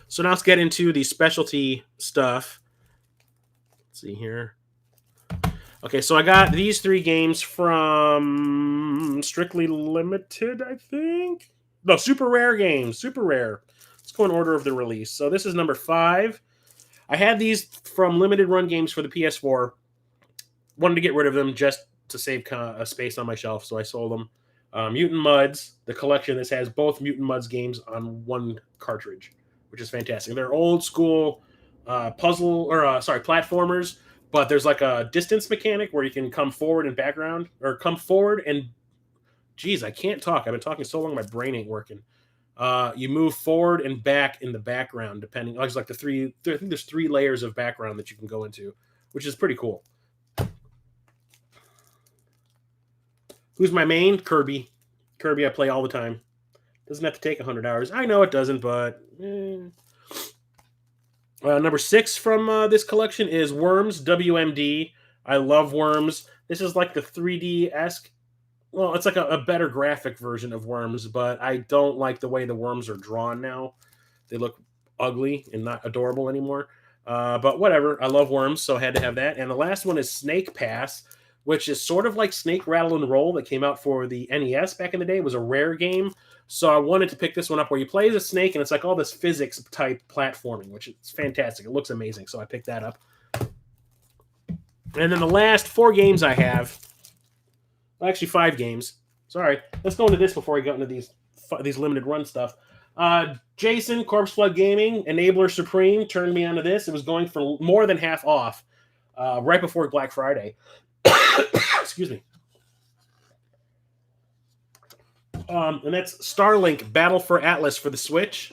So now let's get into the specialty stuff. Let's see here. Okay, so I got these 3 games from Strictly Limited, I think. No, Super Rare Games. Super Rare. Let's go in order of the release. So this is number 5. I had these from Limited Run Games for the PS4. Wanted to get rid of them just to save space on my shelf, so I sold them. Mutant Mudds, the collection. This has both Mutant Mudds games on one cartridge, which is fantastic. They're old school platformers, but there's like a distance mechanic where you can come forward and background, or come forward and, geez, I can't talk. I've been talking so long, my brain ain't working. You move forward and back in the background, depending. There's like I think there's 3 layers of background that you can go into, which is pretty cool. Who's my main? Kirby. Kirby I play all the time. Doesn't have to take 100 hours. I know it doesn't, but... number 6 from this collection is Worms, WMD. I love Worms. This is like the 3D-esque. Well, it's like a better graphic version of Worms, but I don't like the way the worms are drawn now. They look ugly and not adorable anymore. But whatever. I love Worms, so I had to have that. And the last one is Snake Pass, which is sort of like Snake Rattle and Roll that came out for the NES back in the day. It was a rare game. So I wanted to pick this one up where you play as a snake and it's like all this physics type platforming, which is fantastic. It looks amazing. So I picked that up. And then the last 4 games I have, well, actually 5 games. Sorry. Let's go into this before we go into these limited run stuff. Jason, Corpse Flood Gaming, Enabler Supreme turned me onto this. It was going for more than half off right before Black Friday. Excuse me. And that's Starlink Battle for Atlas for the Switch.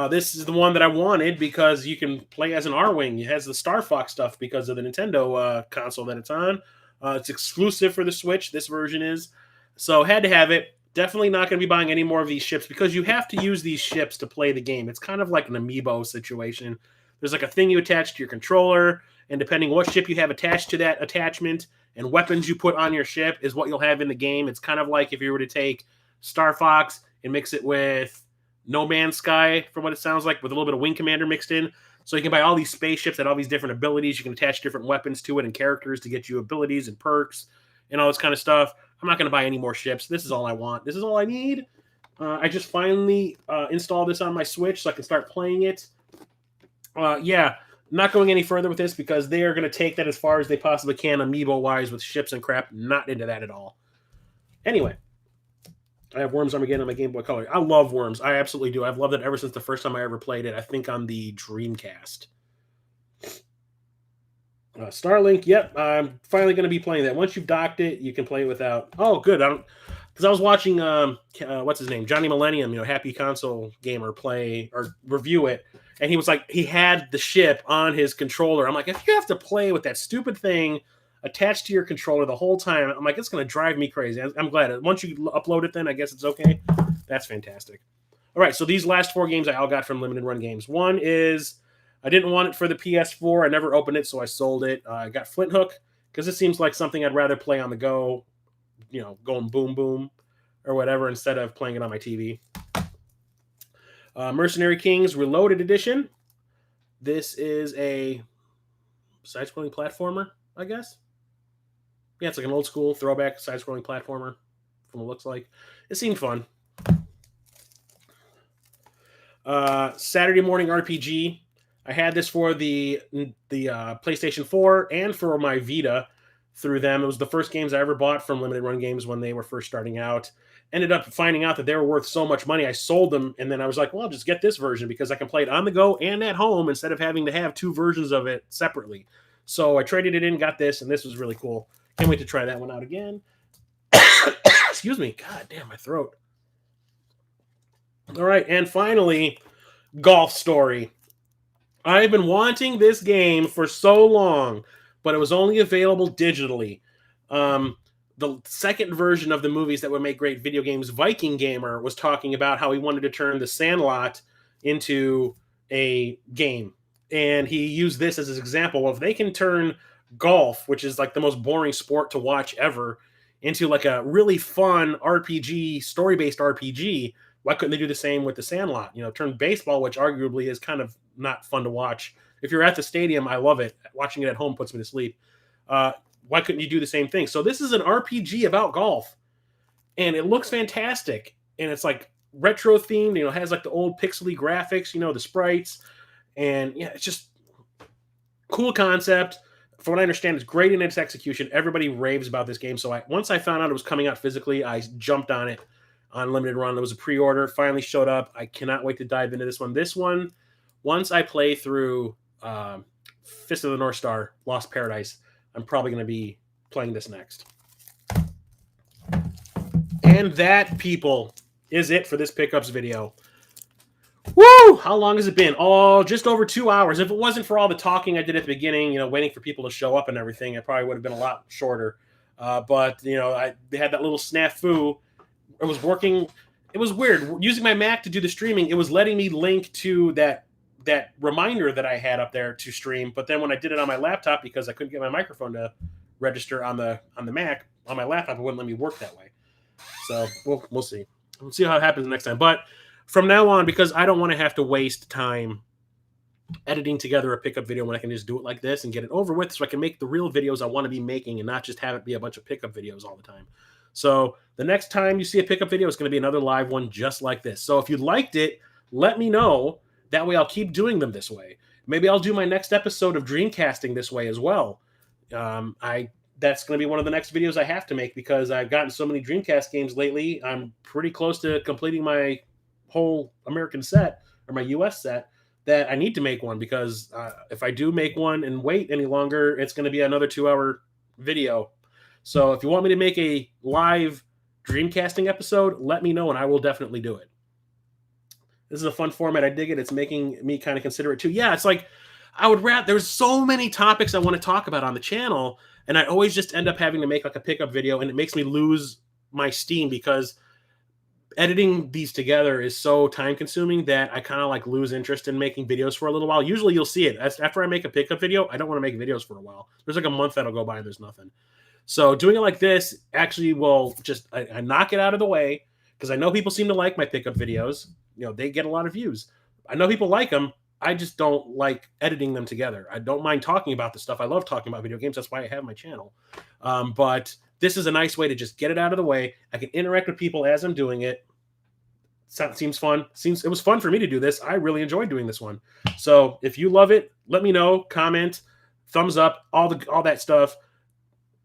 This is the one that I wanted because you can play as an R-Wing. It has the Star Fox stuff because of the Nintendo console that it's on. It's exclusive for the Switch. This version is. So had to have it. Definitely not going to be buying any more of these ships because you have to use these ships to play the game. It's kind of like an amiibo situation. There's like a thing you attach to your controller, and depending what ship you have attached to that attachment and weapons you put on your ship is what you'll have in the game. It's kind of like if you were to take Star Fox and mix it with No Man's Sky, from what it sounds like, with a little bit of Wing Commander mixed in. So you can buy all these spaceships that have all these different abilities. You can attach different weapons to it and characters to get you abilities and perks and all this kind of stuff. I'm not going to buy any more ships. This is all I want. This is all I need. I just finally installed this on my Switch so I can start playing it. Yeah, not going any further with this because they are going to take that as far as they possibly can amiibo-wise with ships and crap. Not into that at all. Anyway, I have Worms Armageddon on my Game Boy Color. I love Worms. I absolutely do. I've loved it ever since the first time I ever played it. I think on the Dreamcast. Starlink, yep. I'm finally going to be playing that. Once you've docked it, you can play it without. Oh, good. I don't because I was watching what's his name, Johnny Millennium, Happy Console Gamer play or review it, and he was like, he had the ship on his controller. I'm like, if you have to play with that stupid thing attached to your controller the whole time, I'm like, it's going to drive me crazy. I'm glad. Once you upload it, then I guess it's okay. That's fantastic. All right, so these last 4 games I all got from Limited Run Games. One is I didn't want it for the PS4. I never opened it, so I sold it. I got Flint Hook because it seems like something I'd rather play on the go, going boom boom or whatever instead of playing it on my TV. Mercenary Kings Reloaded Edition. This is a side-scrolling platformer, I guess. Yeah, it's like an old school throwback side-scrolling platformer from what it looks like. It seemed fun. Saturday Morning RPG. I had this for the PlayStation 4 and for my Vita through them. It was the first games I ever bought from Limited Run Games when they were first starting out. Ended up finding out that they were worth so much money. I sold them, and then I was like, well, I'll just get this version because I can play it on the go and at home instead of having to have 2 versions of it separately. So I traded it in, got this, and this was really cool. Can't wait to try that one out again. Excuse me. God damn, my throat. All right, and finally, Golf Story. I've been wanting this game for so long, but it was only available digitally. The second version of the movies that would make great video games, Viking Gamer, was talking about how he wanted to turn The Sandlot into a game. And he used this as his example of they can turn golf, which is like the most boring sport to watch ever, into like a really fun RPG, story-based RPG. Why couldn't they do the same with The Sandlot? Turn baseball, which arguably is kind of not fun to watch. If you're at the stadium, I love it. Watching it at home puts me to sleep. Why couldn't you do the same thing? So this is an RPG about golf, and it looks fantastic. And it's like retro themed. It has like the old pixely graphics. The sprites, and yeah, it's just cool concept. From what I understand, it's great in its execution. Everybody raves about this game. So once I found out it was coming out physically, I jumped on it on Limited Run. There was a pre-order, finally showed up. I cannot wait to dive into this one. This one, once I play through Fist of the North Star, Lost Paradise, I'm probably going to be playing this next. And that, people, is it for this pickups video. Woo! How long has it been? Oh, just over 2 hours. If it wasn't for all the talking I did at the beginning, waiting for people to show up and everything, it probably would have been a lot shorter. But they had that little snafu. It was working. It was weird. Using my Mac to do the streaming, it was letting me link to that reminder that I had up there to stream. But then when I did it on my laptop, because I couldn't get my microphone to register on the Mac, on my laptop, it wouldn't let me work that way. So we'll see. We'll see how it happens next time. But from now on, because I don't want to have to waste time editing together a pickup video when I can just do it like this and get it over with, so I can make the real videos I want to be making and not just have it be a bunch of pickup videos all the time. So the next time you see a pickup video, it's going to be another live one just like this. So if you liked it, let me know. That way I'll keep doing them this way. Maybe I'll do my next episode of Dreamcasting this way as well. That's going to be one of the next videos I have to make because I've gotten so many Dreamcast games lately. I'm pretty close to completing my whole American set or my US set that I need to make one because if I do make one and wait any longer, it's going to be another 2-hour video. So if you want me to make a live Dreamcasting episode, let me know and I will definitely do it. This is a fun format. I dig it. It's making me kind of consider it too. Yeah, it's like I would rather. There's so many topics I want to talk about on the channel, and I always just end up having to make like a pickup video, and it makes me lose my steam because editing these together is so time consuming that I kind of like lose interest in making videos for a little while. Usually you'll see it. After I make a pickup video, I don't want to make videos for a while. There's like a month that'll go by and there's nothing. So doing it like this actually will just I knock it out of the way because I know people seem to like my pickup videos. They get a lot of views. I know people like them. I just don't like editing them together. I don't mind talking about the stuff. I love talking about video games. That's why I have my channel. But this is a nice way to just get it out of the way. I can interact with people as I'm doing it. Seems fun. It was fun for me to do this. I really enjoyed doing this one. So if you love it, let me know. Comment, thumbs up, all that stuff.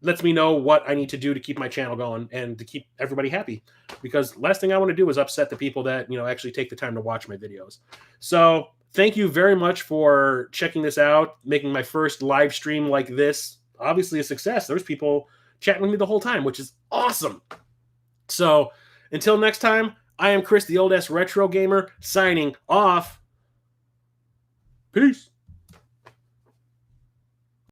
Lets me know what I need to do to keep my channel going and to keep everybody happy. Because last thing I want to do is upset the people that actually take the time to watch my videos. So thank you very much for checking this out, making my first live stream like this obviously a success. There's people chatting with me the whole time, which is awesome. So until next time, I am Chris, the old ass retro gamer, signing off. Peace.